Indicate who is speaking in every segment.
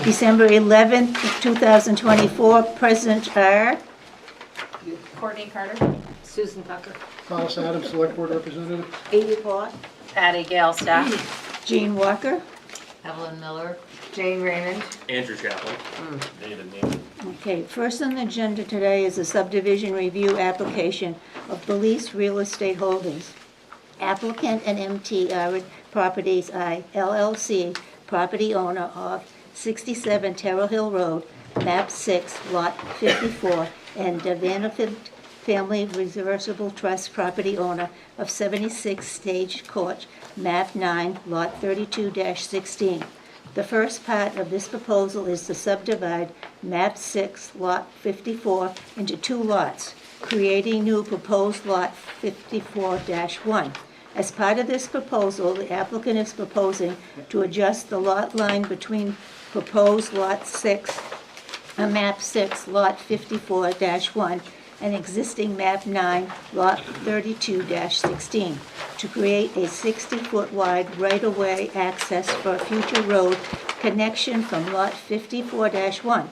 Speaker 1: December 11th, 2024. Present are
Speaker 2: Courtney Carter.
Speaker 3: Susan Tucker.
Speaker 4: Thomas Adams, Select Board Representative.
Speaker 1: Amy Pot,
Speaker 2: Patty Gale, staff.
Speaker 1: Jean Walker.
Speaker 3: Evelyn Miller.
Speaker 5: Jane Raymond.
Speaker 6: Andrew Chaplin. David Neiman.
Speaker 1: Okay, first on the agenda today is a subdivision review application of Belize Real Estate Holdings. Applicant and MT Properties I LLC, property owner of 67 Terrell Hill Road, map 6, lot 54, and Devanafid Family Reversible Trust, property owner of 76 Stage Court, map 9, lot 32-16. The first part of this proposal is to subdivide map 6, lot 54, into two lots, creating new proposed lot 54-1. As part of this proposal, the applicant is proposing to adjust the lot line between proposed lot 6, map 6, lot 54-1, and existing map 9, lot 32-16, to create a 60-foot wide right-of-way access for a future road connection from lot 54-1.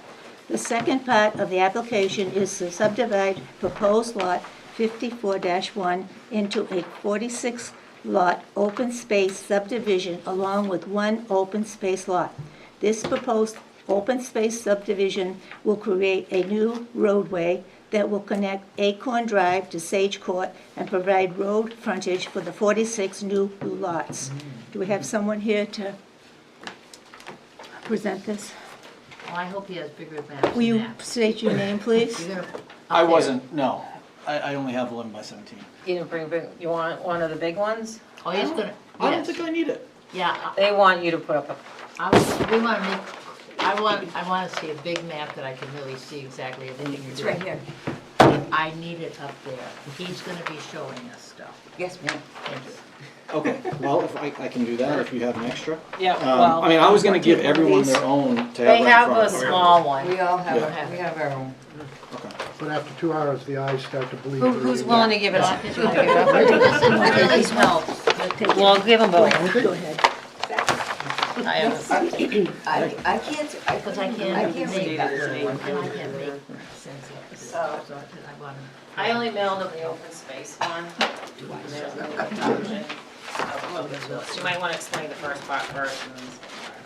Speaker 1: The second part of the application is to subdivide proposed lot 54-1 into a 46-lot open space subdivision along with one open space lot. This proposed open space subdivision will create a new roadway that will connect Acorn Drive to Sage Court and provide road frontage for the 46 new lots. Do we have someone here to present this?
Speaker 3: Well, I hope he has bigger maps
Speaker 1: Will you
Speaker 3: than that.
Speaker 1: state your name, please?
Speaker 3: You're gonna-
Speaker 7: I
Speaker 3: up there.
Speaker 7: wasn't, no. I only have 11 by 17.
Speaker 2: You didn't bring big, you want one of the big ones?
Speaker 3: Oh, he's gonna,
Speaker 7: I don't
Speaker 3: yes.
Speaker 7: think I need it.
Speaker 3: Yeah,
Speaker 2: They want you to put up a,
Speaker 3: we wanna make, I wanna see a big map that I can really see exactly everything you're
Speaker 5: It's
Speaker 3: doing.
Speaker 5: right here.
Speaker 3: I need it up there. He's gonna be showing us stuff.
Speaker 5: Yes, ma'am.
Speaker 3: Thank you.
Speaker 7: Okay, well, if I can do that, if you have an extra.
Speaker 2: yeah, well.
Speaker 7: I mean, I was gonna give
Speaker 1: take one of
Speaker 7: everyone
Speaker 1: these?
Speaker 7: their own to
Speaker 2: They
Speaker 7: have
Speaker 2: have
Speaker 7: right
Speaker 2: a
Speaker 7: in front of them.
Speaker 2: small one.
Speaker 5: We all have,
Speaker 7: Yeah.
Speaker 5: we have our own.
Speaker 7: Okay.
Speaker 4: But after 2 hours, the eyes start to bleed.
Speaker 2: Who's willing to give it up?
Speaker 3: This this helps.
Speaker 2: Well, give them both.
Speaker 1: Go ahead.
Speaker 2: I have a-
Speaker 5: I can't,
Speaker 3: Because I
Speaker 5: I
Speaker 3: can't
Speaker 5: can't
Speaker 3: make
Speaker 5: read
Speaker 3: that
Speaker 5: that.
Speaker 3: little one, and I can't make sense of it. So I want
Speaker 2: I only mailed them the open space one. There's no option. You might want to explain the first part first,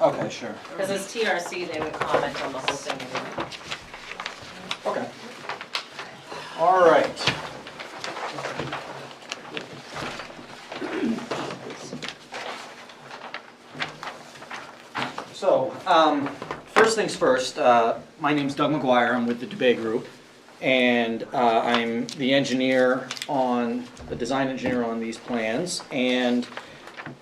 Speaker 7: Okay, sure.
Speaker 2: because it's TRC, they would comment on the whole thing anyway.
Speaker 7: Okay. All right. So, first things first, my name's Doug McGuire, I'm with the DeBay Group, and I'm the engineer on, the design engineer on these plans, and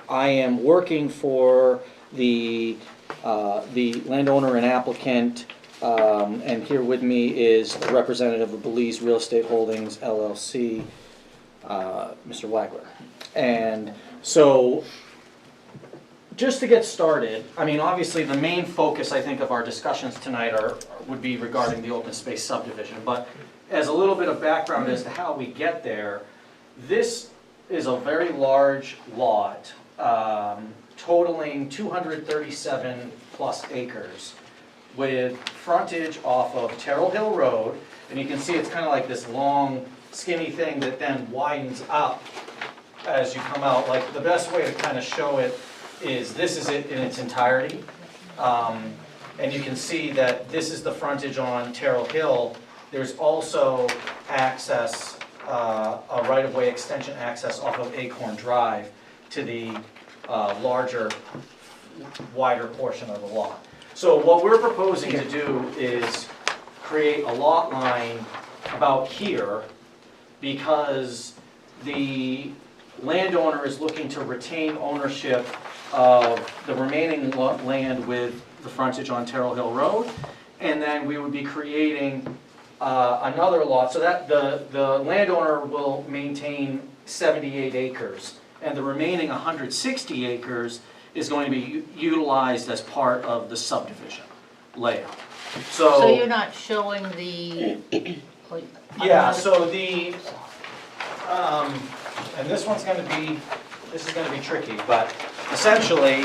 Speaker 7: I am working for the landowner and applicant, and here with me is a representative of Belize Real Estate Holdings LLC, Mr. Wagler. And so, just to get started, I mean, obviously, the main focus, I think, of our discussions tonight would be regarding the open space subdivision. But as a little bit of background as to how we get there, this is a very large lot, totaling 237 plus acres, with frontage off of Terrell Hill Road. And you can see it's kind of like this long, skinny thing that then widens up as you come out. Like, the best way to kind of show it is this is it in its entirety. And you can see that this is the frontage on Terrell Hill. There's also access, a right-of-way extension access off of Acorn Drive to the larger, wider portion of the lot. So what we're proposing to do is create a lot line about here, because the landowner is looking to retain ownership of the remaining land with the frontage on Terrell Hill Road, and then we would be creating another lot, so that the landowner will maintain 78 acres, and the remaining 160 acres is going to be utilized as part of the subdivision layout.
Speaker 3: So you're not showing the.
Speaker 7: Yeah, so the, and this one's gonna be, this is gonna be tricky, but essentially,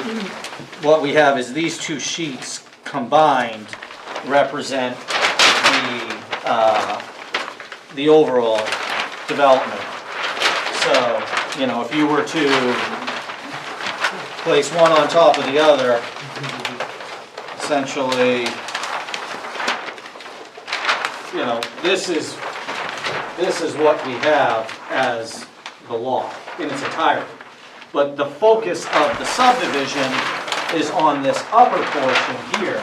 Speaker 7: what we have is these two sheets combined represent the overall development. So, you know, if you were to place one on top of the other, essentially, you know, this is what we have as the lot in its entirety. But the focus of the subdivision is on this upper portion here.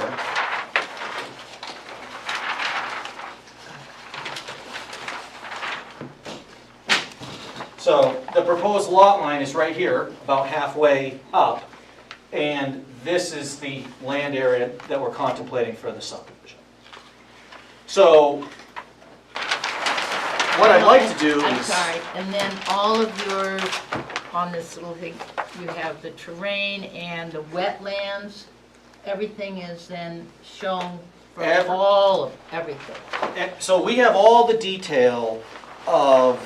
Speaker 7: So the proposed lot line is right here, about halfway up, and this is the land area that we're contemplating for the subdivision. So what I'd like to do
Speaker 3: I'm
Speaker 7: is...
Speaker 3: sorry, and then all of your, on this little thing, you have the terrain and the wetlands, everything is then shown for all of everything.
Speaker 7: So we have all the detail of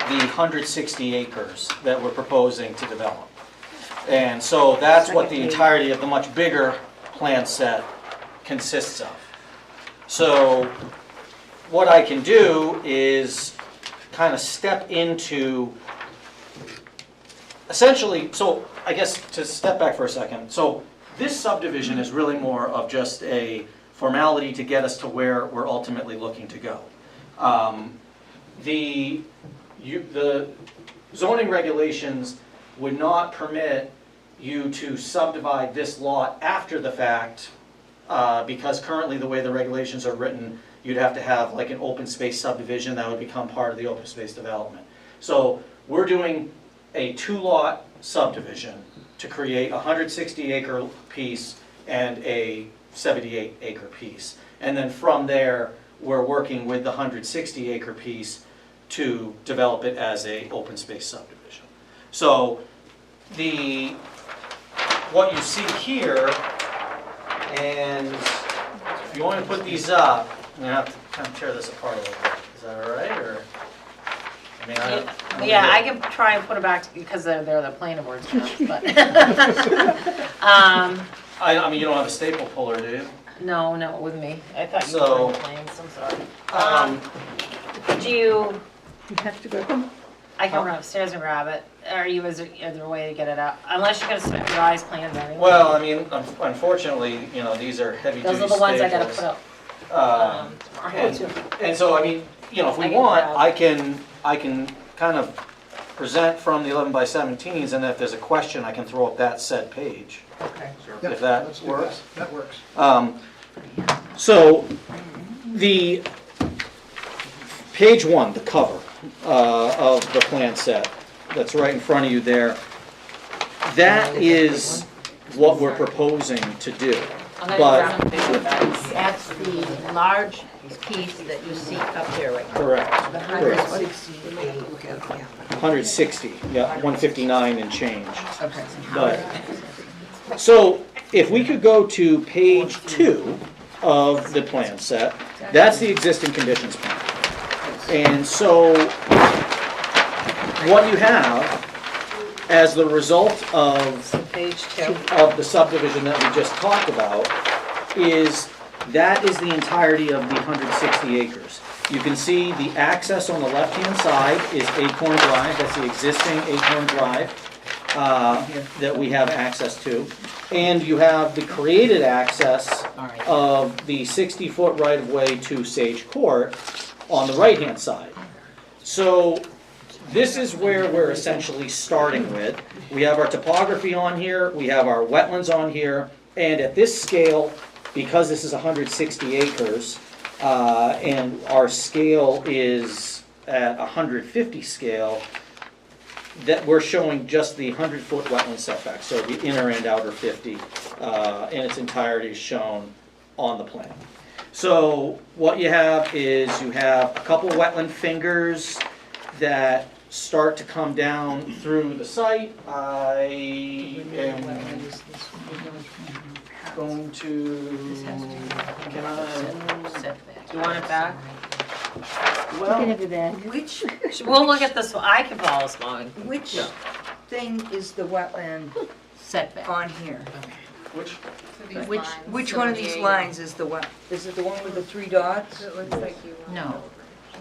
Speaker 7: the 160 acres that we're proposing to develop. And so that's what the entirety of the much bigger plan set consists of. So what I can do is kind of step into, essentially, so I guess to step back for a second. So this subdivision is really more of just a formality to get us to where we're ultimately looking to go. The zoning regulations would not permit you to subdivide this lot after the fact, because currently the way the regulations are written, you'd have to have like an open space subdivision that would become part of the open space development. So we're doing a 2-lot subdivision to create a 160-acre piece and a 78-acre piece. And then from there, we're working with the 160-acre piece to develop it as a open space subdivision. So what you see here, and if you want to put these up, I'm gonna have to kind of tear this apart a little bit. Is that all right, or? I mean,
Speaker 2: Yeah, I can try and put it back because they're the planning board's terms, but.
Speaker 7: I mean, you don't have a staple puller, do you?
Speaker 2: No, no, with me. I thought you
Speaker 7: So,
Speaker 2: were in plans, I'm sorry. Do you,
Speaker 1: You have to go.
Speaker 2: I can run upstairs and grab it. Is there a way to get it out? Unless you're gonna spend your eyes plans anyway.
Speaker 7: Well, I mean, unfortunately, you know, these are heavy-duty
Speaker 2: Those
Speaker 7: staples.
Speaker 2: are the ones I gotta put up.
Speaker 7: And so, I mean, you know, if we
Speaker 2: I can
Speaker 7: want,
Speaker 2: grab.
Speaker 7: I can kind of present from the 11 by 17s, and if there's a question, I can throw up that said page,
Speaker 2: Okay.
Speaker 4: Yeah,
Speaker 7: if that
Speaker 4: let's do
Speaker 7: works.
Speaker 4: That works.
Speaker 7: So, the page 1, the cover of the plan set, that's right in front of you there, that is what we're proposing to do.
Speaker 2: I'm gonna
Speaker 7: But-
Speaker 2: grab a bigger bag.
Speaker 3: That's the large piece that you see up there right now.
Speaker 7: Correct. Correct. 160, yeah, 159 and change.
Speaker 3: Okay.
Speaker 7: But, so if we could go to page 2 of the plan set, that's the existing conditions plan. And so what you have as the result of
Speaker 2: Page 2.
Speaker 7: of the subdivision that we just talked about is that is the entirety of the 160 acres. You can see the access on the left-hand side is Acorn Drive, that's the existing Acorn Drive that we have access to. And you have the created access of the 60-foot right-of-way to Sage Court on the right-hand side. So this is where we're essentially starting with. We have our topography on here, we have our wetlands on here, and at this scale, because this is 160 acres, and our scale is at 150 scale, that we're showing just the 100-foot wetland setback, so the inner and outer 50 in its entirety is shown on the plan. So what you have is you have a couple wetland fingers that start to come down through the site. I am going to, can I,
Speaker 3: Setback.
Speaker 2: Do you want it back?
Speaker 1: You can
Speaker 7: well,
Speaker 1: have it back.
Speaker 5: Which,
Speaker 2: We'll look at this one. I can follow this one.
Speaker 5: which thing is the wetland
Speaker 3: Setback.
Speaker 5: on here?
Speaker 7: Which,
Speaker 5: Which one of these lines is the one? Is it the one with the 3 dots?
Speaker 2: It looks like you want.
Speaker 3: No.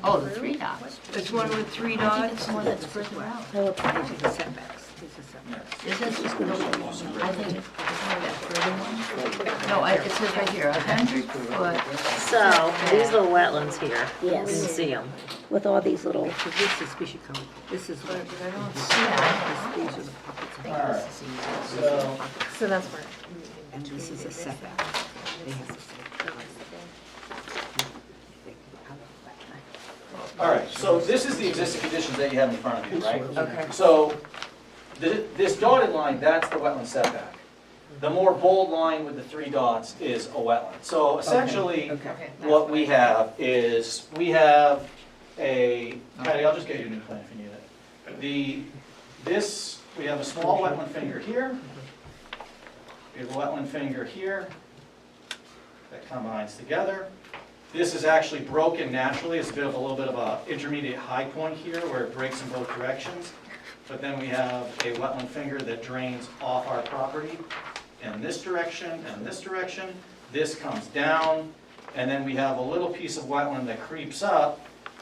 Speaker 3: Oh, the 3 dots.
Speaker 5: This one with 3
Speaker 3: I think
Speaker 5: dots?
Speaker 3: it's the one that's further out.
Speaker 5: These are the setbacks. These are setbacks.
Speaker 3: Is it? I think it's that further one. No, it says right here, 100 foot.
Speaker 8: So, these little wetlands here, you can
Speaker 1: Yes,
Speaker 8: see them.
Speaker 1: with all these little,
Speaker 5: So this is, we should come, this is what,
Speaker 3: But I don't see that.
Speaker 5: these are the pockets of
Speaker 7: all right, so,
Speaker 2: So that's where.
Speaker 5: and this is a setback. They have to say.
Speaker 7: all right, so this is the existing conditions that you have in front of you, right?
Speaker 5: Okay.
Speaker 7: So, this dotted line, that's the wetland setback. The more bold line with the 3 dots is a wetland. So essentially,
Speaker 5: Okay.
Speaker 7: what we have is, we have Patty, I'll just get you a new plan if you need it. We have a small wetland finger here. We have a wetland finger here that combines together. This is actually broken naturally. It's a little bit of a intermediate high point here where it breaks in both directions. But then we have a wetland finger that drains off our property in this direction and this direction. This comes down, and then we have a little piece of wetland that creeps up,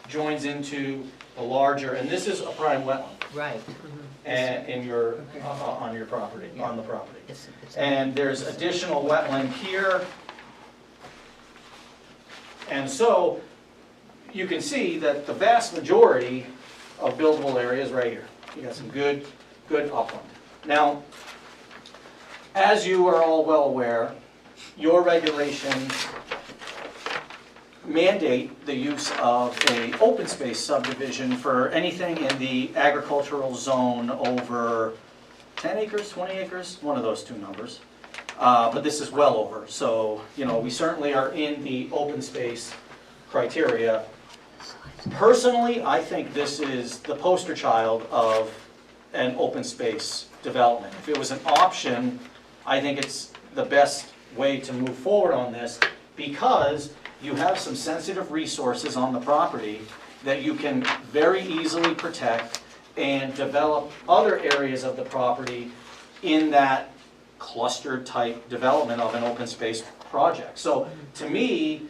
Speaker 7: joins into a larger, and this is a prime wetland
Speaker 3: Right.
Speaker 7: and on your property, on the property.
Speaker 3: It's
Speaker 7: And there's additional wetland here. And so you can see that the vast majority of buildable area is right here. You got some good upland. Now, as you are all well aware, your regulations mandate the use of an open space subdivision for anything in the agricultural zone over 10 acres, 20 acres, one of those two numbers. But this is well over, so, we certainly are in the open space criteria. Personally, I think this is the poster child of an open space development. If it was an option, I think it's the best way to move forward on this, because you have some sensitive resources on the property that you can very easily protect and develop other areas of the property in that clustered type development of an open space project. So to me,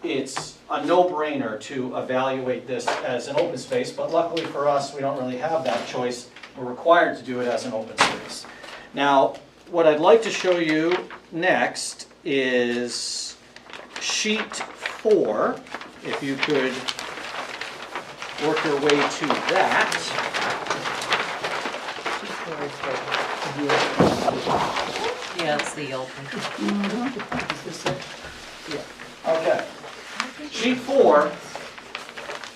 Speaker 7: it's a no-brainer to evaluate this as an open space, but luckily for us, we don't really have that choice. We're required to do it as an open space. Now, what I'd like to show you next is sheet 4, if you could work your way to that.
Speaker 8: Yeah, it's the open.
Speaker 7: Okay. Sheet 4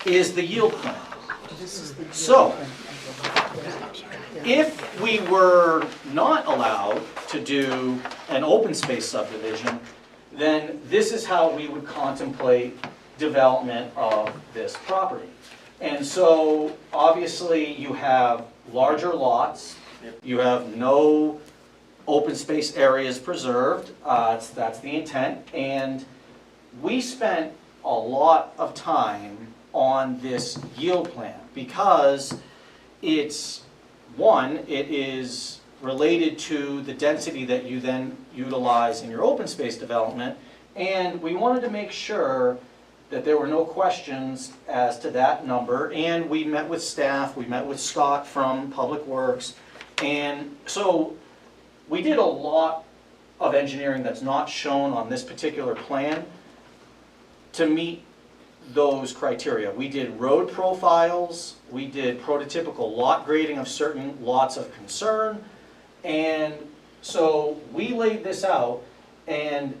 Speaker 7: is the yield plan. So, if we were not allowed to do an open space subdivision, then this is how we would contemplate development of this property. And so, obviously, you have larger lots, you have no open space areas preserved, that's the intent, and we spent a lot of time on this yield plan because it is related to the density that you then utilize in your open space development, and we wanted to make sure that there were no questions as to that number, and we met with staff, we met with Scott from Public Works, and so we did a lot of engineering that's not shown on this particular plan to meet those criteria. We did road profiles, we did prototypical lot grading of certain lots of concern, and so we laid this out, and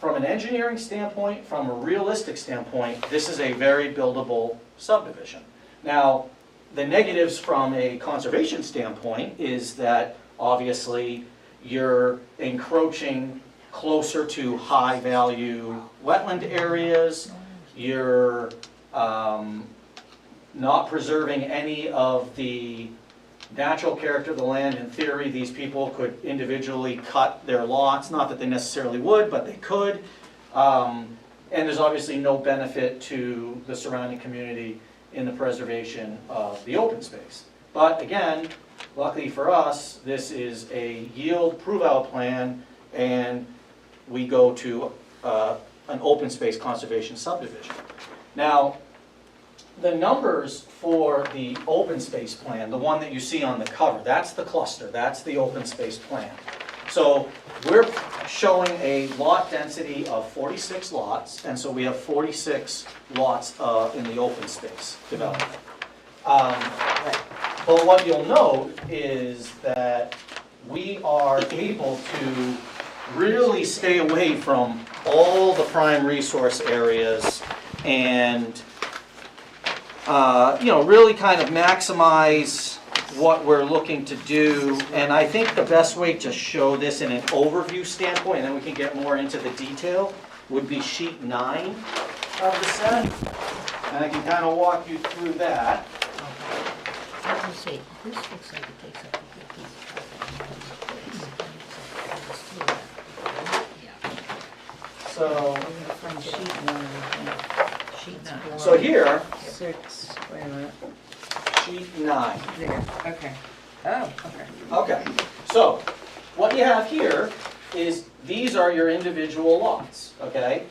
Speaker 7: from an engineering standpoint, from a realistic standpoint, this is a very buildable subdivision. Now, the negatives from a conservation standpoint is that obviously you're encroaching closer to high-value wetland areas, you're not preserving any of the natural character of the land. In theory, these people could individually cut their lots, not that they necessarily would, but they could. And there's obviously no benefit to the surrounding community in the preservation of the open space. But again, luckily for us, this is a yield prove-out plan, and we go to an open space conservation subdivision. Now, the numbers for the open space plan, the one that you see on the cover, that's the cluster, that's the open space plan. So we're showing a lot density of 46 lots, and so we have 46 lots in the open space development. But what you'll note is that we are able to really stay away from all the prime resource areas and really kind of maximize what we're looking to do. And I think the best way to show this in an overview standpoint, and then we can get more into the detail, would be sheet 9 of the set. And I can kind of walk you through that.
Speaker 3: Let me see, this looks like it takes up a good piece of property.
Speaker 7: So,
Speaker 5: From sheet 9,
Speaker 3: Sheet 9.
Speaker 7: so here,
Speaker 5: 6, wait a minute,
Speaker 7: sheet 9.
Speaker 5: there, okay. Oh, okay.
Speaker 7: Okay, so what you have here is these are your individual lots, okay?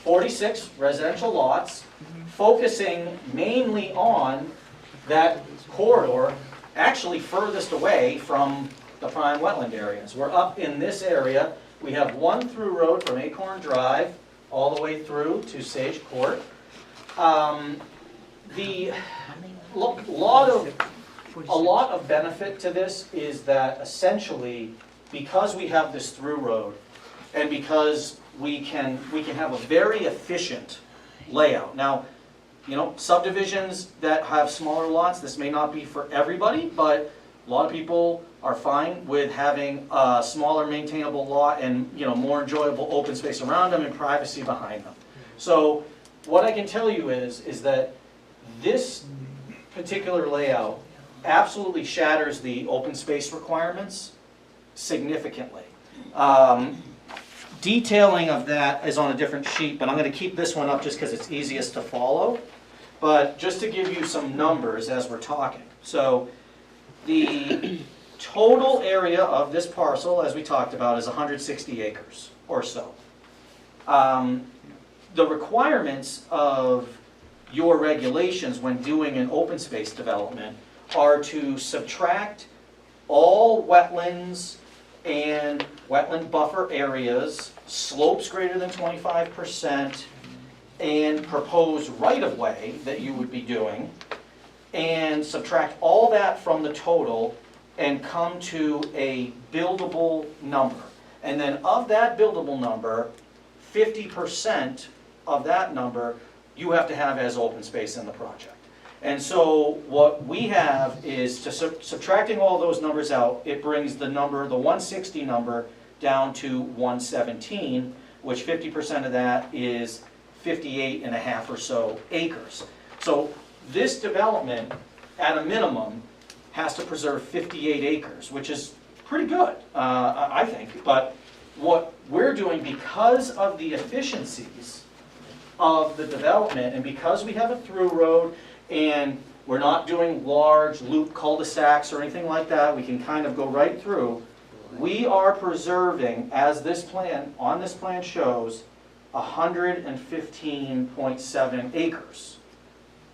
Speaker 7: 46 residential lots, focusing mainly on that corridor, actually furthest away from the prime wetland areas. We're up in this area. We have one through road from Acorn Drive all the way through to Sage Court. The a lot of benefit to this is that essentially, because we have this through road, and because we can have a very efficient layout. Now, subdivisions that have smaller lots, this may not be for everybody, but a lot of people are fine with having a smaller maintainable lot and, more enjoyable open space around them and privacy behind them. So what I can tell you is that this particular layout absolutely shatters the open space requirements significantly. Detailing of that is on a different sheet, but I'm going to keep this one up just because it's easiest to follow. But just to give you some numbers as we're talking. So the total area of this parcel, as we talked about, is 160 acres or so. The requirements of your regulations when doing an open space development are to subtract all wetlands and wetland buffer areas, slopes greater than 25%, and proposed right-of-way that you would be doing, and subtract all that from the total and come to a buildable number. And then of that buildable number, 50% of that number you have to have as open space in the project. And so what we have is, to subtracting all those numbers out, it brings the number, the 160 number, down to 117, which 50% of that is 58 and a half or so acres. So this development, at a minimum, has to preserve 58 acres, which is pretty good, I think. But what we're doing, because of the efficiencies of the development, and because we have a through road, and we're not doing large loop cul-de-sacs or anything like that, we can kind of go right through, we are preserving, as this plan, on this plan shows, 115.7 acres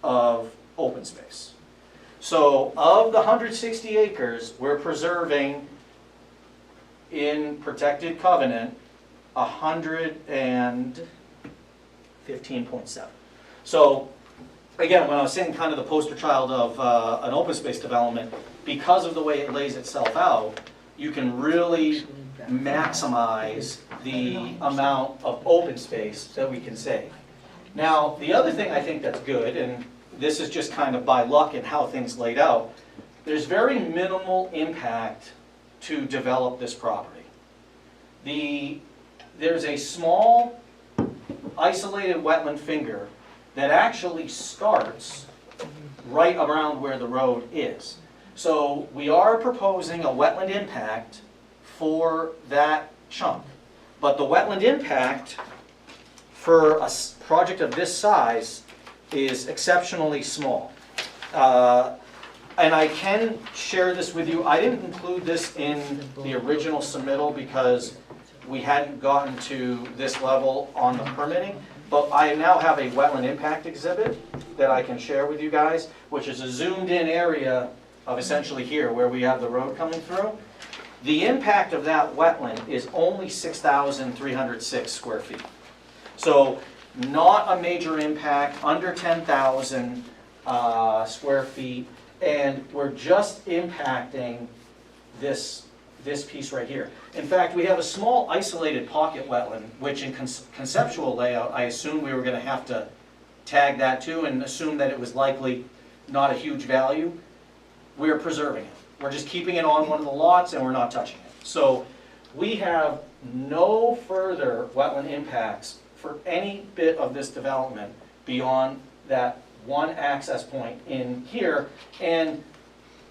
Speaker 7: of open space. So of the 160 acres, we're preserving, in protected covenant, 115.7. So again, when I was saying kind of the poster child of an open space development, because of the way it lays itself out, you can really maximize the amount of open space that we can save. Now, the other thing I think that's good, and this is just kind of by luck and how things laid out, there's very minimal impact to develop this property. There's a small isolated wetland finger that actually starts right around where the road is. So we are proposing a wetland impact for that chunk. But the wetland impact for a project of this size is exceptionally small. And I can share this with you. I didn't include this in the original submittal because we hadn't gotten to this level on the permitting. But I now have a wetland impact exhibit that I can share with you guys, which is a zoomed in area of essentially here where we have the road coming through. The impact of that wetland is only 6,306 square feet. So not a major impact, under 10,000 square feet, and we're just impacting this piece right here. In fact, we have a small isolated pocket wetland, which in conceptual layout, I assumed we were going to have to tag that too and assume that it was likely not a huge value. We're preserving it. We're just keeping it on one of the lots and we're not touching it. So we have no further wetland impacts for any bit of this development beyond that one access point in here. And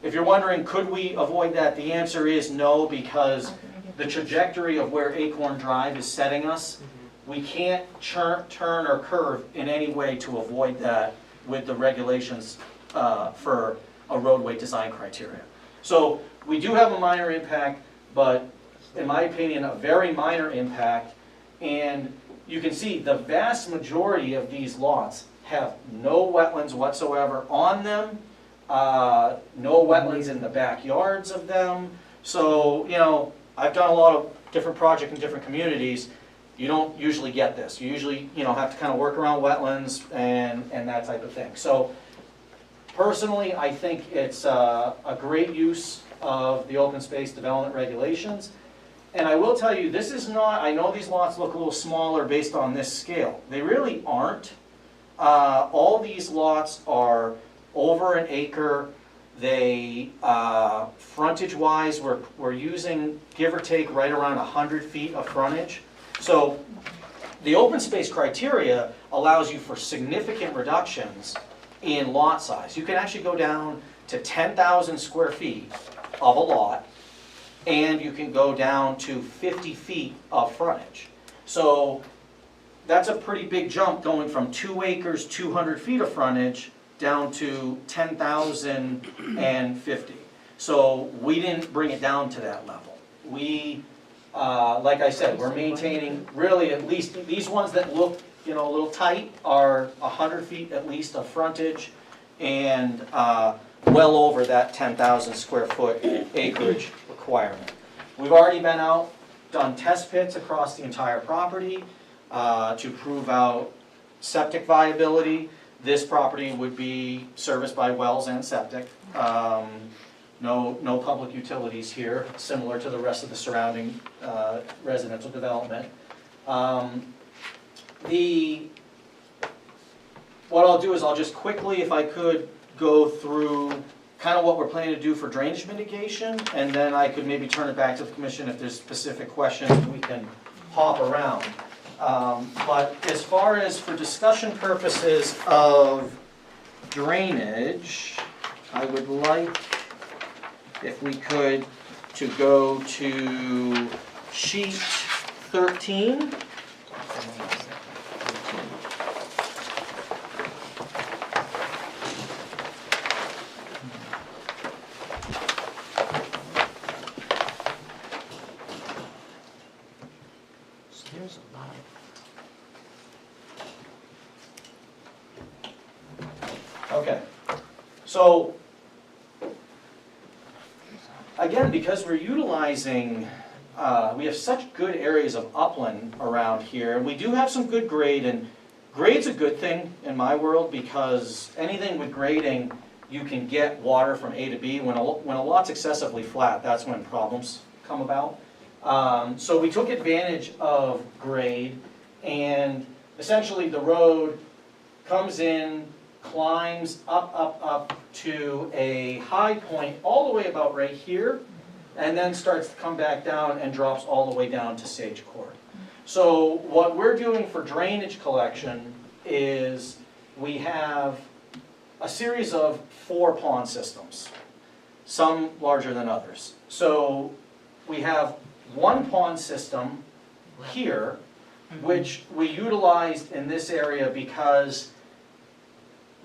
Speaker 7: if you're wondering, could we avoid that? The answer is no, because the trajectory of where Acorn Drive is setting us, we can't turn or curve in any way to avoid that with the regulations for a roadway design criteria. So we do have a minor impact, but in my opinion, a very minor impact. And you can see the vast majority of these lots have no wetlands whatsoever on them. No wetlands in the backyards of them. So, you know, I've done a lot of different projects in different communities. You don't usually get this. You usually, you know, have to kind of work around wetlands and that type of thing. So, personally, I think it's a great use of the open space development regulations. And I will tell you, this is not, I know these lots look a little smaller based on this scale. They really aren't. All these lots are over an acre. They, frontage-wise, we're using, give or take, right around 100 feet of frontage. So the open space criteria allows you for significant reductions in lot size. You can actually go down to 10,000 square feet of a lot, and you can go down to 50 feet of frontage. So that's a pretty big jump going from 2 acres, 200 feet of frontage, down to 10,050. So we didn't bring it down to that level. We, like I said, we're maintaining really at least, these ones that look, you know, a little tight are 100 feet at least of frontage and well over that 10,000 square foot acreage requirement. We've already been out, done test pits across the entire property to prove out septic viability. This property would be serviced by wells and septic. No public utilities here, similar to the rest of the surrounding residential development. What I'll do is I'll just quickly, if I could, go through kind of what we're planning to do for drainage mitigation, and then I could maybe turn it back to the commission if there's specific questions we can hop around. But as far as for discussion purposes of drainage, I would like, if we could, to go to sheet 13.
Speaker 8: There's a lot of.
Speaker 7: Okay, so again, because we're utilizing, we have such good areas of upland around here, and we do have some good grade, and grade's a good thing in my world because anything with grading, you can get water from A to B. When a lot's excessively flat, that's when problems come about. So we took advantage of grade, and essentially the road comes in, climbs up to a high point all the way about right here, and then starts to come back down and drops all the way down to Sage Court. So what we're doing for drainage collection is we have a series of 4 pond systems, some larger than others. So we have one pond system here, which we utilized in this area because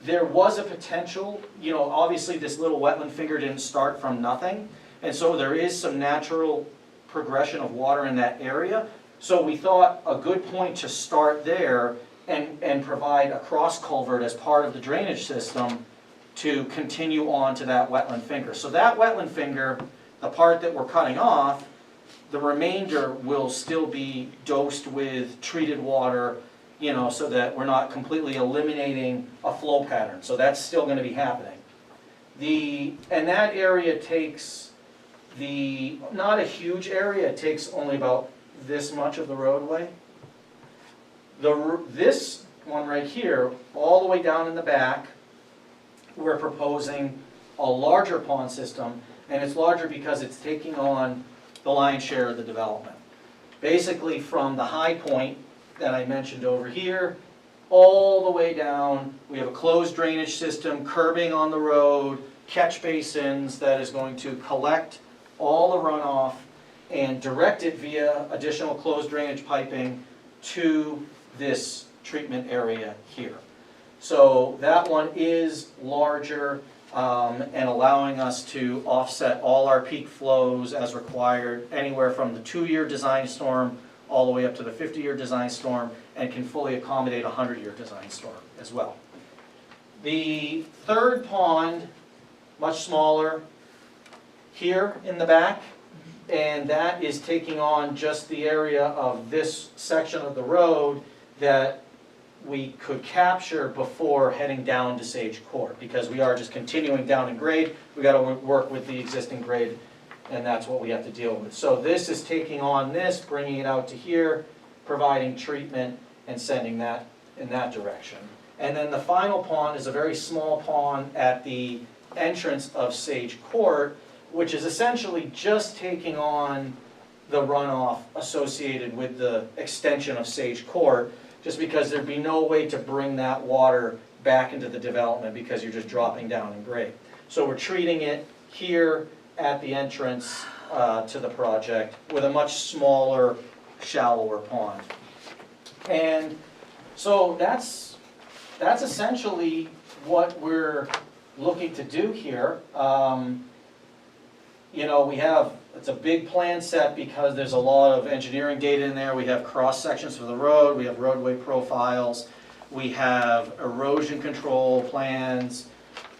Speaker 7: there was a potential, you know, obviously this little wetland finger didn't start from nothing, and so there is some natural progression of water in that area. So we thought a good point to start there and provide a cross culvert as part of the drainage system to continue on to that wetland finger. So that wetland finger, the part that we're cutting off, the remainder will still be dosed with treated water, you know, so that we're not completely eliminating a flow pattern. So that's still gonna be happening. And that area takes not a huge area, it takes only about this much of the roadway. This one right here, all the way down in the back, we're proposing a larger pond system, and it's larger because it's taking on the lion's share of the development. Basically from the high point that I mentioned over here, all the way down, we have a closed drainage system, curbing on the road, catch basins that is going to collect all the runoff and direct it via additional closed drainage piping to this treatment area here. So that one is larger and allowing us to offset all our peak flows as required, anywhere from the 2-year design storm all the way up to the 50-year design storm, and can fully accommodate a 100-year design storm as well. The third pond, much smaller, here in the back, and that is taking on just the area of this section of the road that we could capture before heading down to Sage Court, because we are just continuing down in grade. We got to work with the existing grade, and that's what we have to deal with. So this is taking on this, bringing it out to here, providing treatment, and sending that in that direction. And then the final pond is a very small pond at the entrance of Sage Court, which is essentially just taking on the runoff associated with the extension of Sage Court, just because there'd be no way to bring that water back into the development because you're just dropping down in grade. So we're treating it here at the entrance to the project with a much smaller, shallower pond. And so that's essentially what we're looking to do here. You know, it's a big plan set because there's a lot of engineering data in there. We have cross sections for the road, we have roadway profiles, we have erosion control plans,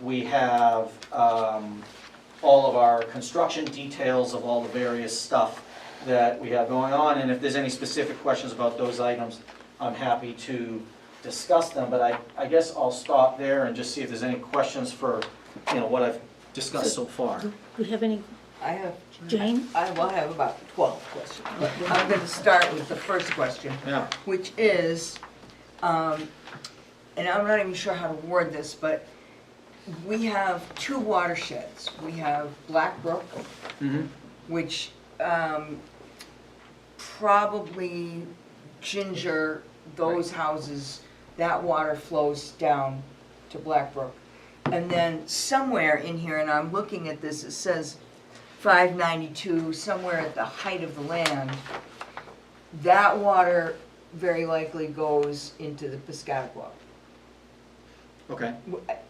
Speaker 7: we have all of our construction details of all the various stuff that we have going on. And if there's any specific questions about those items, I'm happy to discuss them. But I guess I'll stop there and just see if there's any questions for, you know, what I've discussed so far.
Speaker 1: Do you have any,
Speaker 5: I have,
Speaker 1: Jane?
Speaker 5: I will have about 12 questions. But I'm going to start with the first question,
Speaker 7: Yeah.
Speaker 5: which is, and I'm not even sure how to word this, but we have 2 watersheds. We have Black Brook,
Speaker 7: Mm-hmm.
Speaker 5: which probably Ginger, those houses, that water flows down to Black Brook. And then somewhere in here, and I'm looking at this, it says 592, somewhere at the height of the land. That water very likely goes into the Piscataqua.
Speaker 7: Okay.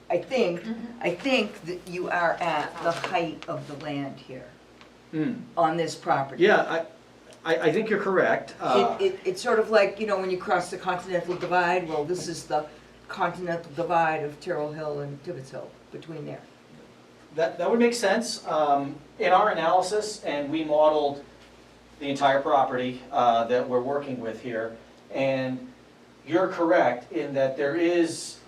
Speaker 5: I think that you are at the height of the land here on this property.
Speaker 7: Yeah, I think you're correct.
Speaker 5: It's sort of like, you know, when you cross the Continental Divide, well, this is the Continental Divide of Terrell Hill and Tibbetts Hill, between there.
Speaker 7: That would make sense. In our analysis, and we modeled the entire property that we're working with here, and you're correct in that there is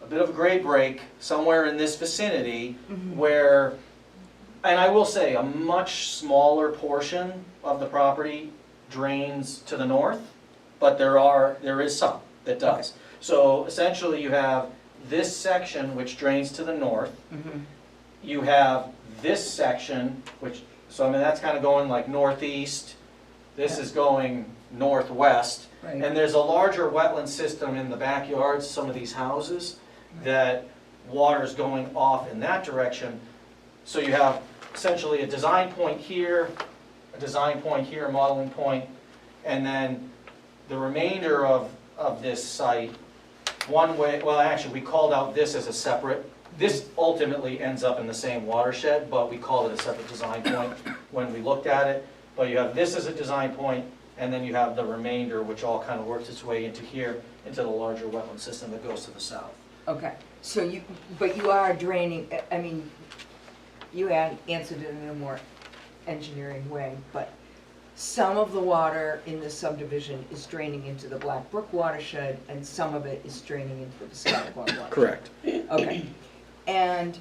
Speaker 7: a bit of a grade break somewhere in this vicinity where, and I will say, a much smaller portion of the property drains to the north, but there is some that does. So essentially you have this section which drains to the north. You have this section which, so I mean that's kind of going like northeast. This is going northwest.
Speaker 5: Right.
Speaker 7: And there's a larger wetland system in the backyards, some of these houses, that water's going off in that direction. So you have essentially a design point here, a design point here, a modeling point, and then the remainder of this site, one way, well actually we called out this as a separate, this ultimately ends up in the same watershed, but we called it a separate design point when we looked at it. But you have this as a design point, and then you have the remainder, which all kind of works its way into here, into the larger wetland system that goes to the south.
Speaker 5: Okay, so but you are draining, I mean, you had answered it in a more engineering way, but some of the water in this subdivision is draining into the Black Brook watershed, and some of it is draining into the Scottsbluff watershed.
Speaker 7: Correct.
Speaker 5: Okay, and,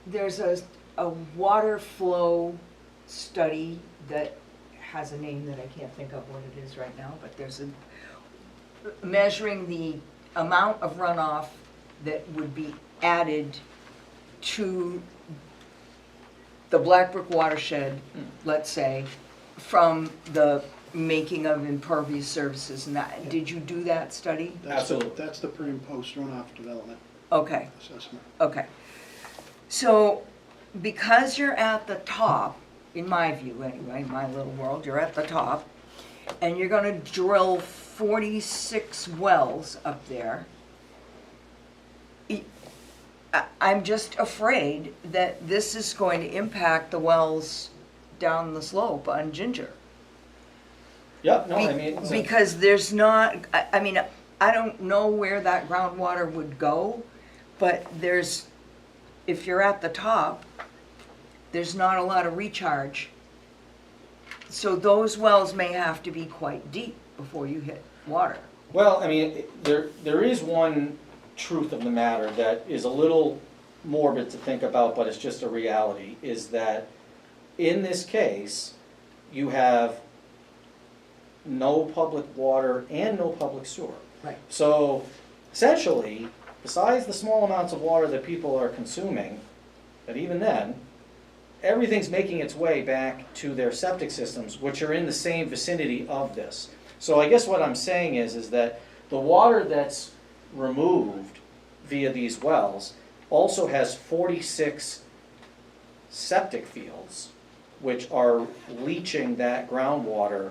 Speaker 5: there's a water flow study that has a name that I can't think of what it is right now, but there's measuring the amount of runoff that would be added to the Black Brook watershed, let's say, from the making of impervious surfaces, and that, did you do that study?
Speaker 7: Absolutely.
Speaker 4: That's the pre and post runoff development
Speaker 5: Okay,
Speaker 4: assessment.
Speaker 5: okay. So, because you're at the top, in my view anyway, my little world, you're at the top, and you're gonna drill 46 wells up there, I'm just afraid that this is going to impact the wells down the slope on Ginger.
Speaker 7: Yeah, no, I mean,
Speaker 5: Because there's not, I mean, I don't know where that groundwater would go, but there's, if you're at the top, there's not a lot of recharge. So those wells may have to be quite deep before you hit water.
Speaker 7: well, I mean, there is one truth of the matter that is a little morbid to think about, but it's just a reality, is that in this case, you have no public water and no public sewer.
Speaker 5: Right.
Speaker 7: So essentially, besides the small amounts of water that people are consuming, but even then, everything's making its way back to their septic systems, which are in the same vicinity of this. So I guess what I'm saying is that the water that's removed via these wells also has 46 septic fields, which are leaching that groundwater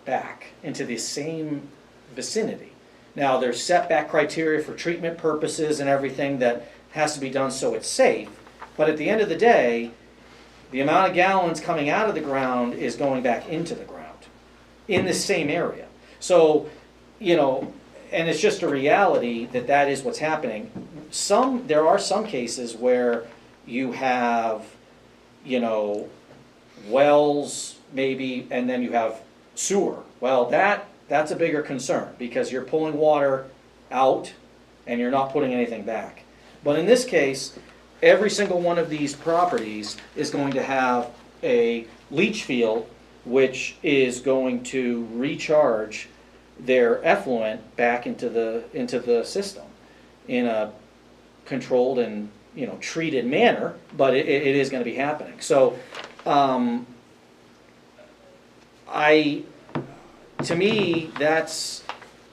Speaker 7: back into the same vicinity. Now, there's setback criteria for treatment purposes and everything that has to be done so it's safe, but at the end of the day, the amount of gallons coming out of the ground is going back into the ground in the same area. So, you know, and it's just a reality that that is what's happening. There are some cases where you have, you know, wells maybe, and then you have sewer. Well, that's a bigger concern because you're pulling water out and you're not putting anything back. But in this case, every single one of these properties is going to have a leach field which is going to recharge their effluent back into the system in a controlled and, you know, treated manner, but it is going to be happening. So to me, that's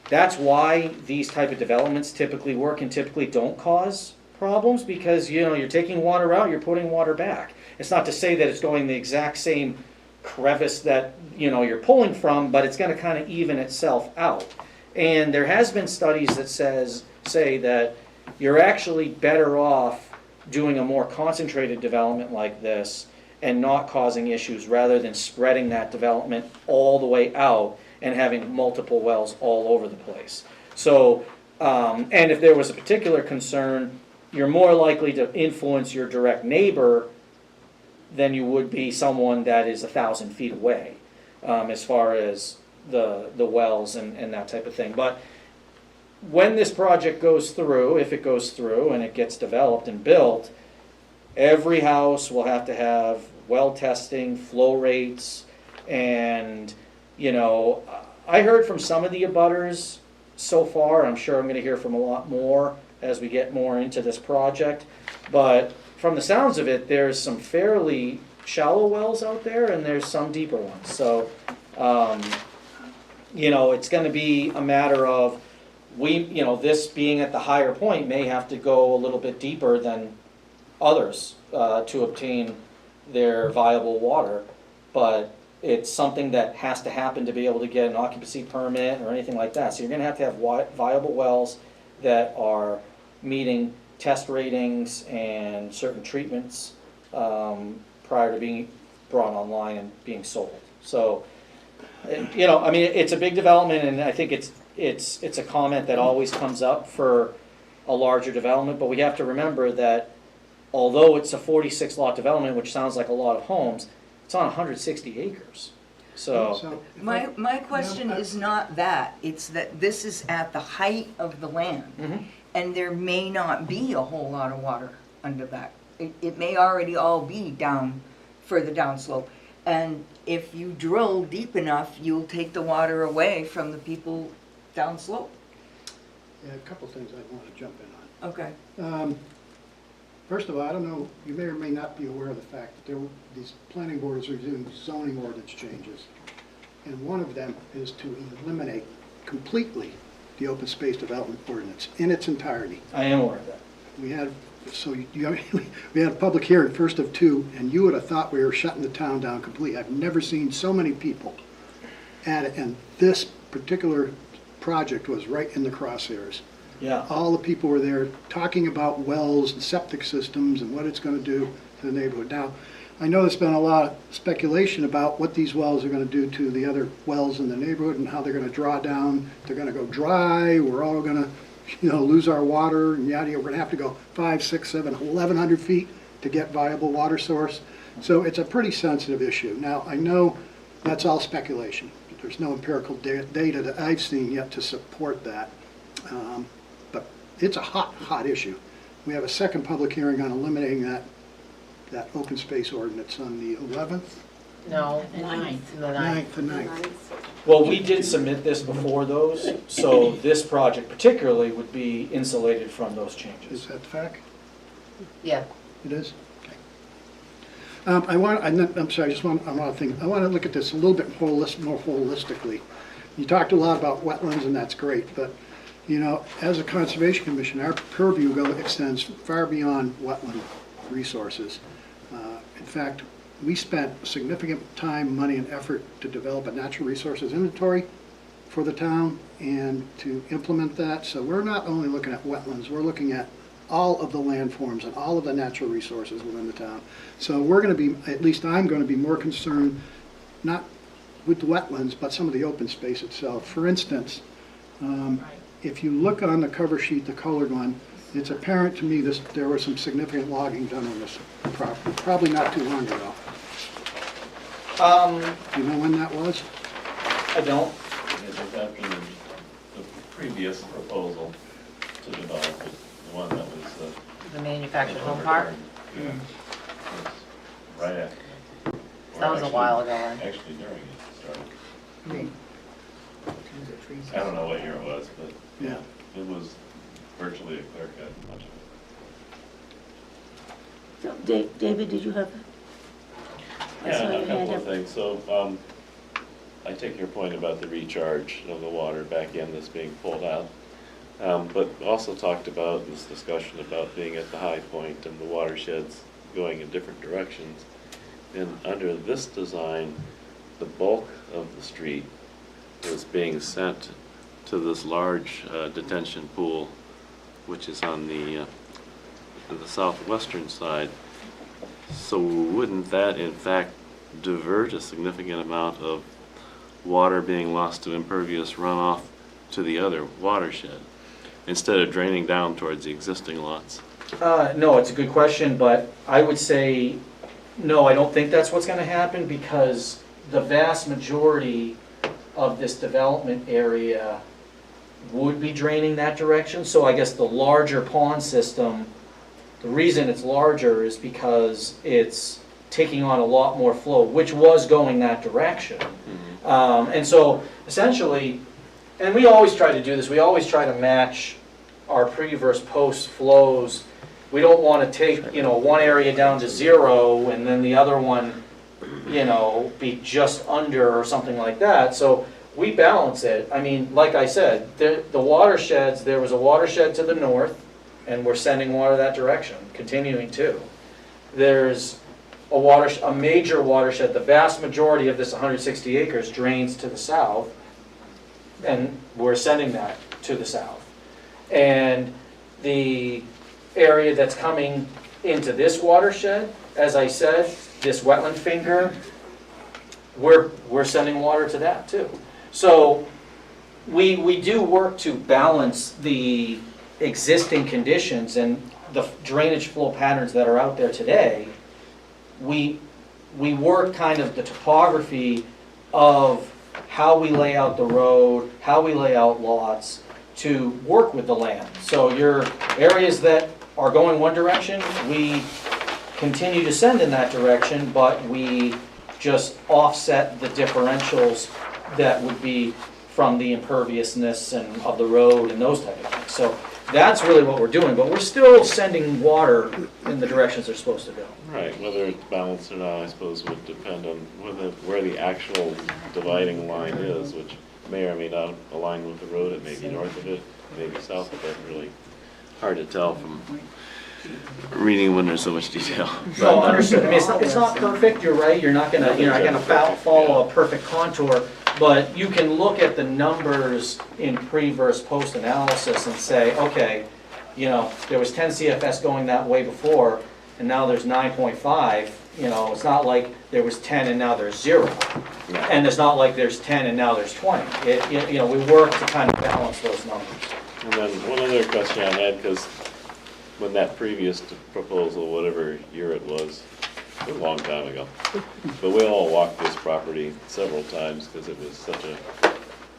Speaker 7: why these type of developments typically work and typically don't cause problems, because, you know, you're taking water out, you're putting water back. It's not to say that it's going the exact same crevice that, you know, you're pulling from, but it's going to kind of even itself out. And there has been studies that say that you're actually better off doing a more concentrated development like this and not causing issues rather than spreading that development all the way out and having multiple wells all over the place. So, and if there was a particular concern, you're more likely to influence your direct neighbor than you would be someone that is 1,000 feet away, as far as the wells and that type of thing. But when this project goes through, if it goes through and it gets developed and built, every house will have to have well testing, flow rates, and, you know, I heard from some of the abutters so far. I'm sure I'm going to hear from a lot more as we get more into this project. But from the sounds of it, there's some fairly shallow wells out there and there's some deeper ones. So, you know, it's going to be a matter of this being at the higher point may have to go a little bit deeper than others to obtain their viable water. But it's something that has to happen to be able to get an occupancy permit or anything like that. So you're going to have viable wells that are meeting test ratings and certain treatments prior to being brought online and being sold. So, you know, I mean, it's a big development, and I think it's a comment that always comes up for a larger development, but we have to remember that although it's a 46 lot development, which sounds like a lot of homes, it's on 160 acres. So,
Speaker 4: So,
Speaker 5: My question is not that, it's that this is at the height of the land,
Speaker 7: Mhm.
Speaker 5: and there may not be a whole lot of water under that. It may already all be down, further downslope. And if you drill deep enough, you'll take the water away from the people downslope.
Speaker 4: yeah, a couple things I want to jump in
Speaker 5: Okay.
Speaker 4: on. First of all, I don't know, you may or may not be aware of the fact that these planning boards are doing zoning ordinance changes. And one of them is to eliminate completely the open space development ordinance in its entirety.
Speaker 7: I am aware of that.
Speaker 4: We had, we had a public hearing, first of two, and you would have thought we were shutting the town down completely. I've never seen so many people at it, and this particular project was right in the crosshairs.
Speaker 7: Yeah.
Speaker 4: All the people were there talking about wells and septic systems and what it's gonna do to the neighborhood. Now, I know there's been a lot of speculation about what these wells are gonna do to the other wells in the neighborhood and how they're gonna draw down, they're gonna go dry, we're all gonna, lose our water, and yada, yada. We're gonna have to go 5, 6, 7, 1,100 feet to get viable water source. So it's a pretty sensitive issue. Now, I know that's all speculation. There's no empirical data that I've seen yet to support that. But it's a hot issue. We have a second public hearing on eliminating that open space ordinance on the 11th,
Speaker 2: No,
Speaker 3: The ninth.
Speaker 2: the ninth.
Speaker 4: 9th, the 9th.
Speaker 7: Well, we did submit this before those, so this project particularly would be insulated from those changes.
Speaker 4: Is that the fact?
Speaker 2: Yeah.
Speaker 4: It is? Okay. I'm sorry, I want to look at this a little bit more holistically. You talked a lot about wetlands, and that's great, but, as a Conservation Commission, our purview extends far beyond wetland resources. In fact, we spent significant time, money, and effort to develop a natural resources inventory for the town and to implement that. So we're not only looking at wetlands, we're looking at all of the landforms and all of the natural resources within the town. So we're going to be, at least I'm going to be more concerned, not with the wetlands, but some of the open space itself. For instance, if you look on the cover sheet, the colored one, it's apparent to me there was some significant logging done on this property, probably not too long ago. Do you know when that was?
Speaker 7: I don't.
Speaker 6: It was after the previous proposal to develop it, the one that was,
Speaker 2: The manufactured home park.
Speaker 6: Yeah. It was right after.
Speaker 2: That was a while ago.
Speaker 6: Actually during it started. I don't know what year it was, but
Speaker 4: Yeah.
Speaker 6: it was virtually a clear cut, much of it.
Speaker 1: So, David, did you have? I saw
Speaker 6: Yeah,
Speaker 1: your
Speaker 6: a
Speaker 1: hand
Speaker 6: couple of
Speaker 1: up.
Speaker 6: things. So, I take your point about the recharge of the water back in that's being pulled out. But also talked about this discussion about being at the high point and the watersheds going in different directions. And under this design, the bulk of the street was being sent to this large detention pool, which is on the southwestern side. So wouldn't that in fact divert a significant amount of water being lost to impervious runoff to the other watershed, instead of draining down towards the existing lots?
Speaker 7: No, it's a good question, but I would say, no, I don't think that's what's gonna happen, because the vast majority of this development area would be draining that direction. So I guess the larger pond system, the reason it's larger is because it's taking on a lot more flow, which was going that direction. And so essentially, and we always try to do this, we always try to match our pre versus post flows. We don't want to take, one area down to 0 and then the other one, be just under or something like that. So we balance it. I mean, like I said, the watersheds, there was a watershed to the north, and we're sending water that direction, continuing to. There's a major watershed, the vast majority of this 160 acres drains to the south, and we're sending that to the south. And the area that's coming into this watershed, as I said, this wetland finger, we're sending water to that too. So we do work to balance the existing conditions and the drainage flow patterns that are out there today. We work kind of the topography of how we lay out the road, how we lay out lots to work with the land. So your areas that are going one direction, we continue to send in that direction, but we just offset the differentials that would be from the imperviousness and of the road and those type of things. So that's really what we're doing, but we're still sending water in the directions they're supposed to go.
Speaker 6: Right, whether it's balanced or not, I suppose would depend on where the actual dividing line is, which may or may not align with the road. It may be north of it, maybe south of it. Really hard to tell from reading when there's so much detail.
Speaker 7: No, understood. I mean, it's not perfect, you're right, you're not gonna follow a perfect contour, but you can look at the numbers in pre versus post analysis and say, okay, you know, there was 10 CFS going that way before, and now there's 9.5, you know, it's not like there was 10 and now there's 0. And it's not like there's 10 and now there's 20. You know, we work to kind of balance those numbers.
Speaker 6: And then one other question I had, because when that previous proposal, whatever year it was a long time ago, but we all walked this property several times because it was such a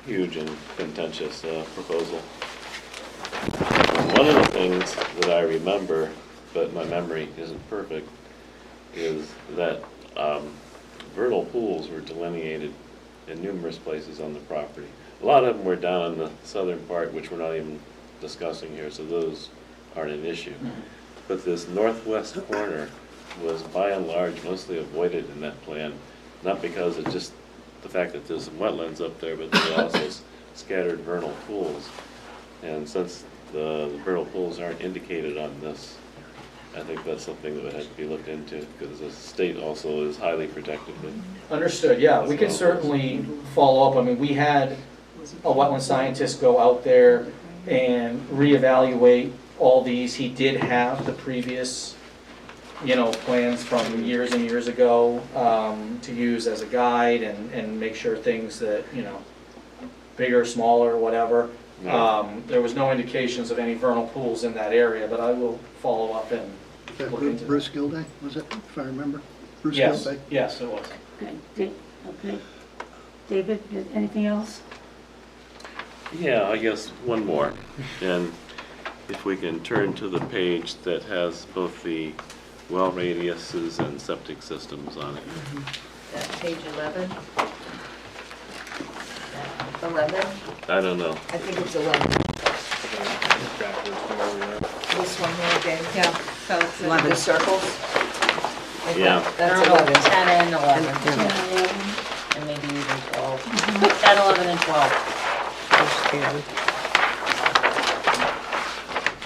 Speaker 6: huge and contentious proposal. One of the things that I remember, but my memory isn't perfect, is that vernal pools were delineated in numerous places on the property. A lot of them were down in the southern part, which we're not even discussing here, so those aren't an issue. But this northwest corner was by and large mostly avoided in that plan, not because of just the fact that there's some wetlands up there, but there are also scattered vernal pools. And since the vernal pools aren't indicated on this, I think that's something that would have to be looked into, because the state also is highly protective of.
Speaker 7: Understood, yeah, we can certainly follow up. I mean, we had a wetland scientist go out there and reevaluate all these. He did have the previous, you know, plans from years and years ago to use as a guide and make sure things that, you know, bigger, smaller, whatever. There was no indications of any vernal pools in that area, but I will follow up and
Speaker 4: That
Speaker 7: look into
Speaker 4: Bruce
Speaker 7: that.
Speaker 4: Gilday, was it, if I remember? Bruce
Speaker 7: Yes,
Speaker 4: Gilday?
Speaker 7: yes, it was.
Speaker 1: Okay, David, anything else?
Speaker 6: Yeah, I guess one more. And if we can turn to the page that has both the well radiuses and septic systems on it.
Speaker 5: Page 11? 11?
Speaker 6: I don't know.
Speaker 5: I think it's 11. This one here, Dave?
Speaker 2: Yeah, so it's
Speaker 5: The circles? Like
Speaker 6: Yeah.
Speaker 5: that? That's 11.
Speaker 2: 10 and 11,
Speaker 1: 10, 11.
Speaker 2: and maybe even 12. 10, 11, and 12.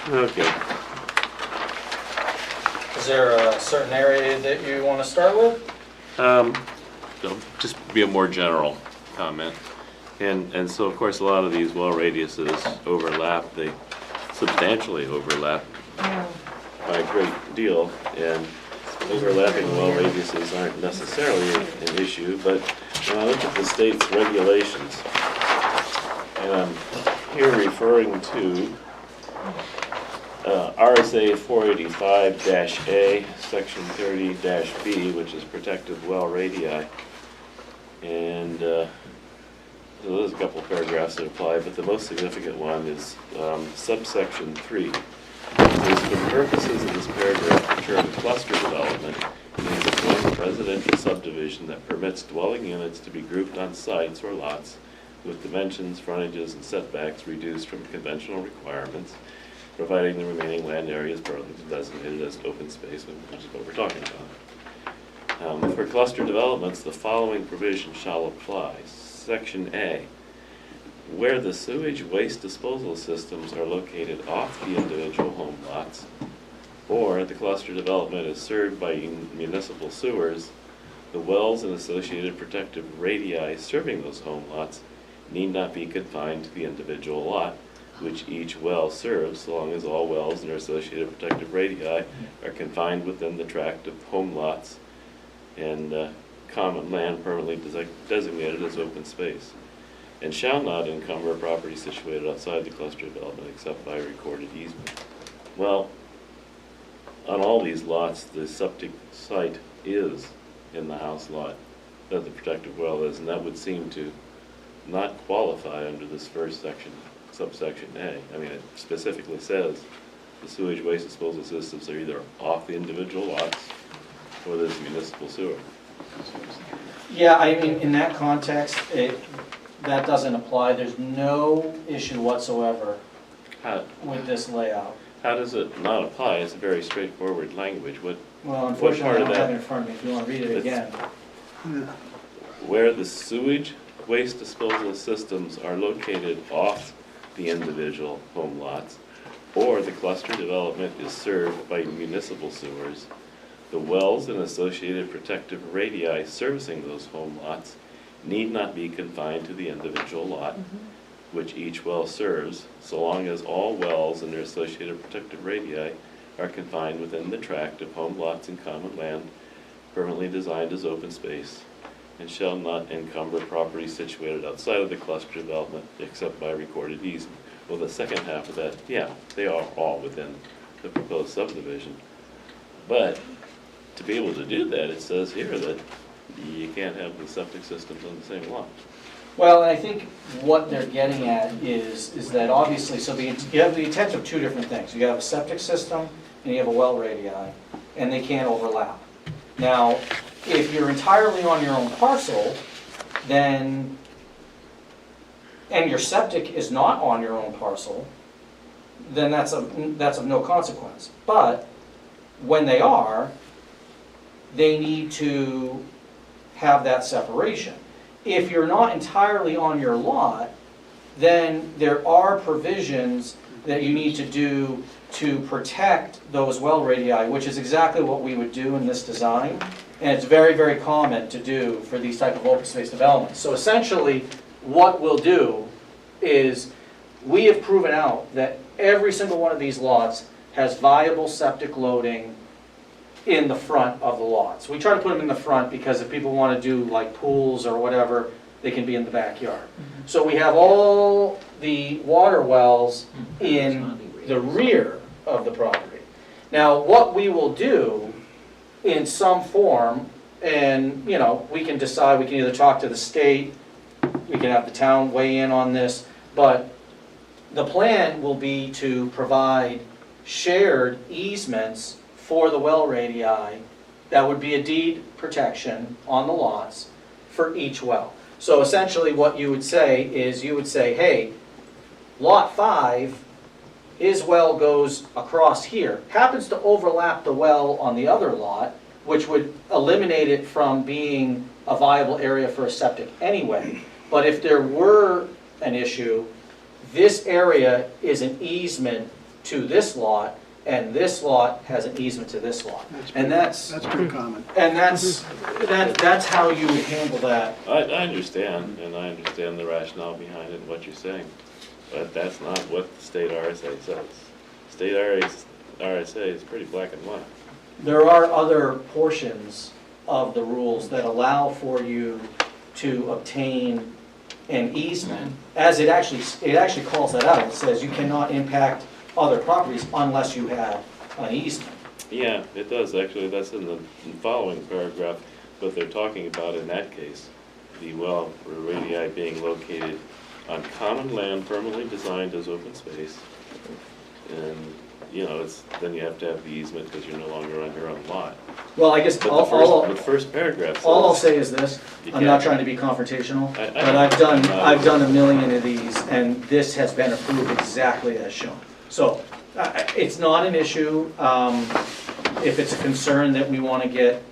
Speaker 6: Okay.
Speaker 7: Is there a certain area that you want to start with?
Speaker 6: It'll just be a more general comment. And so, of course, a lot of these well radiuses overlap. They substantially overlap by a great deal. And overlapping well radiuses aren't necessarily an issue, but when I look at the state's regulations, and I'm here referring to RSA 485-A, section 30-B, which is protected well radii. And so there's a couple of paragraphs that apply, but the most significant one is subsection 3. It says, for the purposes of this paragraph, the term cluster development means a joint residential subdivision that permits dwelling units to be grouped on sites or lots with dimensions, frontages, and setbacks reduced from conventional requirements, providing the remaining land area is designated as open space, which is what we're talking about. For cluster developments, the following provision shall apply. Section A, where the sewage waste disposal systems are located off the individual home lots, or the cluster development is served by municipal sewers, the wells and associated protective radii serving those home lots need not be confined to the individual lot, which each well serves, so long as all wells and their associated protective radii are confined within the tract of home lots and common land permanently designated as open space, and shall not encumber property situated outside the cluster development except by recorded easement. Well, on all these lots, the septic site is in the house lot that the protective well is, and that would seem to not qualify under this first section, subsection A. I mean, it specifically says the sewage waste disposal systems are either off the individual lots or there's municipal sewer.
Speaker 7: Yeah, I mean, in that context, that doesn't apply. There's no issue whatsoever
Speaker 6: How,
Speaker 7: with this layout.
Speaker 6: how does it not apply? It's a very straightforward language.
Speaker 7: Well,
Speaker 6: part
Speaker 7: unfortunately, I
Speaker 6: of
Speaker 7: don't have
Speaker 6: that?
Speaker 7: it in front of me. If you want to read it again.
Speaker 6: Where the sewage waste disposal systems are located off the individual home lots, or the cluster development is served by municipal sewers, the wells and associated protective radii servicing those home lots need not be confined to the individual lot, which each well serves, so long as all wells and their associated protective radii are confined within the tract of home lots and common land permanently designed as open space, and shall not encumber property situated outside of the cluster development except by recorded easement. Well, the second half of that, yeah, they are all within the proposed subdivision. But to be able to do that, it says here that you can't have the septic systems on the same lot.
Speaker 7: Well, I think what they're getting at is that obviously, so you have the intent of two different things. You have a septic system and you have a well radii, and they can't overlap. Now, if you're entirely on your own parcel, then, and your septic is not on your own parcel, then that's of no consequence. But when they are, they need to have that separation. If you're not entirely on your lot, then there are provisions that you need to do to protect those well radii, which is exactly what we would do in this design. And it's very, very common to do for these type of open space developments. So essentially, what we'll do is we have proven out that every single one of these lots has viable septic loading in the front of the lots. We try to put them in the front because if people want to do like pools or whatever, they can be in the backyard. So we have all the water wells in the rear of the property. Now, what we will do in some form, and you know, we can decide, we can either talk to the state, we can have the town weigh in on this, but the plan will be to provide shared easements for the well radii. That would be a deed protection on the lots for each well. So essentially what you would say is, you would say, hey, lot 5, his well goes across here, happens to overlap the well on the other lot, which would eliminate it from being a viable area for a septic anyway. But if there were an issue, this area is an easement to this lot, and this lot has an easement to this lot. And that's
Speaker 4: pretty common.
Speaker 7: and that's how you would handle that.
Speaker 6: I understand, and I understand the rationale behind it and what you're saying, but that's not what the state RSA says. State RSA is pretty black and white.
Speaker 7: There are other portions of the rules that allow for you to obtain an easement, as it actually calls that out. It says you cannot impact other properties unless you have an easement.
Speaker 6: Yeah, it does, actually, that's in the following paragraph, but they're talking about in that case, the well radii being located on common land permanently designed as open space. And, you know, then you have to have the easement because you're no longer on your own lot.
Speaker 7: Well, I guess
Speaker 6: But the first paragraph says.
Speaker 7: all I'll say is this,
Speaker 6: You
Speaker 7: I'm not
Speaker 6: can't-
Speaker 7: trying to be confrontational,
Speaker 6: I-
Speaker 7: but I've done a million of these, and this has been approved exactly as shown. So, it's not an issue. If it's a concern that we want to get,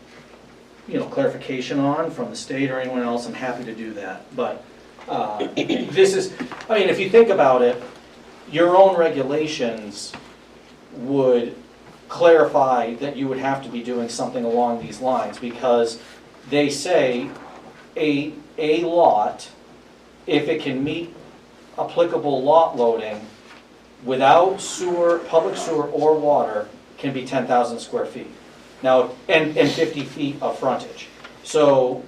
Speaker 7: clarification on from the state or anyone else, I'm happy to do that. But this is, if you think about it, your own regulations would clarify that you would have to be doing something along these lines, because they say a lot, if it can meet applicable lot loading, without sewer, public sewer or water can be 10,000 square feet. Now, and 50 feet of frontage. So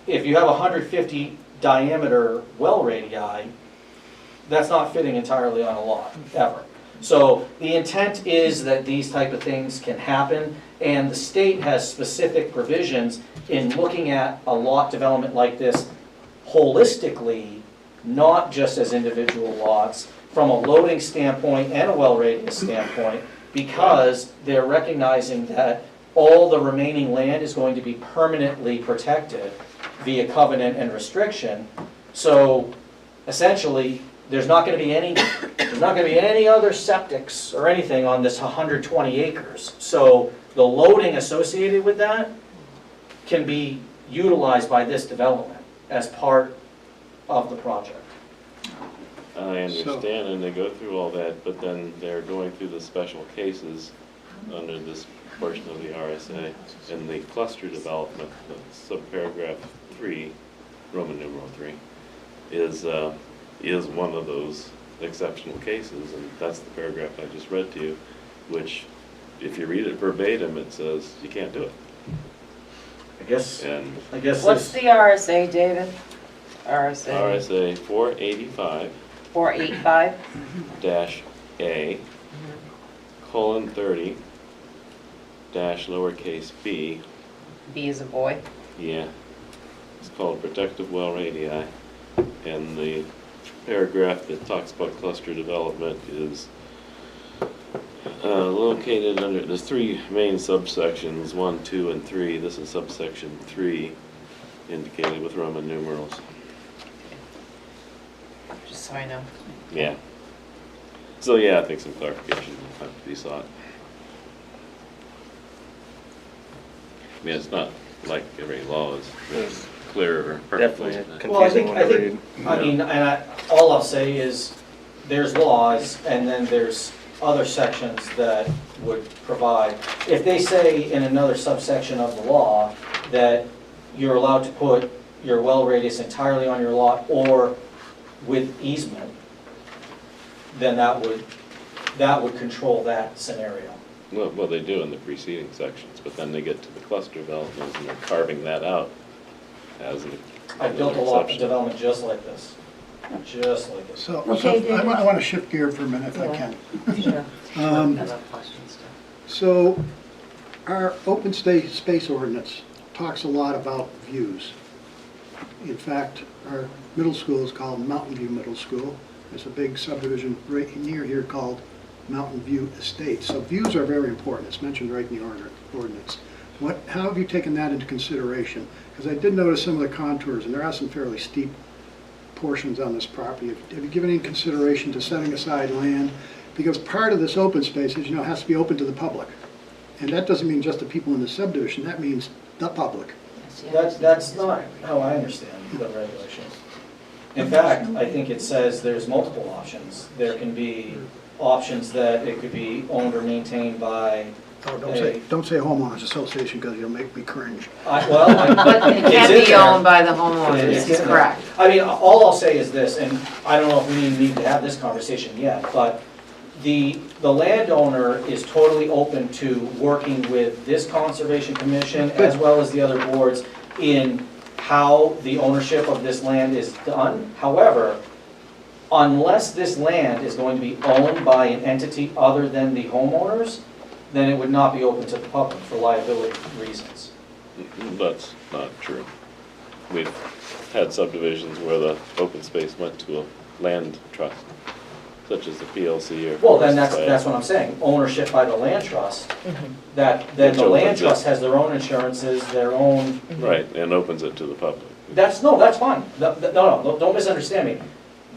Speaker 7: if you have 150 diameter well radii, that's not fitting entirely on a lot, ever. So the intent is that these type of things can happen, and the state has specific provisions in looking at a lot development like this holistically, not just as individual lots, from a loading standpoint and a well radius standpoint, because they're recognizing that all the remaining land is going to be permanently protected via covenant and restriction. So essentially, there's not going to be any other septics or anything on this 120 acres. So the loading associated with that can be utilized by this development as part of the project.
Speaker 6: I understand, and they go through all that, but then they're going through the special cases under this portion of the RSA. And the cluster development, subparagraph 3, Roman numeral 3, is one of those exceptional cases, and that's the paragraph I just read to you, which, if you read it verbatim, it says you can't do it.
Speaker 7: I guess
Speaker 2: What's the RSA, David?
Speaker 6: RSA 485
Speaker 2: 485?
Speaker 6: -A :30 lowercase b.
Speaker 2: B is a boy.
Speaker 6: Yeah, it's called protective well radii, and the paragraph that talks about cluster development is located under, there's 3 main subsections, 1, 2, and 3. This is subsection 3, indicated with Roman numerals.
Speaker 2: Just so I know.
Speaker 6: Yeah. So yeah, I think some clarification will have to be sought. I mean, it's not like every law is clear or perfectly.
Speaker 9: Definitely.
Speaker 7: Well, I
Speaker 9: Confusing
Speaker 7: think,
Speaker 9: one to read.
Speaker 7: I mean, all I'll say is, there's laws, and then there's other sections that would provide, if they say in another subsection of the law that you're allowed to put your well radius entirely on your lot or with easement, then that would control that scenario.
Speaker 6: Well, they do in the preceding sections, but then they get to the cluster developments and they're carving that out as an
Speaker 7: I built a lot of
Speaker 6: exception.
Speaker 7: development just like this, just like this.
Speaker 4: So
Speaker 1: Okay, David.
Speaker 4: I want to shift gear for a minute if I can.
Speaker 2: Sure.
Speaker 4: Um,
Speaker 2: I love questions too.
Speaker 4: So our open space ordinance talks a lot about views. In fact, our middle school is called Mountain View Middle School. There's a big subdivision right near here called Mountain View Estates. So views are very important. It's mentioned right in the ordinance. How have you taken that into consideration? Because I did notice some of the contours, and there are some fairly steep portions on this property. Have you given any consideration to setting aside land? Because part of this open space is, has to be open to the public. And that doesn't mean just the people in the subdivision, that means the public.
Speaker 7: That's not how I understand the regulations. In fact, I think it says there's multiple options. There can be options that it could be owned or maintained by,
Speaker 4: Oh, don't say homeowners association because you'll make me cringe.
Speaker 2: But it
Speaker 7: it's
Speaker 2: can
Speaker 7: in
Speaker 2: be
Speaker 7: there.
Speaker 2: owned by the homeowners,
Speaker 7: It's
Speaker 2: it's
Speaker 7: in there.
Speaker 2: correct.
Speaker 7: I mean, all I'll say is this, and I don't know if we need to have this conversation yet, but the landowner is totally open to working with this Conservation Commission as well as the other boards in how the ownership of this land is done. However, unless this land is going to be owned by an entity other than the homeowners, then it would not be open to the public for liability reasons.
Speaker 6: That's not true. We've had subdivisions where the open space went to a land trust, such as the PLC or.
Speaker 7: Well, then
Speaker 6: Forest
Speaker 7: that's
Speaker 6: Society.
Speaker 7: what I'm saying, ownership by the land trust, that, then
Speaker 6: Which
Speaker 7: the land
Speaker 6: opens it.
Speaker 7: trust has their own insurances, their own,
Speaker 6: Right, and opens it to the public.
Speaker 7: that's fine. No, don't misunderstand me.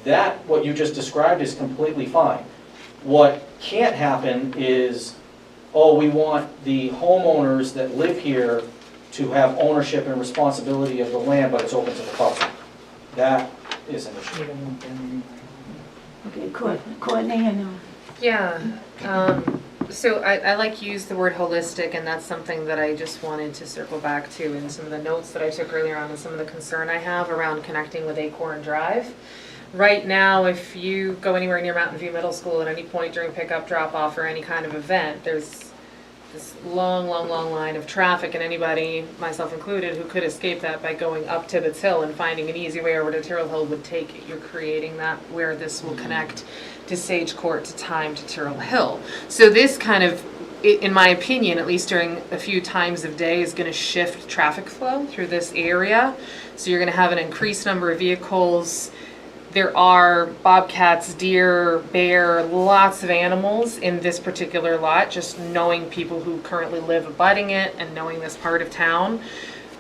Speaker 7: That, what you just described is completely fine. What can't happen is, we want the homeowners that live here to have ownership and responsibility of the land, but it's open to the public. That is an issue.
Speaker 1: Okay, Courtney, I know.
Speaker 10: Yeah, so I like you used the word holistic, and that's something that I just wanted to circle back to in some of the notes that I took earlier on and some of the concern I have around connecting with Acorn Drive. Right now, if you go anywhere near Mountain View Middle School at any point during pickup, drop off, or any kind of event, there's this long, long, long line of traffic, and anybody, myself included, who could escape that by going up Tibbetts Hill and finding an easy way over to Tyrrell Hill would take it. You're creating that where this will connect to Sage Court to time to Tyrrell Hill. So this kind of, in my opinion, at least during a few times of day, is going to shift traffic flow through this area. So you're going to have an increased number of vehicles. There are bobcats, deer, bear, lots of animals in this particular lot, just knowing people who currently live abutting it and knowing this part of town.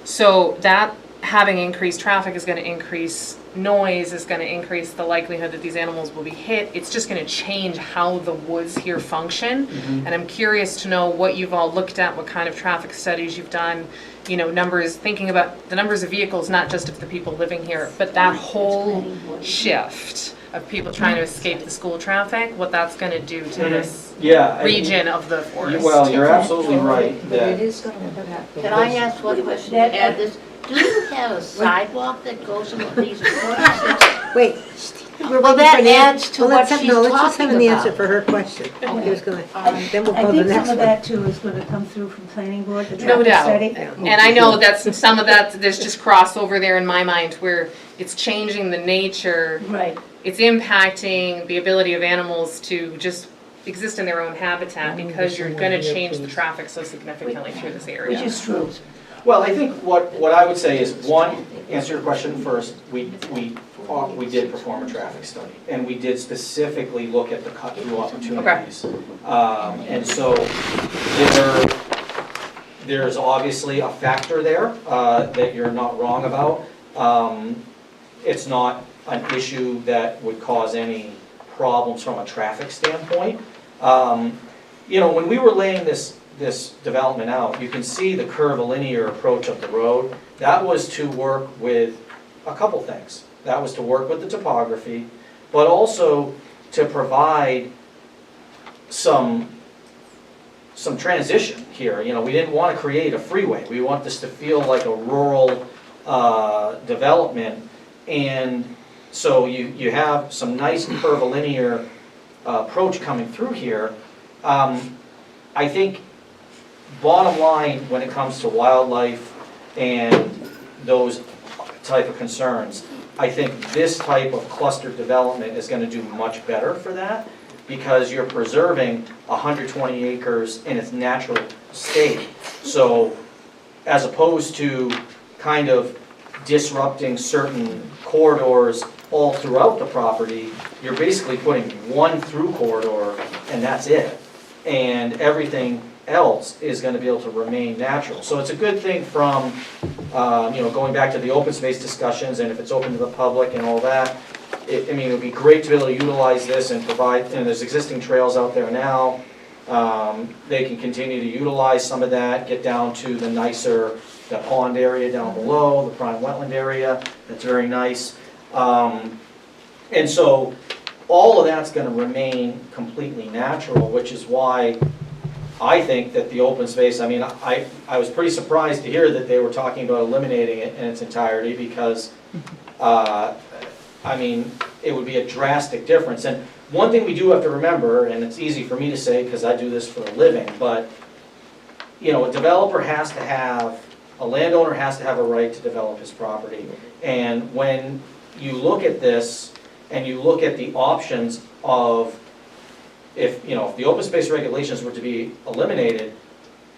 Speaker 10: So that having increased traffic is going to increase noise, is going to increase the likelihood that these animals will be hit. It's just going to change how the woods here function. And I'm curious to know what you've all looked at, what kind of traffic studies you've done, you know, numbers, thinking about the numbers of vehicles, not just of the people living here, but that whole shift of people trying to escape the school traffic, what that's going to do to this
Speaker 7: Yeah.
Speaker 10: region of the forest.
Speaker 7: Well, you're absolutely right
Speaker 5: But it
Speaker 7: that,
Speaker 5: is gonna happen.
Speaker 8: Can I ask one question to add this? Do you have a sidewalk that goes in these corners?
Speaker 9: Wait, we're
Speaker 8: Well,
Speaker 9: waiting
Speaker 8: that
Speaker 9: for Nan.
Speaker 8: adds to
Speaker 9: Well,
Speaker 8: what
Speaker 9: let's have-
Speaker 8: she's
Speaker 9: no, let's just have
Speaker 8: talking
Speaker 9: an answer
Speaker 8: about.
Speaker 9: for her question. He was gonna, then we'll
Speaker 1: I
Speaker 9: go to the
Speaker 1: think some
Speaker 9: next
Speaker 1: of
Speaker 9: one.
Speaker 1: that too is gonna come through from planning board, the
Speaker 10: No
Speaker 1: traffic
Speaker 10: doubt.
Speaker 1: study.
Speaker 10: And I know that's some of that, there's just crossover there in my mind where it's changing the nature.
Speaker 1: Right,
Speaker 10: It's impacting the ability of animals to just exist in their own habitat because you're gonna change the traffic so significantly through this area.
Speaker 1: which is true.
Speaker 7: well, I think what I would say is, one, answer your question first, we did perform a traffic study, and we did specifically look at the cut-through opportunities. And so there's obviously a factor there that you're not wrong about. It's not an issue that would cause any problems from a traffic standpoint. You know, when we were laying this development out, you can see the curvilinear approach of the road. That was to work with a couple things. That was to work with the topography, but also to provide some transition here. You know, we didn't want to create a freeway. We want this to feel like a rural development. And so you have some nice curvilinear approach coming through here. I think bottom line, when it comes to wildlife and those type of concerns, I think this type of cluster development is going to do much better for that, because you're preserving 120 acres in its natural state. So as opposed to kind of disrupting certain corridors all throughout the property, you're basically putting one through corridor and that's it. And everything else is going to be able to remain natural. So it's a good thing from, you know, going back to the open space discussions, and if it's open to the public and all that, I mean, it would be great to be able to utilize this and provide, and there's existing trails out there now. They can continue to utilize some of that, get down to the nicer, the pond area down below, the prime wetland area, that's very nice. And so all of that's going to remain completely natural, which is why I think that the open space, I mean, I was pretty surprised to hear that they were talking about eliminating it in its entirety, because, I mean, it would be a drastic difference. And one thing we do have to remember, and it's easy for me to say because I do this for a living, but, you know, a developer has to have, a landowner has to have a right to develop his property. And when you look at this and you look at the options of, if the open space regulations were to be eliminated,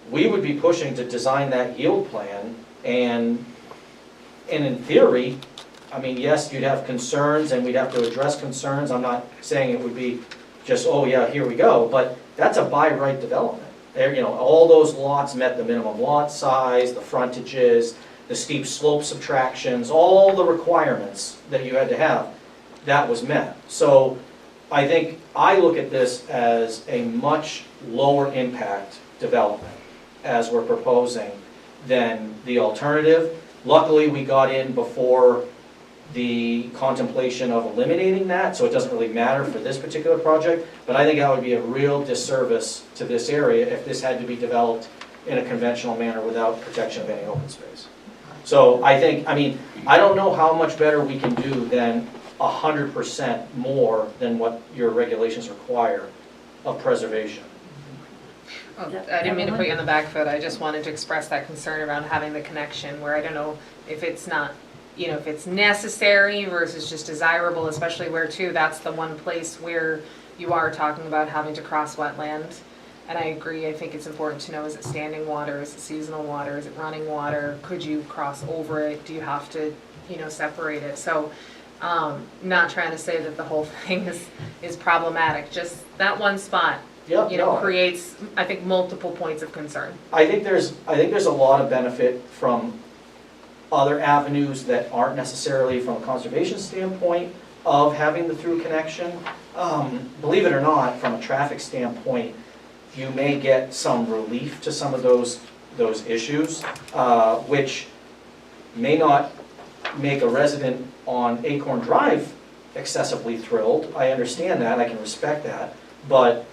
Speaker 7: we would be pushing to design that yield plan, and in theory, I mean, yes, you'd have concerns and we'd have to address concerns. I'm not saying it would be just, oh yeah, here we go, but that's a by right development. There, you know, all those lots met the minimum lot size, the frontages, the steep slope subtractions, all the requirements that you had to have, that was met. So I think I look at this as a much lower impact development as we're proposing than the alternative. Luckily, we got in before the contemplation of eliminating that, so it doesn't really matter for this particular project, but I think that would be a real disservice to this area if this had to be developed in a conventional manner without protection of any open space. So I think, I mean, I don't know how much better we can do than 100% more than what your regulations require of preservation.
Speaker 10: Oh, I didn't mean to put you on the back foot, I just wanted to express that concern around having the connection, where I don't know if it's not, if it's necessary versus just desirable, especially where too, that's the one place where you are talking about having to cross wetland. And I agree, I think it's important to know, is it standing water, is it seasonal water, is it running water, could you cross over it, do you have to, separate it? So, not trying to say that the whole thing is problematic, just that one spot,
Speaker 7: Yeah, no,
Speaker 10: creates, I think, multiple points of concern.
Speaker 7: I think there's a lot of benefit from other avenues that aren't necessarily from a conservation standpoint of having the through connection. Believe it or not, from a traffic standpoint, you may get some relief to some of those issues, which may not make a resident on Acorn Drive excessively thrilled. I understand that, I can respect that, but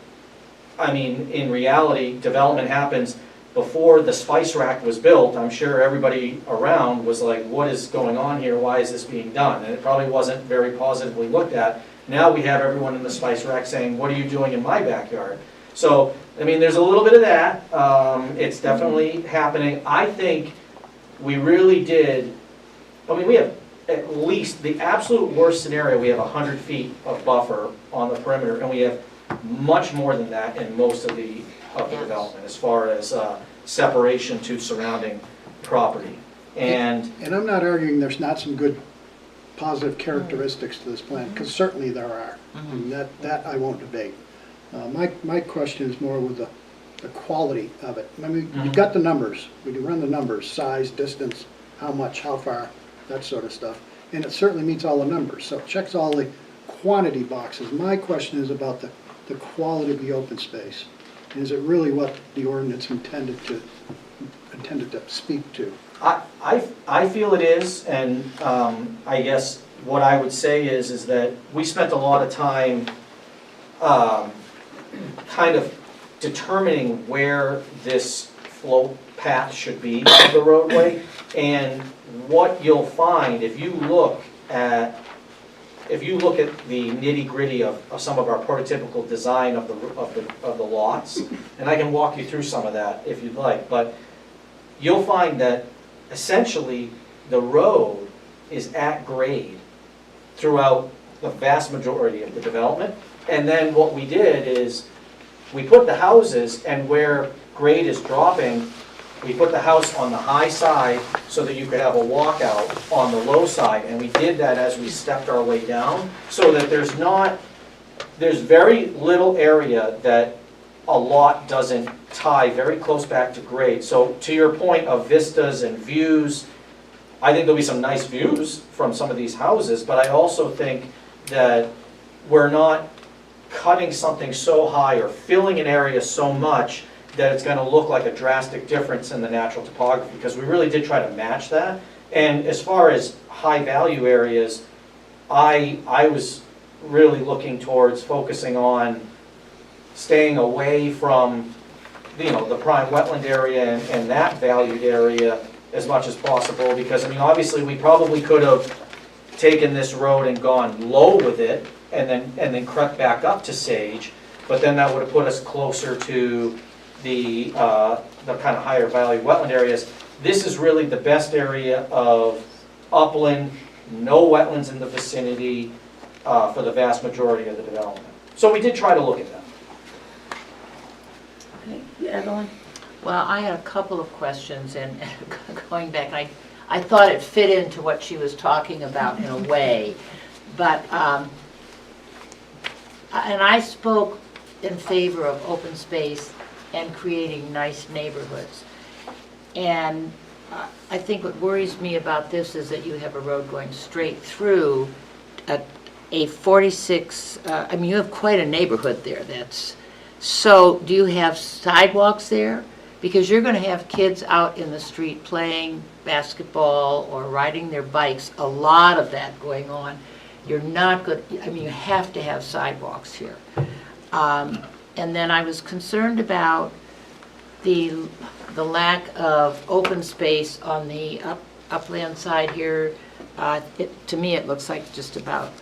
Speaker 7: I mean, in reality, development happens. Before the Spice Rack was built, I'm sure everybody around was like, what is going on here? Why is this being done? And it probably wasn't very positively looked at. Now we have everyone in the Spice Rack saying, what are you doing in my backyard? So, I mean, there's a little bit of that. It's definitely happening. I think we really did, we have at least, the absolute worst scenario, we have 100 feet of buffer on the perimeter, and we have much more than that in most of the development, as far as separation to surrounding property. And
Speaker 4: I'm not arguing there's not some good positive characteristics to this plan, because certainly there are. And that I won't debate. My question is more with the quality of it. I mean, you've got the numbers. We can run the numbers, size, distance, how much, how far, that sort of stuff. And it certainly meets all the numbers, so it checks all the quantity boxes. My question is about the quality of the open space. Is it really what the ordinance intended to speak to?
Speaker 7: I feel it is, and I guess what I would say is that we spent a lot of time kind of determining where this flow path should be of the roadway, and what you'll find if you look at the nitty-gritty of some of our prototypical design of the lots, and I can walk you through some of that if you'd like, but you'll find that essentially the road is at grade throughout the vast majority of the development. And then what we did is we put the houses, and where grade is dropping, we put the house on the high side so that you could have a walkout on the low side. And we did that as we stepped our way down, so that there's very little area that a lot doesn't tie very close back to grade. So to your point of vistas and views, I think there'll be some nice views from some of these houses, but I also think that we're not cutting something so high or filling an area so much that it's going to look like a drastic difference in the natural topography, because we really did try to match that. And as far as high value areas, I was really looking towards focusing on staying away from the prime wetland area and that valued area as much as possible, because obviously we probably could have taken this road and gone low with it and then crept back up to Sage, but then that would have put us closer to the kind of higher value wetland areas. This is really the best area of upland, no wetlands in the vicinity for the vast majority of the development. So we did try to look at that.
Speaker 1: Okay, Evelyn?
Speaker 3: Well, I had a couple of questions, and going back, I thought it fit into what she was talking about in a way, but, and I spoke in favor of open space and creating nice neighborhoods. And I think what worries me about this is that you have a road going straight through a 46, you have quite a neighborhood there. So do you have sidewalks there? Because you're going to have kids out in the street playing basketball or riding their bikes, a lot of that going on. You're not good, you have to have sidewalks here. And then I was concerned about the lack of open space on the upland side here. To me, it looks like just about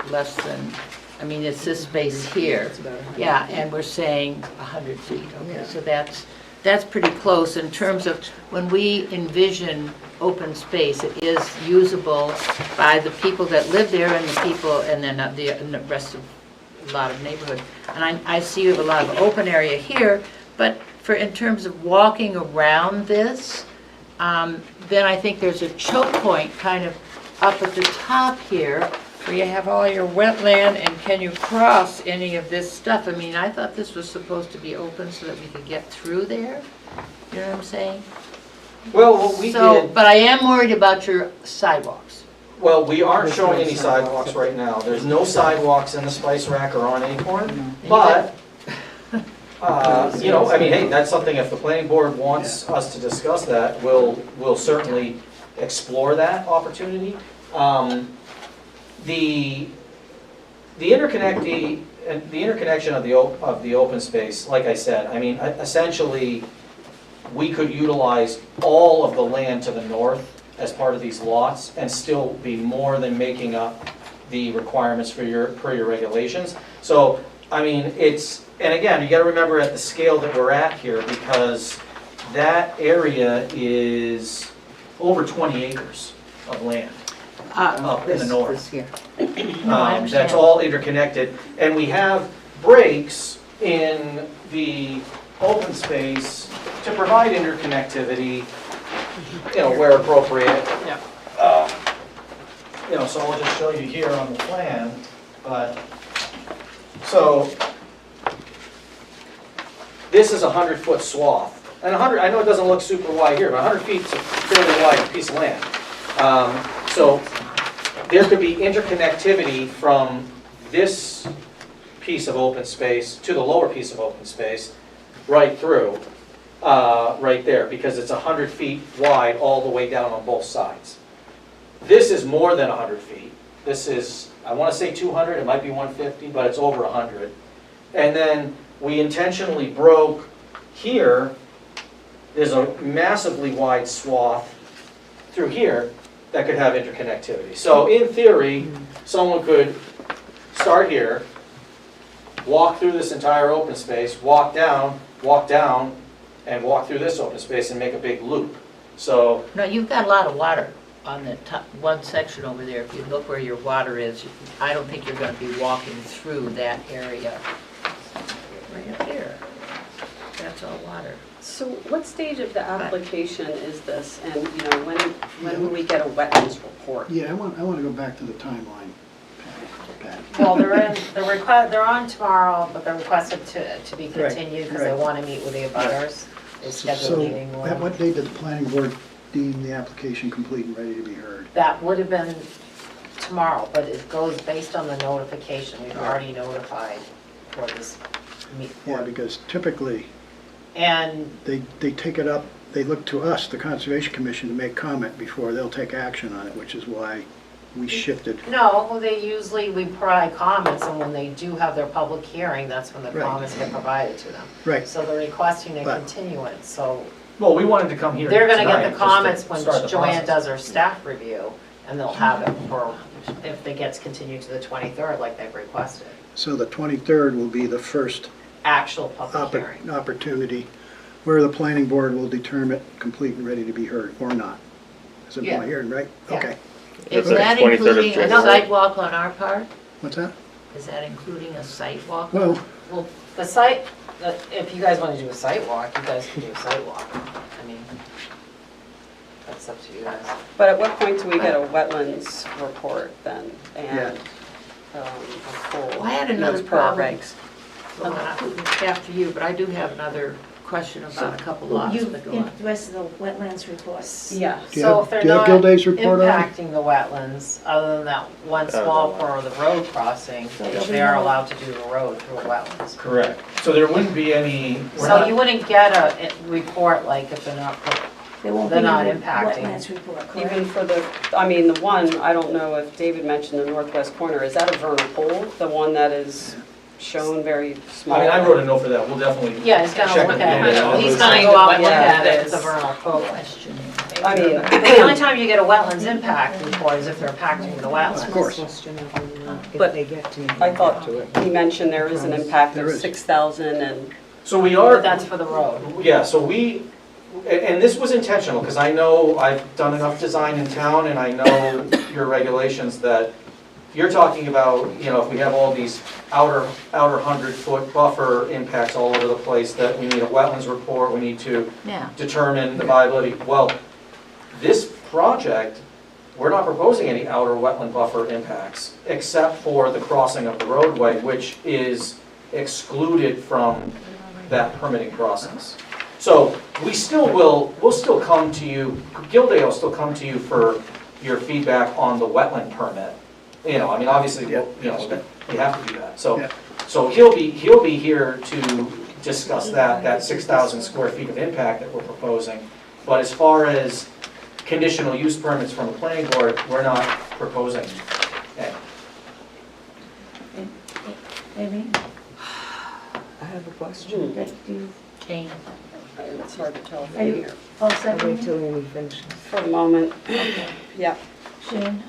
Speaker 3: less than, I mean, it's this space here. Yeah, and we're saying 100 feet, okay, so that's pretty close in terms of when we envision open space, it is usable by the people that live there and the people, and then and the rest of a lot of neighborhood. And I see you have a lot of open area here, but in terms of walking around this, then I think there's a choke point kind of up at the top here, where you have all your wetland, and can you cross any of this stuff? I mean, I thought this was supposed to be open so that we could get through there, you know what I'm saying?
Speaker 7: Well, what we
Speaker 3: So,
Speaker 7: did,
Speaker 3: but I am worried about your sidewalks.
Speaker 7: well, we aren't showing any sidewalks right now. There's no sidewalks in the Spice Rack or on Acorn, but, you know, I mean, hey, that's something, if the planning board wants us to discuss that, we'll certainly explore that opportunity. The interconnection of the open space, like I said, I mean, essentially, we could utilize all of the land to the north as part of these lots and still be more than making up the requirements per your regulations. So, I mean, and again, you gotta remember at the scale that we're at here, because that area is over 20 acres of land up in the north.
Speaker 3: understand.
Speaker 7: That's all interconnected, and we have breaks in the open space to provide interconnectivity, you know, where appropriate.
Speaker 3: Yeah.
Speaker 7: You know, so I'll just show you here on the plan, but, so, this is a 100-foot swath. And 100, I know it doesn't look super wide here, but 100 feet is a fairly wide piece of land. So, there could be interconnectivity from this piece of open space to the lower piece of open space, right through, right there, because it's 100 feet wide all the way down on both sides. This is more than 100 feet. This is, I want to say 200, it might be 150, but it's over 100. And then we intentionally broke here, there's a massively wide swath through here that could have interconnectivity. So in theory, someone could start here, walk through this entire open space, walk down, and walk through this open space and make a big loop. So,
Speaker 3: No, you've got a lot of water on the top, one section over there. If you look where your water is, I don't think you're gonna be walking through that area. Right up here. That's all water.
Speaker 11: So what stage of the application is this, and, you know, when will we get a wetlands report?
Speaker 4: Yeah, I want to go back to the timeline, Pat.
Speaker 2: Well, they're on tomorrow, but they're requested to be continued because they
Speaker 4: right.
Speaker 2: want to meet with the abutters. They scheduled
Speaker 4: So,
Speaker 2: a meeting with
Speaker 4: at
Speaker 2: them.
Speaker 4: what date did the planning board deem the application complete and ready to be heard?
Speaker 2: That would have been tomorrow, but it goes based on the notification. We've already notified for this meet.
Speaker 4: Yeah, because typically,
Speaker 2: And
Speaker 4: they take it up, they look to us, the Conservation Commission, to make comment before they'll take action on it, which is why we shifted.
Speaker 2: no, we provide comments, and when they do have their public hearing, that's when the
Speaker 4: Right.
Speaker 2: comments get provided to them.
Speaker 4: Right,
Speaker 2: So they're requesting a
Speaker 4: But-
Speaker 2: continuance, so
Speaker 7: well, we wanted to come here
Speaker 2: they're gonna
Speaker 7: tonight
Speaker 2: get the
Speaker 7: just to
Speaker 2: comments when
Speaker 7: start the
Speaker 2: Joanne
Speaker 7: process.
Speaker 2: does her staff review, and they'll have it for, if it gets continued to the 23rd like they've requested.
Speaker 4: so the 23rd will be the first
Speaker 2: Actual public hearing.
Speaker 4: opportunity where the planning board will determine complete and ready to be heard, or not. Is it
Speaker 3: Yeah.
Speaker 4: my hearing, right?
Speaker 2: Yeah.
Speaker 4: Okay.
Speaker 3: Is
Speaker 6: That's
Speaker 3: that
Speaker 6: 23rd of
Speaker 3: including a
Speaker 6: January.
Speaker 3: sidewalk on our part?
Speaker 4: What's that?
Speaker 3: Is that including a sidewalk?
Speaker 4: Well,
Speaker 2: Well, the site, if you guys wanna do a site walk, you guys can do a site walk. I mean, that's up to you guys.
Speaker 11: But at what point do we get a wetlands report then, and a full,
Speaker 3: Well, I had another
Speaker 11: notice per our
Speaker 3: problem.
Speaker 11: regs?
Speaker 3: I'm not after you, but I do have another question about a couple lots,
Speaker 1: You,
Speaker 3: but go on.
Speaker 1: the rest of the wetlands reports.
Speaker 11: Yeah.
Speaker 4: Do you
Speaker 2: So
Speaker 4: have-
Speaker 2: if they're
Speaker 4: do you have
Speaker 2: not
Speaker 4: Gilday's report already?
Speaker 2: impacting the wetlands, other than that one small part of the road crossing,
Speaker 1: So there'll be
Speaker 2: they are
Speaker 1: no-
Speaker 2: allowed to do the road through a wetlands.
Speaker 7: Correct. So there wouldn't be any, we're
Speaker 2: So
Speaker 7: not-
Speaker 2: you wouldn't get a report like if they're not,
Speaker 1: There won't be
Speaker 2: They're not
Speaker 1: a
Speaker 2: impacting.
Speaker 1: wetlands report, correct?
Speaker 11: Even for the, I mean, the one, I don't know if David mentioned the northwest corner, is that a vernal pool? The one that is shown very small?
Speaker 7: I mean, I wrote a note for that, we'll definitely.
Speaker 2: yeah, he's gonna
Speaker 7: check
Speaker 2: look
Speaker 7: with
Speaker 2: at
Speaker 7: David.
Speaker 2: it. He's
Speaker 11: Kind
Speaker 2: gonna go
Speaker 11: of
Speaker 2: out and look
Speaker 11: what
Speaker 2: at
Speaker 11: that
Speaker 2: it, it's a
Speaker 11: is.
Speaker 2: vernal pool.
Speaker 11: I mean,
Speaker 2: The only time you get a wetlands impact report is if they're impacting the wetlands.
Speaker 4: of course.
Speaker 5: if they get to me.
Speaker 11: I thought he mentioned there is an impact
Speaker 4: There
Speaker 11: of
Speaker 4: is.
Speaker 11: 6,000 and,
Speaker 7: So we are.
Speaker 3: But that's for the road.
Speaker 7: Yeah, so and this was intentional, because I know I've done enough design in town, and I know your regulations that you're talking about, if we have all these outer 100-foot buffer impacts all over the place, that we need a wetlands report, we need to
Speaker 3: Yeah.
Speaker 7: determine the viability. Well, this project, we're not proposing any outer wetland buffer impacts, except for the crossing of the roadway, which is excluded from that permitting process. So we'll still come to you, Gilday will still come to you for your feedback on the wetland permit. Obviously, we have to do that.
Speaker 4: Yeah.
Speaker 7: So he'll be here to discuss that 6,000 square feet of impact that we're proposing. But as far as conditional use permits from the planning board, we're not proposing any.
Speaker 1: Amy,
Speaker 5: I have a question.
Speaker 3: Kane.
Speaker 11: it's hard to tell
Speaker 1: Are
Speaker 11: from
Speaker 1: you-
Speaker 11: here.
Speaker 1: all
Speaker 5: I'll
Speaker 1: set?
Speaker 5: wait till Amy finishes.
Speaker 11: For the moment, yeah.
Speaker 1: Sharon?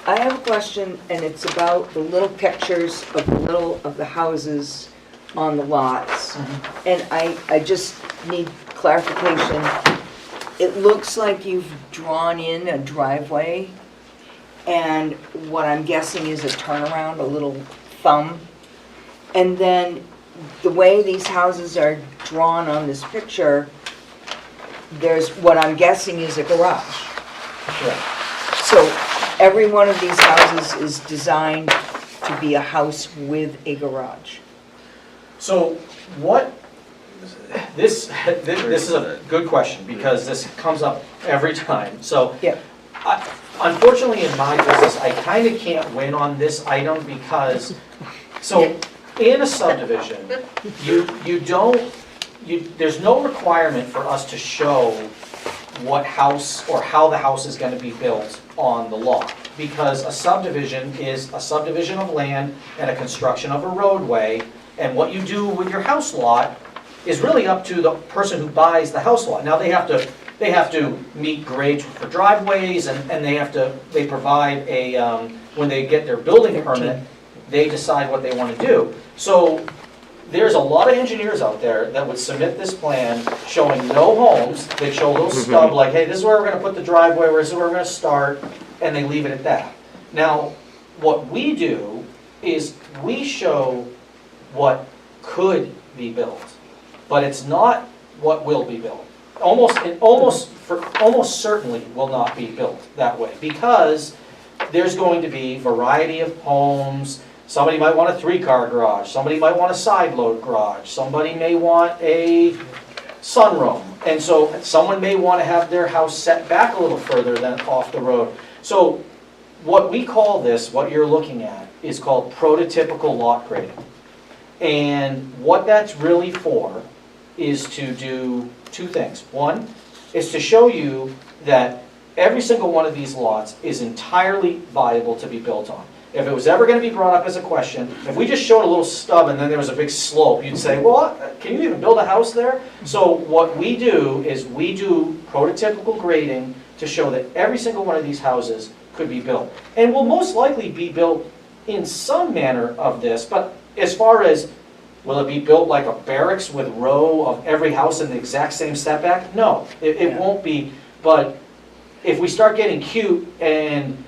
Speaker 5: I have a question, and it's about the little pictures of the houses on the lots. And I just need clarification. It looks like you've drawn in a driveway, and what I'm guessing is a turnaround, a little thumb. And then the way these houses are drawn on this picture, there's, what I'm guessing is a garage.
Speaker 7: Correct.
Speaker 5: So every one of these houses is designed to be a house with a garage.
Speaker 7: So this is a good question, because this comes up every time. So
Speaker 5: Yeah.
Speaker 7: unfortunately, in my business, I kind of can't win on this item, because, so in a subdivision, there's no requirement for us to show what house or how the house is going to be built on the lot, because a subdivision is a subdivision of land and a construction of a roadway, and what you do with your house lot is really up to the person who buys the house lot. Now, they have to meet grades for driveways, and they provide when they get their building permit, they decide what they want to do. So there's a lot of engineers out there that would submit this plan showing no homes. They show a little stub like, hey, this is where we're going to put the driveway, this is where we're going to start, and they leave it at that. Now, what we do is we show what could be built, but it's not what will be built. Almost certainly will not be built that way, because there's going to be variety of homes. Somebody might want a 3-car garage, somebody might want a side load garage, somebody may want a sunroom, and so someone may want to have their house set back a little further than off the road. So what we call this, what you're looking at, is called prototypical lot grading. And what that's really for is to do two things. One is to show you that every single one of these lots is entirely viable to be built on. If it was ever going to be brought up as a question, if we just showed a little stub and then there was a big slope, you'd say, well, can you even build a house there? So what we do is we do prototypical grading to show that every single one of these houses could be built. And will most likely be built in some manner of this, but as far as will it be built like a barracks with row of every house in the exact same setback? No, it won't be. But if we start getting cute and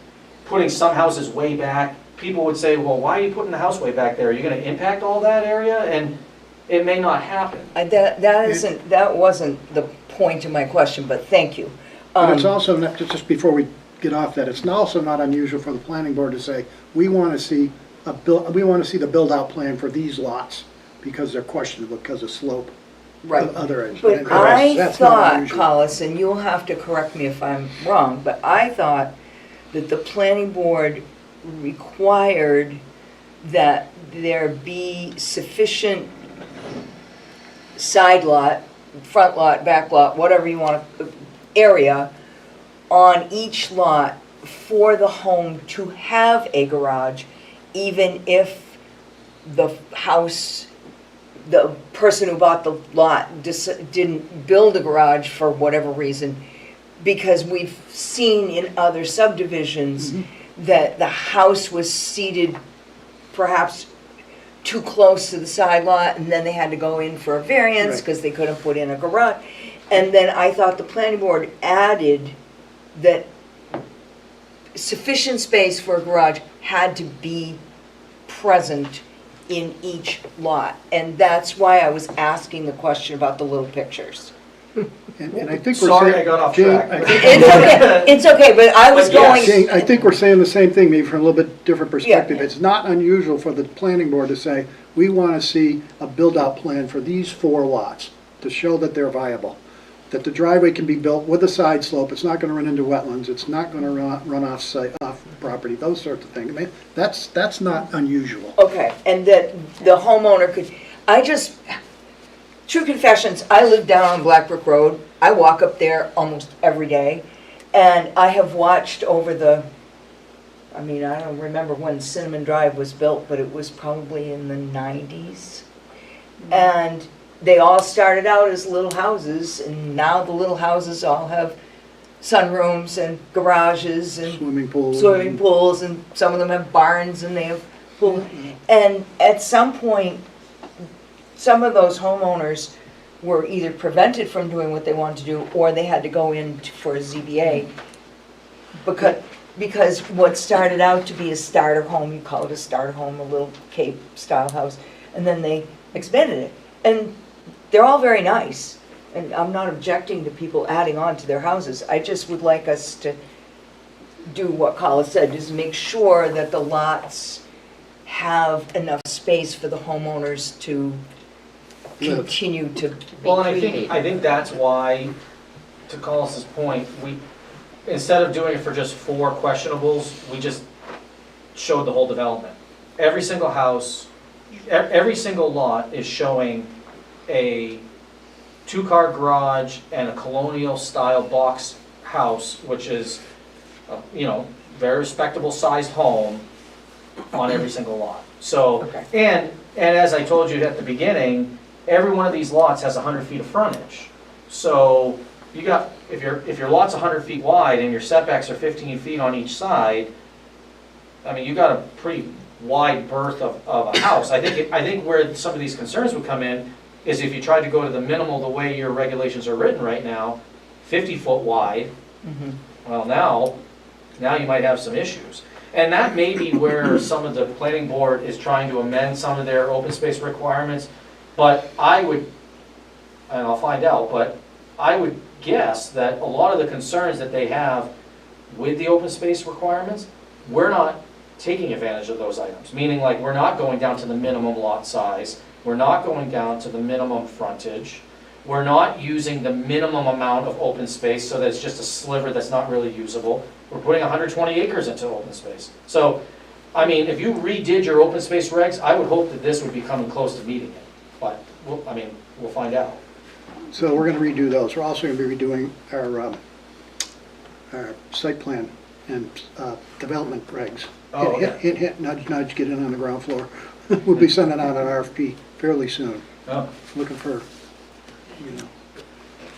Speaker 7: putting some houses way back, people would say, well, why are you putting the house way back there? Are you going to impact all that area? And it may not happen.
Speaker 5: That wasn't the point of my question, but thank you.
Speaker 4: But it's also, not just before we get off that, it's also not unusual for the planning board to say, we want to see the build-out plan for these lots, because they're questionable because of slope.
Speaker 5: Right.
Speaker 4: Other edge.
Speaker 5: But I
Speaker 4: That's not
Speaker 5: thought,
Speaker 4: unusual.
Speaker 5: Collis, and you'll have to correct me if I'm wrong, but I thought that the planning board required that there be sufficient side lot, front lot, back lot, whatever you want to, area on each lot for the home to have a garage, even if the house, the person who bought the lot didn't build a garage for whatever reason, because we've seen in other subdivisions that the house was seated perhaps too close to the side lot, and then they had to go in for a variance
Speaker 4: Right.
Speaker 5: because they couldn't put in a garage. And then I thought the planning board added that sufficient space for a garage had to be present in each lot. And that's why I was asking the question about the little pictures.
Speaker 4: And I think we're
Speaker 7: Sorry,
Speaker 4: saying.
Speaker 7: I got off
Speaker 4: Jane,
Speaker 7: track.
Speaker 4: I think-
Speaker 5: It's okay, but I was
Speaker 7: But yes.
Speaker 5: going,
Speaker 4: Jane, I think we're saying the same thing, maybe from a little bit different perspective.
Speaker 5: Yeah.
Speaker 4: It's not unusual for the planning board to say, we want to see a build-out plan for these 4 lots to show that they're viable. That the driveway can be built with a side slope, it's not gonna run into wetlands, it's not gonna run off site, off property, those sorts of things. I mean, that's not unusual.
Speaker 5: okay, and that the homeowner could, true confessions, I live down on Blackbrook Road. I walk up there almost every day, and I have watched over I don't remember when Cinnamon Drive was built, but it was probably in the 90s. And they all started out as little houses, and now the little houses all have sunrooms and garages and
Speaker 4: Swimming pool.
Speaker 5: swimming pools, and some of them have barns and they have pools. And at some point, some of those homeowners were either prevented from doing what they wanted to do, or they had to go in for a ZBA. Because what started out to be a starter home, you call it a starter home, a little Cape style house, and then they expanded it. And they're all very nice, and I'm not objecting to people adding on to their houses. I just would like us to do what Colin said, is make sure that the lots have enough space for the homeowners to continue to be
Speaker 7: Well, and
Speaker 5: creative.
Speaker 7: I think that's why, to Collis's point, we, instead of doing it for just 4 questionables, we just showed the whole development. Every single house, every single lot is showing a 2-car garage and a colonial style box house, which is, very respectable sized home on every single lot. So,
Speaker 5: Okay.
Speaker 7: and as I told you at the beginning, every one of these lots has 100 feet of frontage. So you got, if your lot's 100 feet wide and your setbacks are 15 feet on each side, I mean, you got a pretty wide berth of a house. I think where some of these concerns would come in is if you tried to go to the minimal, the way your regulations are written right now, 50 foot wide, well, now you might have some issues. And that may be where some of the planning board is trying to amend some of their open space requirements. But I would, and I'll find out, but I would guess that a lot of the concerns that they have with the open space requirements, we're not taking advantage of those items. Meaning, like, we're not going down to the minimum lot size, we're not going down to the minimum frontage, we're not using the minimum amount of open space so that it's just a sliver that's not really usable. We're putting 120 acres into open space. So, I mean, if you redid your open space regs, I would hope that this would be coming close to meeting it. But, we'll find out.
Speaker 4: So we're gonna redo those. We're also gonna be redoing our site plan and development regs.
Speaker 7: Oh, okay.
Speaker 4: Hint, nudge, nudge, get in on the ground floor. We'll be sending out an RFP fairly soon,
Speaker 7: Oh,
Speaker 4: looking for,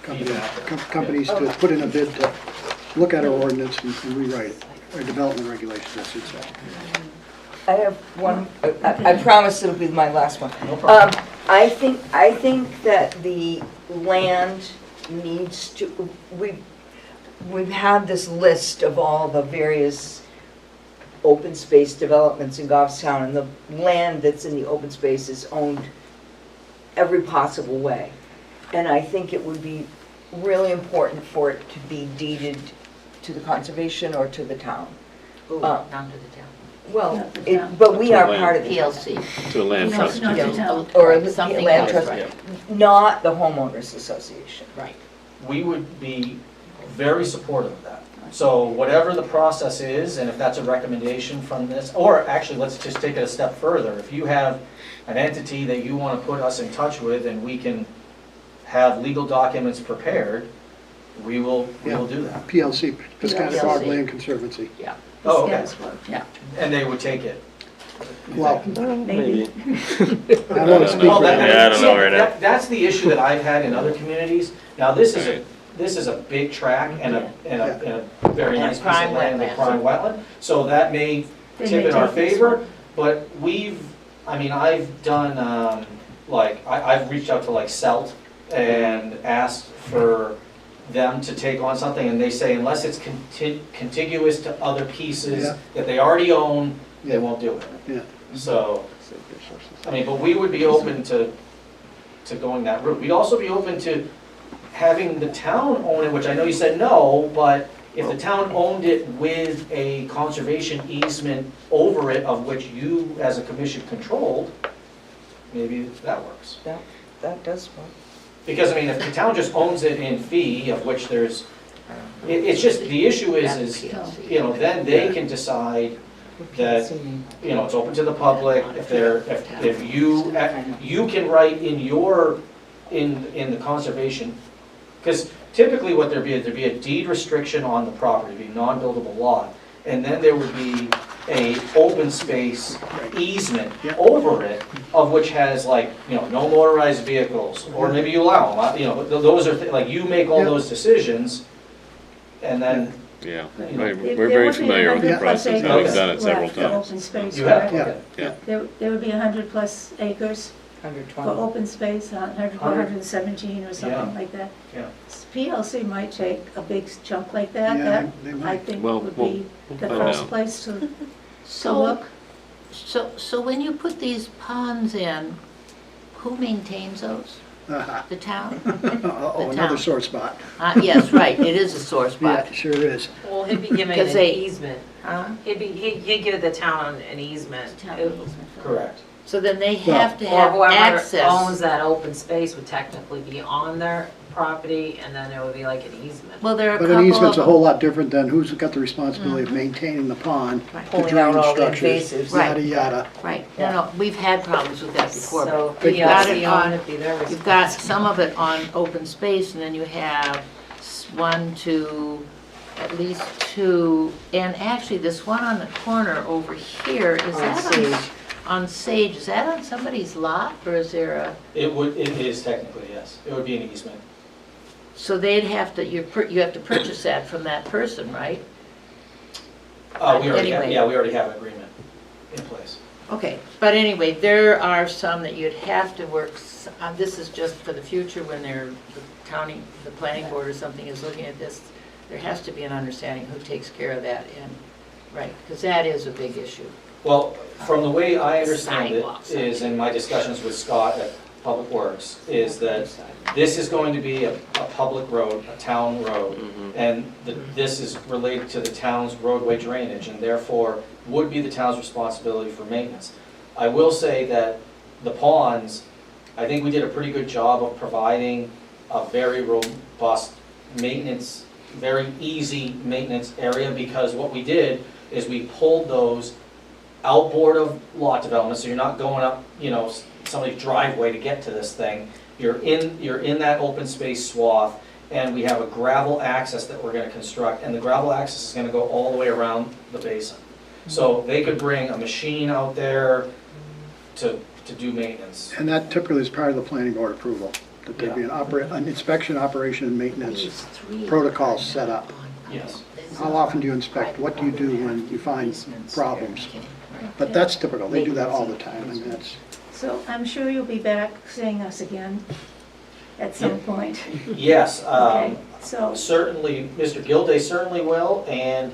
Speaker 7: Feedback.
Speaker 4: companies to put in a bid to look at our ordinance and rewrite it, our development regulations, I should say.
Speaker 5: I have one, I promise it'll be my last one.
Speaker 7: no problem.
Speaker 5: I think that the land needs to, we've had this list of all the various open space developments in Goffstown, and the land that's in the open space is owned every possible way. And I think it would be really important for it to be deeded to the conservation or to the town.
Speaker 8: Ooh, not to the town.
Speaker 5: Well,
Speaker 1: To the town.
Speaker 5: but we
Speaker 6: To
Speaker 5: are
Speaker 6: land.
Speaker 5: part of it.
Speaker 8: PLC.
Speaker 6: To a land
Speaker 1: No,
Speaker 6: trust.
Speaker 1: not to town.
Speaker 5: Or a
Speaker 8: Something
Speaker 5: land
Speaker 8: else,
Speaker 5: trust,
Speaker 8: right.
Speaker 5: not the homeowners association.
Speaker 8: Right.
Speaker 7: We would be very supportive of that. So whatever the process is, and if that's a recommendation from this, or actually, let's just take it a step further. If you have an entity that you want to put us in touch with and we can have legal documents prepared, we will do that.
Speaker 4: PLC, Piscataqua
Speaker 8: PLC.
Speaker 4: Land Conservancy.
Speaker 7: Oh, okay.
Speaker 1: Yes, well,
Speaker 7: And they would take it.
Speaker 4: Well,
Speaker 1: maybe.
Speaker 4: I don't want to speak
Speaker 7: Well,
Speaker 4: for
Speaker 7: that-
Speaker 6: Yeah, I don't know right now.
Speaker 7: That's the issue that I've had in other communities. Now, this is
Speaker 6: Right.
Speaker 7: this is a big track and a very
Speaker 3: And
Speaker 7: nice piece
Speaker 3: prime
Speaker 7: of land, a
Speaker 3: wetland.
Speaker 7: prime wetland. So that may
Speaker 1: They
Speaker 7: tip
Speaker 1: may
Speaker 7: in our
Speaker 1: take this
Speaker 7: favor,
Speaker 1: one.
Speaker 7: but I've done, I've reached out to like CELT and asked for them to take on something, and they say unless it's contiguous to other pieces
Speaker 4: Yeah.
Speaker 7: that they already own, they
Speaker 4: Yeah.
Speaker 7: won't do it.
Speaker 4: Yeah.
Speaker 7: So, but we would be open to going that route. We'd also be open to having the town own it, which I know you said no, but if the town owned it with a conservation easement over it, of which you as a commission controlled, maybe that works.
Speaker 5: That does work.
Speaker 7: Because, I mean, if the town just owns it in fee, of which there's, it's just, the issue is, you know, then they can decide that, you know, it's open to the public, if you can write in the conservation, because typically what there'd be a deed restriction on the property, it'd be a non-buildable lot, and then there would be a open space easement over it, of which has like, you know, no motorized vehicles, or maybe you allow them, you know, but those are, like, you make all those decisions, and then,
Speaker 6: Yeah,
Speaker 7: There-
Speaker 6: we're
Speaker 1: There
Speaker 6: very
Speaker 1: would be
Speaker 6: familiar with the
Speaker 1: 100 plus
Speaker 6: process, and we've
Speaker 1: acres
Speaker 6: done it several
Speaker 1: left for
Speaker 6: times.
Speaker 1: Open space,
Speaker 7: you have,
Speaker 1: correct?
Speaker 7: okay.
Speaker 1: There would be 100+ acres for
Speaker 5: 120.
Speaker 1: open space, 117 or
Speaker 7: Yeah.
Speaker 1: something like that.
Speaker 7: Yeah.
Speaker 1: PLC might take a big chunk like that.
Speaker 4: Yeah,
Speaker 1: That,
Speaker 4: they
Speaker 1: I
Speaker 4: might.
Speaker 1: think,
Speaker 6: Well,
Speaker 1: would
Speaker 6: we'll-
Speaker 1: be the
Speaker 6: find
Speaker 1: first
Speaker 6: out.
Speaker 1: place to
Speaker 3: So,
Speaker 1: look.
Speaker 3: so when you put these ponds in, who maintains those? The town?
Speaker 4: Oh, another sore spot.
Speaker 3: Yes, right, it is a sore spot.
Speaker 4: Yeah, sure is.
Speaker 2: Well, he'd be giving
Speaker 3: Because
Speaker 2: an
Speaker 3: they-
Speaker 2: easement.
Speaker 3: Huh?
Speaker 2: He'd give the town an easement.
Speaker 1: Town easement for that.
Speaker 7: Correct.
Speaker 3: So then they
Speaker 4: Well-
Speaker 3: have to
Speaker 2: Or
Speaker 3: have
Speaker 2: whoever
Speaker 3: access.
Speaker 2: owns that open space would technically be on their property, and then there would be like an easement.
Speaker 3: Well, there are a
Speaker 4: But
Speaker 3: couple
Speaker 4: an
Speaker 3: of
Speaker 4: easement's a
Speaker 3: them.
Speaker 4: whole lot different than who's got the responsibility of maintaining the pond, the
Speaker 5: Pulling out
Speaker 4: drainage
Speaker 5: all the
Speaker 4: structures,
Speaker 5: invasives.
Speaker 4: yada, yada.
Speaker 3: Right, no, we've had problems with that before.
Speaker 2: So
Speaker 3: You've got it
Speaker 2: PLC
Speaker 3: on-
Speaker 2: owned it, be their
Speaker 3: You've got
Speaker 2: responsibility.
Speaker 3: some of it on open space, and then you have at least two, and actually this one on the corner over here, is that on Sage, is that on somebody's lot, or is there a,
Speaker 7: It is technically, yes. It would be an easement.
Speaker 3: so they'd have to, you have to purchase that from that person, right?
Speaker 7: We already have,
Speaker 3: Anyway.
Speaker 7: we already have an agreement in place.
Speaker 3: Okay, but anyway, there are some that you'd have to work, this is just for the future when the planning board or something is looking at this, there has to be an understanding who takes care of that, and, right, because that is a big issue.
Speaker 7: Well, from the way I understand it,
Speaker 3: Sidewalks.
Speaker 7: is in my discussions with Scott at Public Works, is that this is going to be a public road, a town road, and this is related to the town's roadway drainage, and therefore would be the town's responsibility for maintenance. I will say that the ponds, I think we did a pretty good job of providing a very robust maintenance, very easy maintenance area, because what we did is we pulled those outboard of lot development, so you're not going up, you know, somebody's driveway to get to this thing. You're in that open space swath, and we have a gravel access that we're gonna construct, and the gravel access is gonna go all the way around the basin. So they could bring a machine out there to do maintenance.
Speaker 4: And that typically is part of the planning board approval, that there be an inspection, operation, and maintenance protocol set up.
Speaker 7: Yes.
Speaker 4: How often do you inspect? What do you do when you find problems? But that's typical, they do that all the time, I mean, that's,
Speaker 1: So I'm sure you'll be back seeing us again at some point.
Speaker 7: Yes,
Speaker 1: Okay, so,
Speaker 7: certainly, Mr. Gilday certainly will, and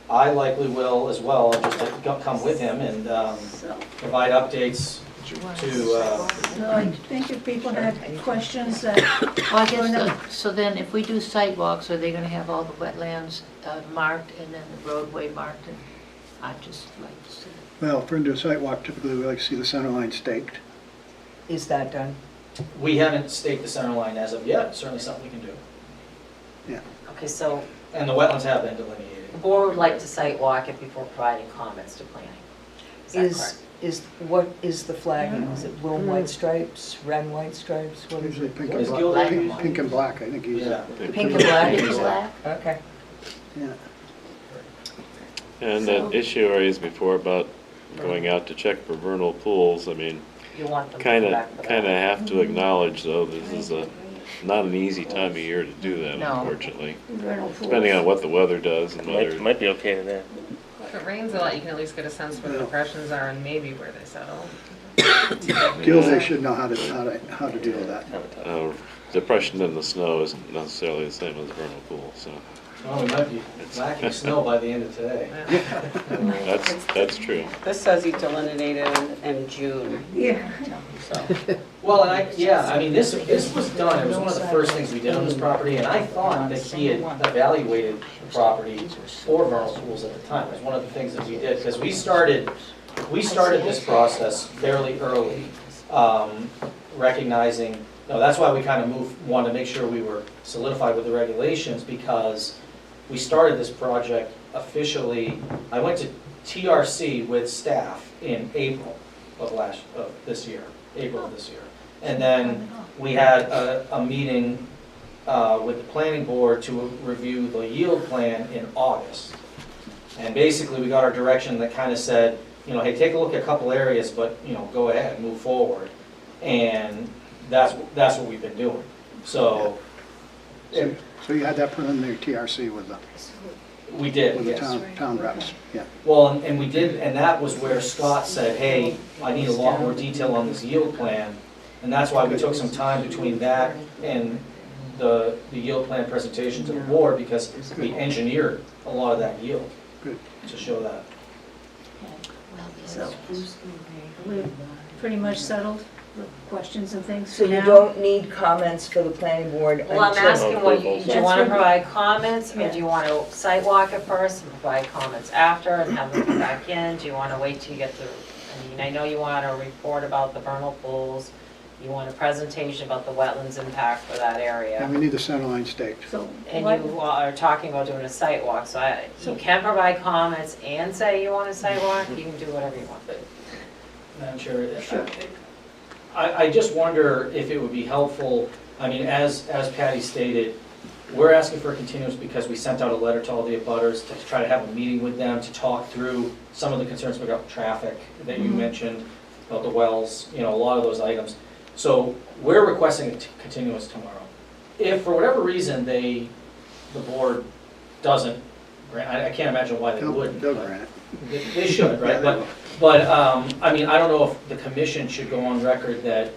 Speaker 7: I likely will as well, I'll just have to come with him and
Speaker 1: so
Speaker 7: provide updates to,
Speaker 1: so I think if people had questions that,
Speaker 3: Well, I guess, so then if we do sidewalks, are they gonna have all the wetlands marked and then the roadway marked? And I'd just like to see.
Speaker 4: well, if we're into a site walk, typically we like to see the center line staked.
Speaker 5: Is that done?
Speaker 7: we haven't staked the center line as of yet, certainly something we can do.
Speaker 2: Okay, so
Speaker 7: And the wetlands have been delineated.
Speaker 2: the board would like to site walk it before providing comments to planning. Is that correct?
Speaker 5: What is the flagging? Is it blue and white stripes, red and white stripes? What is
Speaker 4: Usually
Speaker 5: it?
Speaker 4: pink
Speaker 7: What
Speaker 4: and
Speaker 7: is
Speaker 4: black,
Speaker 7: Gilday
Speaker 4: pink-
Speaker 7: using?
Speaker 4: pink and black, I think he's,
Speaker 7: Yeah.
Speaker 5: Pink and black?
Speaker 3: Pink and black?
Speaker 5: Okay.
Speaker 4: yeah.
Speaker 6: And
Speaker 1: So-
Speaker 6: that issue I raised before about going out to check for vernal pools, I mean,
Speaker 2: You want them to
Speaker 6: kind
Speaker 2: come
Speaker 6: of
Speaker 2: back for that.
Speaker 6: have to acknowledge though, this is a not an easy time of year to do that,
Speaker 3: No.
Speaker 6: unfortunately.
Speaker 1: Vernal pools.
Speaker 6: Depending on what the weather does and whether.
Speaker 12: Might be okay today.
Speaker 10: If it rains a lot, you can at least get a sense where the depressions are and maybe where they settle.
Speaker 4: Gills, should know how to deal with that.
Speaker 6: Depression in the snow isn't necessarily the same as vernal pool, so
Speaker 7: Well, we might be lacking snow by the end of today.
Speaker 6: that's true.
Speaker 11: This says he delineated in June,
Speaker 1: Yeah.
Speaker 11: so.
Speaker 7: Well, and I mean, this was done, it was one of the first things we did on this property, and I thought that he had evaluated the property for vernal pools at the time. It was one of the things that we did, because we started this process fairly early, recognizing, that's why we kind of wanted to make sure we were solidified with the regulations, because we started this project officially, I went to TRC with staff in April of this year. And then we had a meeting with the planning board to review the yield plan in August. And basically, we got our direction that kind of said, hey, take a look at a couple areas, but, go ahead, move forward. And that's what we've been doing. So,
Speaker 4: So you had that preliminary TRC with the
Speaker 7: we did, yes.
Speaker 4: town reps, yeah.
Speaker 7: Well, and we did, and that was where Scott said, hey, I need a lot more detail on this yield plan. And that's why we took some time between that and the yield plan presentation to the board, because we engineered a lot of that yield
Speaker 4: Good.
Speaker 7: to show that.
Speaker 1: So, we're pretty much settled with questions and things
Speaker 5: So
Speaker 1: for
Speaker 5: you
Speaker 1: now?
Speaker 5: don't need comments for the planning board
Speaker 2: Well, I'm
Speaker 5: until,
Speaker 2: asking what, do you
Speaker 1: That's
Speaker 2: wanna
Speaker 1: what-
Speaker 2: provide comments, or
Speaker 1: Yeah.
Speaker 2: do you wanna sidewalk it first and provide comments after and have them come back in? Do you wanna wait till you get the, I know you want a report about the vernal pools, you want a presentation about the wetlands impact for that
Speaker 4: And
Speaker 2: area.
Speaker 4: we need the center line staked.
Speaker 1: So,
Speaker 2: And
Speaker 1: what,
Speaker 2: you are talking about doing a site walk, so you can provide comments and say you want a site walk, you can do whatever you want.
Speaker 7: Madam Chair,
Speaker 1: Sure.
Speaker 7: I just wonder if it would be helpful, I mean, as Patty stated, we're asking for a continuance because we sent out a letter to all the abutters to try to have a meeting with them to talk through some of the concerns about traffic that you mentioned, about the wells, a lot of those items. So we're requesting a continuance tomorrow. If for whatever reason the board doesn't grant, I can't imagine why they wouldn't.
Speaker 4: They'll
Speaker 7: but-
Speaker 4: grant it.
Speaker 7: They should, right? But I mean, I don't know if the commission should go on record that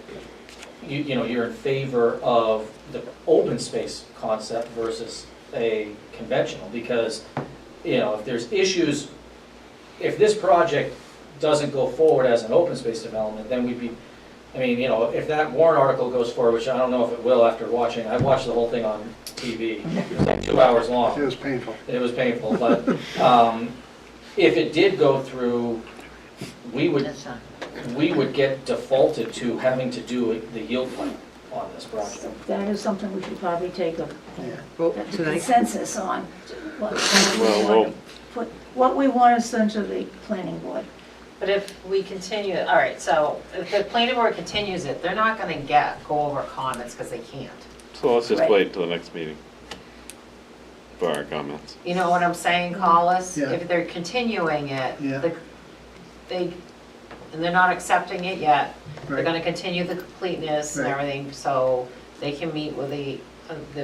Speaker 7: you're in favor of the open space concept versus a conventional, because, if there's issues, if this project doesn't go forward as an open space development, then we'd be, if that warrant article goes forward, which I don't know if it will after watching, I watched the whole thing on TV, it was like 2 hours long.
Speaker 4: It was painful.
Speaker 7: It was painful, but if it did go through, we would get defaulted to having to do the yield plan on this project.
Speaker 1: that is something we should probably take a
Speaker 9: Vote tonight.
Speaker 1: consensus on.
Speaker 6: Well,
Speaker 1: What we want to send to the planning board.
Speaker 2: But if we continue, all right, so if the planning board continues it, they're not gonna go over comments, because they can't.
Speaker 6: So let's just
Speaker 1: Right.
Speaker 6: wait till the next meeting for our comments.
Speaker 2: You know what I'm saying, Collis?
Speaker 4: Yeah.
Speaker 2: If they're continuing it,
Speaker 4: Yeah.
Speaker 2: and they're not accepting it yet, they're
Speaker 4: Right.
Speaker 2: gonna continue the completeness and
Speaker 4: Right.
Speaker 2: everything, so they can meet with the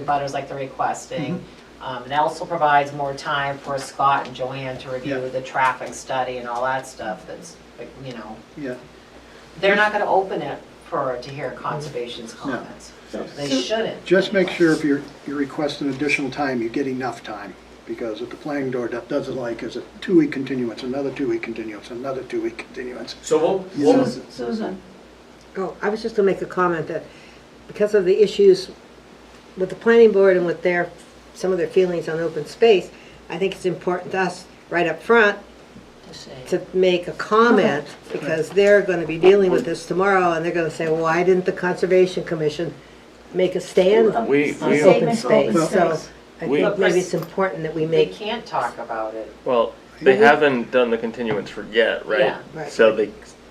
Speaker 2: butters like they're requesting.
Speaker 4: Mm-hmm.
Speaker 2: It also provides more time for Scott and Joanne to review
Speaker 4: Yeah.
Speaker 2: the traffic study and all that stuff that's, like,
Speaker 4: Yeah.
Speaker 2: they're not gonna open it to hear conservation's comments. They shouldn't.
Speaker 4: Just make sure if you're requesting additional time, you get enough time. Because what the planning board doesn't like is a 2-week continuance, another 2-week continuance, another 2-week continuance.
Speaker 7: So
Speaker 1: Susan?
Speaker 9: Oh, I was just gonna make a comment that because of the issues with the planning board and with some of their feelings on open space, I think it's important to us, right up front, to make a comment, because they're gonna be dealing with this tomorrow, and they're gonna say, well, why didn't the Conservation Commission make a stand on
Speaker 6: We- we-
Speaker 9: open space?
Speaker 1: Open
Speaker 9: So
Speaker 1: space.
Speaker 9: I
Speaker 6: We-
Speaker 9: think maybe it's important that we
Speaker 2: They
Speaker 9: make,
Speaker 2: can't talk about it.
Speaker 12: Well, they haven't done the continuance for yet, right?
Speaker 2: Yeah.
Speaker 9: Right.
Speaker 12: So they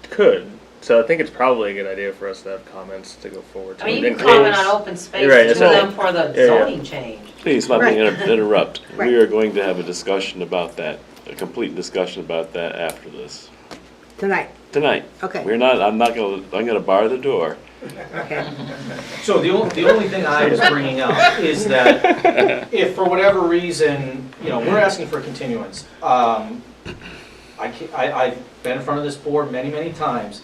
Speaker 12: could. So I think it's probably a good idea for us to have comments to go forward.
Speaker 2: I mean, you
Speaker 12: In
Speaker 2: can comment
Speaker 12: case-
Speaker 2: on open space
Speaker 12: You're right,
Speaker 2: to
Speaker 12: it's a-
Speaker 2: them for the
Speaker 12: yeah.
Speaker 2: zoning change.
Speaker 6: Please let me interrupt.
Speaker 9: Right.
Speaker 6: We are going to have a discussion about that, a complete discussion about that after this.
Speaker 9: tonight,
Speaker 6: Tonight.
Speaker 9: okay.
Speaker 6: I'm gonna bar the door
Speaker 9: Okay.
Speaker 7: So the only thing I was bringing up is that if for whatever reason, we're asking for a continuance. I've been in front of this board many, many times.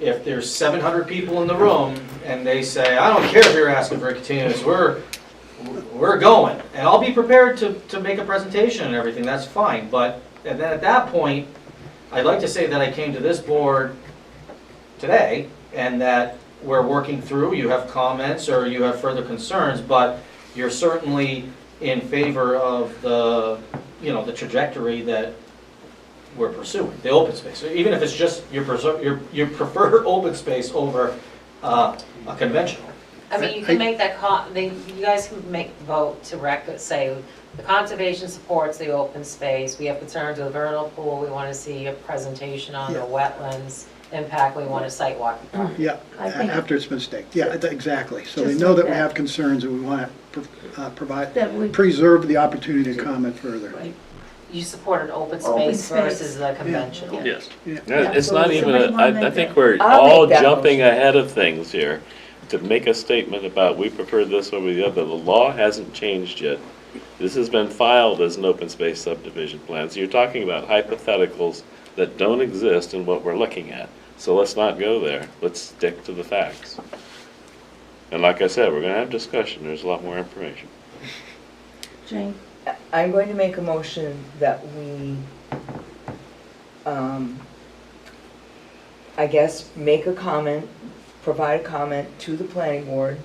Speaker 7: If there's 700 people in the room and they say, I don't care if you're asking for a continuance, we're going. And I'll be prepared to make a presentation and everything, that's fine. And then at that point, I'd like to say that I came to this board today and that we're working through, you have comments or you have further concerns, but you're certainly in favor of the trajectory that we're pursuing, the open space. Even if it's just you prefer open space over a conventional.
Speaker 2: I mean, you can make that, you guys can vote to say, the conservation supports the open space, we have concerns with the vernal pool, we want to see a presentation on the wetlands impact, we want a site walk.
Speaker 4: Yeah,
Speaker 1: I think-
Speaker 4: after it's been staked. Yeah, exactly. So they
Speaker 1: Just
Speaker 4: know
Speaker 1: like
Speaker 4: that we
Speaker 1: that.
Speaker 4: have concerns and we want to provide,
Speaker 1: That we-
Speaker 4: preserve the opportunity to comment further.
Speaker 1: Right.
Speaker 2: You support an open
Speaker 1: Open
Speaker 2: space
Speaker 1: space.
Speaker 2: versus the conventional.
Speaker 6: Yes.
Speaker 4: Yeah.
Speaker 6: It's not even,
Speaker 1: Somebody wanna
Speaker 6: I
Speaker 1: make
Speaker 6: think
Speaker 1: that?
Speaker 6: we're
Speaker 5: I'll
Speaker 6: all
Speaker 5: make that
Speaker 6: jumping
Speaker 5: motion.
Speaker 6: ahead of things here to make a statement about we prefer this over the other. The law hasn't changed yet. This has been filed as an open space subdivision plan. So you're talking about hypotheticals that don't exist in what we're looking at. So let's not go there. Let's stick to the facts. And like I said, we're going to have discussion. There's a lot more information.
Speaker 1: Jane?
Speaker 5: I'm going to make a motion that we, I guess, make a comment, provide a comment to the planning board.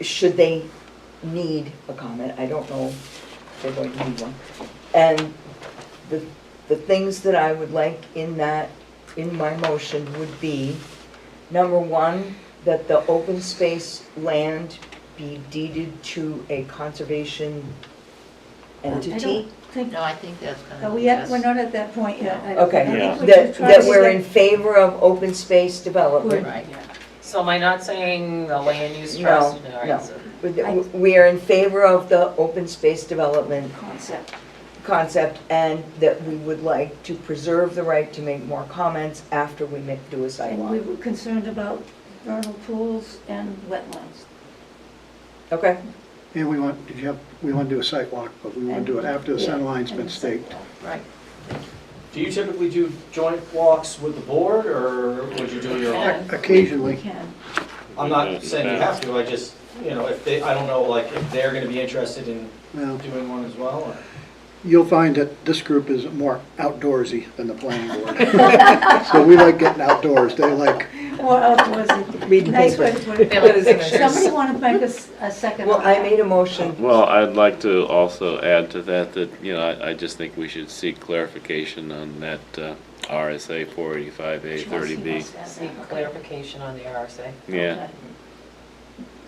Speaker 5: Should they need a comment, I don't know if they're going to need one. And the things that I would like in my motion would be, number one, that the open space land be deeded to a conservation entity.
Speaker 3: No, I think that's gonna be
Speaker 1: We're not at that point yet.
Speaker 5: Okay,
Speaker 1: I think
Speaker 6: Yeah.
Speaker 1: we should try
Speaker 5: that
Speaker 1: to
Speaker 5: we're
Speaker 1: get-
Speaker 5: in favor of open space development.
Speaker 3: Right.
Speaker 2: So am I not saying the land use
Speaker 5: No,
Speaker 2: trust? All right,
Speaker 5: no.
Speaker 2: so-
Speaker 5: We are in favor of the open space development
Speaker 1: Concept.
Speaker 5: and that we would like to preserve the right to make more comments after we do a
Speaker 1: And we
Speaker 5: sidewalk.
Speaker 1: were concerned about vernal pools and wetlands.
Speaker 5: Okay?
Speaker 4: And we want to do a site walk, but we want to do it after the center line's been staked.
Speaker 3: Right.
Speaker 7: Do you typically do joint walks with the board, or would you do your own?
Speaker 1: We
Speaker 4: Occasionally.
Speaker 1: can.
Speaker 7: I'm not saying you have to, I just, if they, I don't know, like, if they're gonna be interested in
Speaker 4: Well,
Speaker 7: doing one as well, or?
Speaker 4: you'll find that this group is more outdoorsy than the planning board. So we like getting outdoors. They like,
Speaker 1: Or outdoorsy.
Speaker 9: Reading
Speaker 1: Nice
Speaker 9: paper.
Speaker 1: way to put it.
Speaker 5: What is it?
Speaker 1: Somebody want to make a second?
Speaker 5: Well,
Speaker 1: on
Speaker 5: I
Speaker 1: that?
Speaker 5: made a motion.
Speaker 6: Well, I'd like to also add to that, I just think we should seek clarification on that RSA 485A 30B.
Speaker 2: Seek clarification on the RSA.
Speaker 6: Yeah,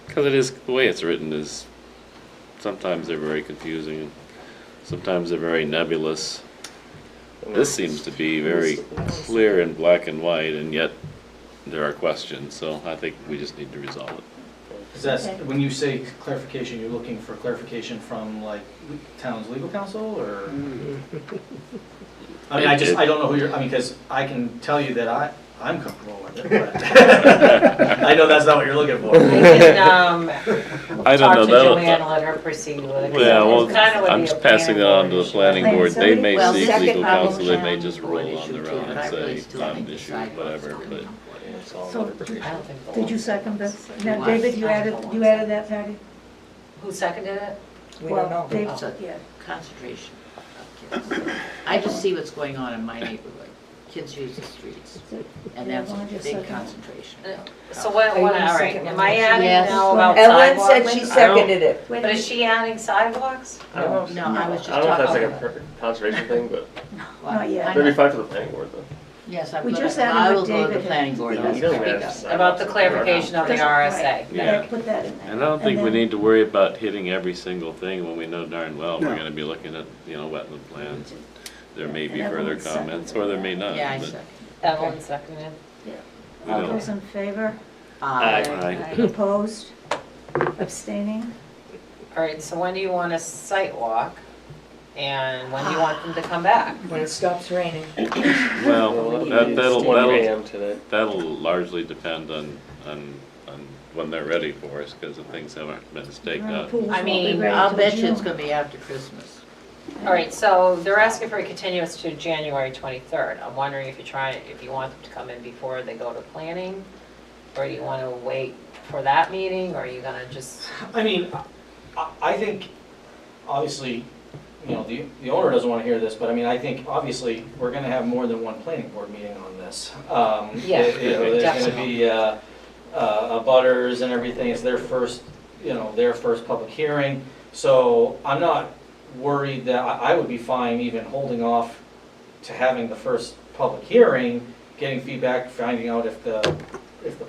Speaker 6: because it is, the way it's written is, sometimes they're very confusing, and sometimes they're very nebulous. This seems to be very clear in black and white, and yet there are questions, so I think we just need to resolve it.
Speaker 7: Because that's,
Speaker 1: Okay.
Speaker 7: when you say clarification, you're looking for clarification from, like, town's legal counsel, or? I mean, I don't know who you're, because I can tell you that I'm comfortable with it, but I know that's not what you're looking for.
Speaker 2: We can,
Speaker 6: I don't know,
Speaker 2: talk to
Speaker 6: that'll-
Speaker 2: Joanne, let her proceed with it.
Speaker 6: Yeah, well,
Speaker 2: It's kind of what
Speaker 6: I'm
Speaker 2: the
Speaker 6: just passing it
Speaker 2: planning
Speaker 6: on to
Speaker 2: board
Speaker 6: the
Speaker 2: is
Speaker 6: planning
Speaker 2: showing.
Speaker 6: board. They may
Speaker 1: Well,
Speaker 6: seek
Speaker 5: second
Speaker 6: legal counsel, they may
Speaker 3: Planning
Speaker 6: just
Speaker 3: board
Speaker 6: roll on
Speaker 3: issue
Speaker 6: their
Speaker 3: too,
Speaker 6: own
Speaker 3: but
Speaker 6: and
Speaker 3: I really
Speaker 6: say
Speaker 3: still
Speaker 6: not an
Speaker 3: think the
Speaker 6: issue,
Speaker 3: sidewalks
Speaker 6: whatever,
Speaker 3: come
Speaker 6: but.
Speaker 3: in.
Speaker 1: So,
Speaker 2: I don't think.
Speaker 1: did you second this? Now, David, you added that, Patty?
Speaker 2: Who seconded it?
Speaker 5: We don't know.
Speaker 1: Well, Dave,
Speaker 3: So,
Speaker 1: yeah.
Speaker 3: concentration of kids. I just see what's going on in my neighborhood. Kids use the streets, and that's a big concentration.
Speaker 2: So what,
Speaker 5: Are you
Speaker 2: all
Speaker 5: gonna
Speaker 2: right,
Speaker 5: second
Speaker 2: am
Speaker 5: my
Speaker 2: I
Speaker 5: motion?
Speaker 2: adding
Speaker 3: Yes.
Speaker 2: now about
Speaker 5: Ellen
Speaker 2: sidewalks?
Speaker 5: said she seconded it.
Speaker 1: Wait a
Speaker 2: But is
Speaker 1: minute.
Speaker 2: she adding sidewalks?
Speaker 12: I don't
Speaker 3: No, I was just
Speaker 12: I don't know if that's
Speaker 3: talking.
Speaker 12: like a perfect conservation thing, but
Speaker 1: Not yet.
Speaker 12: it'd be fine for the planning board though.
Speaker 3: Yes,
Speaker 1: We just added
Speaker 3: I
Speaker 1: what
Speaker 3: will go to the
Speaker 1: David
Speaker 3: planning
Speaker 1: had.
Speaker 3: board.
Speaker 1: Yeah.
Speaker 3: and
Speaker 12: You don't
Speaker 3: speak
Speaker 12: manage
Speaker 3: up.
Speaker 12: sidewalks
Speaker 2: About the
Speaker 12: in
Speaker 2: clarification of the
Speaker 1: Just-
Speaker 2: RSA.
Speaker 1: right.
Speaker 6: Yeah.
Speaker 1: Put that in there.
Speaker 6: And I don't think we
Speaker 1: then-
Speaker 6: need to worry about hitting every single thing when we know darn well we're
Speaker 4: No.
Speaker 6: gonna be looking at, wetland plans. There may be
Speaker 1: And
Speaker 6: further
Speaker 1: everyone's seconded
Speaker 6: comments, or there may not,
Speaker 3: Yeah, I
Speaker 6: but
Speaker 3: second.
Speaker 2: Evelyn seconded.
Speaker 6: we
Speaker 1: All
Speaker 6: don't.
Speaker 1: those in favor?
Speaker 12: Aye.
Speaker 6: Aye.
Speaker 1: Opposed? Abstaining?
Speaker 2: All right, so when do you want a site walk? And when do you want them to come back?
Speaker 5: When it stops raining.
Speaker 6: Well,
Speaker 12: It's 1
Speaker 6: that'll
Speaker 12: a.m. today.
Speaker 6: that'll largely depend on on when they're ready for us, because the things haven't been staked out.
Speaker 3: I mean, I'll bet you it's gonna be after Christmas.
Speaker 2: All right, so they're asking for a continuance to January 23rd. I'm wondering if you want them to come in before they go to planning? Or do you want to wait for that meeting, or are you gonna just,
Speaker 7: I mean, I think, obviously, you know, the owner doesn't want to hear this, but I mean, I think, obviously, we're going to have more than one planning board meeting on this.
Speaker 2: Yeah,
Speaker 7: There's going to be butters and everything, it's their first, you know, their first public hearing. So I'm not worried that, I would be fine even holding off to having the first public hearing, getting feedback, finding out if the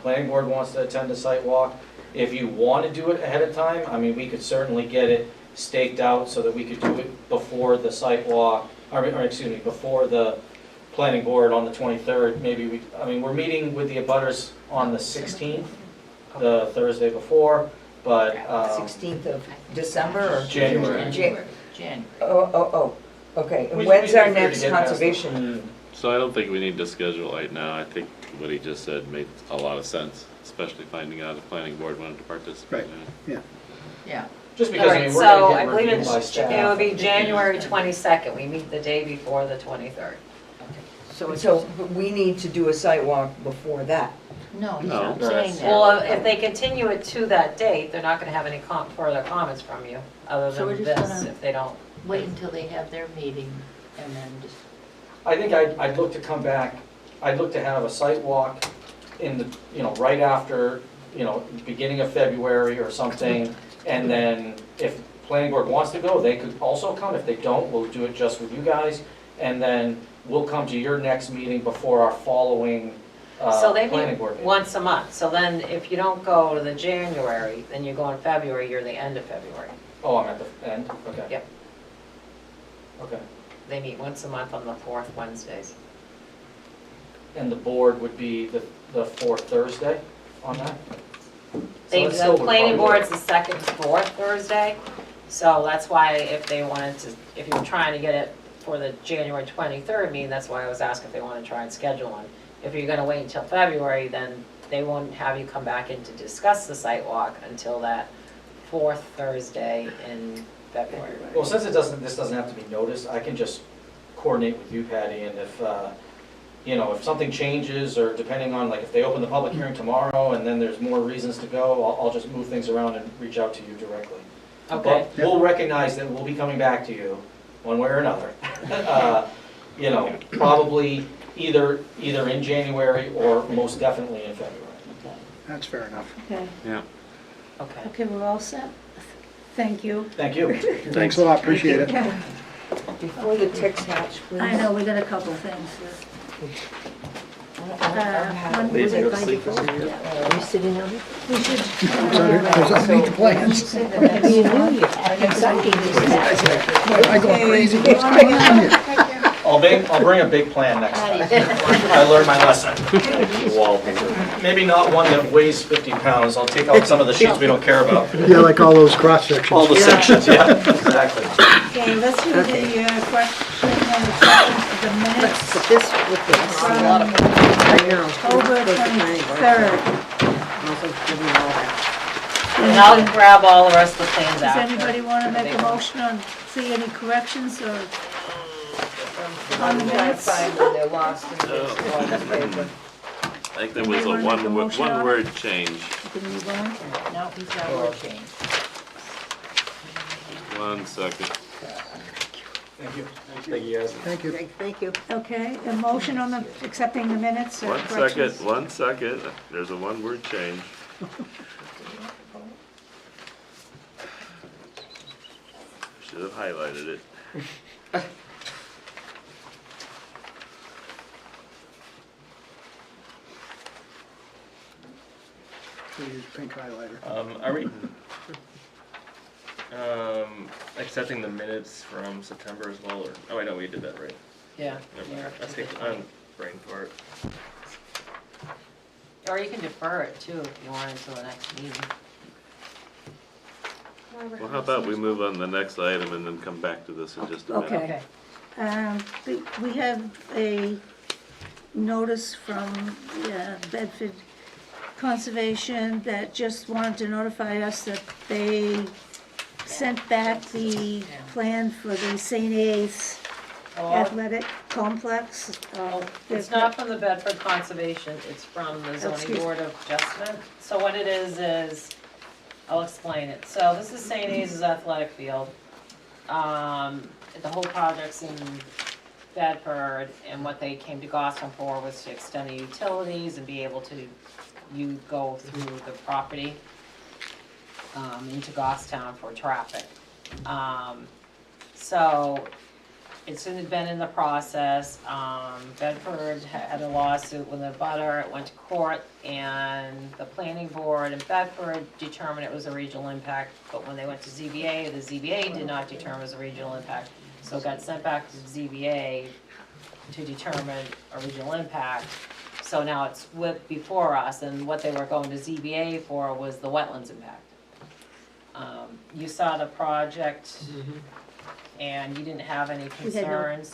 Speaker 7: planning board wants to attend a site walk. If you want to do it ahead of time, I mean, we could certainly get it staked out so that we could do it before the site walk, or excuse me, before the planning board on the 23rd. Maybe we're meeting with the abutters on the 16th, the Thursday before, but.
Speaker 5: 16th of December or?
Speaker 7: January.
Speaker 3: January.
Speaker 5: Okay, and
Speaker 7: We
Speaker 5: when's our
Speaker 7: figured to
Speaker 5: next
Speaker 7: get past
Speaker 5: conservation meeting?
Speaker 6: So I don't think we need to schedule right now. I think what he just said made a lot of sense, especially finding out if the planning board wanted to participate
Speaker 4: Right.
Speaker 6: in it.
Speaker 3: Yeah.
Speaker 7: Just
Speaker 2: all
Speaker 7: because, I
Speaker 2: right,
Speaker 7: mean,
Speaker 2: so
Speaker 7: we're
Speaker 2: I
Speaker 7: going to
Speaker 2: believe
Speaker 7: get reviewed by staff.
Speaker 2: it would be January 22nd. We meet the day before the 23rd.
Speaker 5: So we need to do a site walk before that.
Speaker 3: No, he's
Speaker 6: No.
Speaker 3: not saying that.
Speaker 2: Well, if they continue it to that date, they're not gonna have any further comments from you, other
Speaker 3: So we're
Speaker 2: than
Speaker 3: just
Speaker 2: this,
Speaker 3: gonna-
Speaker 2: if they don't.
Speaker 3: Wait until they have their meeting and then just,
Speaker 7: I think I'd look to come back, I'd look to have a site walk in the, you know, right after, you know, beginning of February or something. And then if planning board wants to go, they could also come. If they don't, we'll do it just with you guys. And then we'll come to your next meeting before our following
Speaker 2: So they
Speaker 7: planning
Speaker 2: meet
Speaker 7: board meeting.
Speaker 2: once a month, so then if you don't go to the January, then you go in February, you're the end of February.
Speaker 7: Oh, I'm at the end? Okay.
Speaker 2: Yep.
Speaker 7: Okay.
Speaker 2: They meet once a month on the fourth Wednesdays.
Speaker 7: And the board would be the fourth Thursday on that? So it still
Speaker 2: The
Speaker 7: would
Speaker 2: planning
Speaker 7: probably work.
Speaker 2: board's the second to fourth Thursday, so that's why if they wanted to, if you were trying to get it for the January 23rd meeting, that's why I was asking if they want to try and schedule one. If you're gonna wait until February, then they won't have you come back in to discuss the site walk until that fourth Thursday in February.
Speaker 7: Well, since this doesn't have to be noticed, I can just coordinate with you, Patty, and if, you know, if something changes, or depending on, like, if they open the public hearing tomorrow, and then there's more reasons to go, I'll just move things around and reach out to you directly.
Speaker 2: Okay.
Speaker 7: But we'll recognize that we'll be coming back to you, one way or another. You know, probably either in January or most definitely in February.
Speaker 4: That's fair enough.
Speaker 1: Okay,
Speaker 6: Yeah.
Speaker 2: Okay.
Speaker 1: okay, we're all set. Thank you.
Speaker 7: Thank you.
Speaker 4: Thanks a lot, appreciate it.
Speaker 5: Before the ticks hatch, please.
Speaker 1: I know, we got a couple things. When
Speaker 6: Leave
Speaker 1: was
Speaker 6: and
Speaker 1: it
Speaker 6: go to sleep.
Speaker 9: Are you sitting on it?
Speaker 1: We should.
Speaker 4: Because I need the plans.
Speaker 9: You knew you had something to say.
Speaker 4: I go crazy, what's going on here?
Speaker 7: I'll bring a big plan next time. I learned my lesson. Maybe not one that weighs 50 pounds. I'll take out some of the sheets we don't care about.
Speaker 4: Yeah, like all those cross sections.
Speaker 7: All the sections, yeah, exactly.
Speaker 1: Okay, let's do the question and acceptance of the
Speaker 9: Let's
Speaker 1: minutes
Speaker 9: put this with this.
Speaker 1: from
Speaker 9: I know.
Speaker 1: October
Speaker 9: Goes to planning board.
Speaker 1: 23rd.
Speaker 9: Also give them all that.
Speaker 2: And I'll grab all the rest of the plans
Speaker 1: Does
Speaker 2: after.
Speaker 1: anybody want to make a motion on, see any corrections or on the
Speaker 5: I'm trying to
Speaker 1: minutes?
Speaker 5: find when they're lost in this one paper.
Speaker 6: I think there was a
Speaker 1: Anybody wanna make a motion on it?
Speaker 6: one-word change.
Speaker 1: You can move on.
Speaker 3: no, he's got word change.
Speaker 6: 1 second.
Speaker 7: Thank you. Thank you, guys.
Speaker 4: Thank you.
Speaker 9: Great, thank you.
Speaker 1: Okay, a motion on the, accepting the minutes or
Speaker 6: 1
Speaker 1: corrections?
Speaker 6: second, 1 second. There's a one-word change. Should have highlighted it.
Speaker 4: Use pink highlighter.
Speaker 12: Are we, accepting the minutes from September as well, or, oh, I know we did that, right?
Speaker 2: Yeah.
Speaker 12: Never mind.
Speaker 2: yeah,
Speaker 12: I think I'm brain fart.
Speaker 2: Or you can defer it too, if you want until the next meeting.
Speaker 6: Well, how about we move on to the next item and then come back to this in just a minute?
Speaker 1: Okay. We have a notice from Bedford Conservation that just wanted to notify us that they sent back the plan for the St. A's
Speaker 2: Oh,
Speaker 1: Athletic Complex.
Speaker 2: It's not from the Bedford Conservation, it's from the zoning
Speaker 1: Excuse-
Speaker 2: board of adjustment. So what it is, I'll explain it. So this is St. A's athletic field. The whole project's in Bedford, and what they came to Goffstown for was to extend the utilities and be able to, you go through the property into Goffstown for traffic. So it's been in the process. Bedford had a lawsuit with the butter, it went to court, and the planning board in Bedford determined it was a regional impact, but when they went to ZBA, the ZBA did not determine it was a regional impact. So it got sent back to ZBA to determine a regional impact. So now it's before us, and what they were going to ZBA for was the wetlands impact. You saw the project, and you didn't have any
Speaker 1: We had no-
Speaker 2: concerns.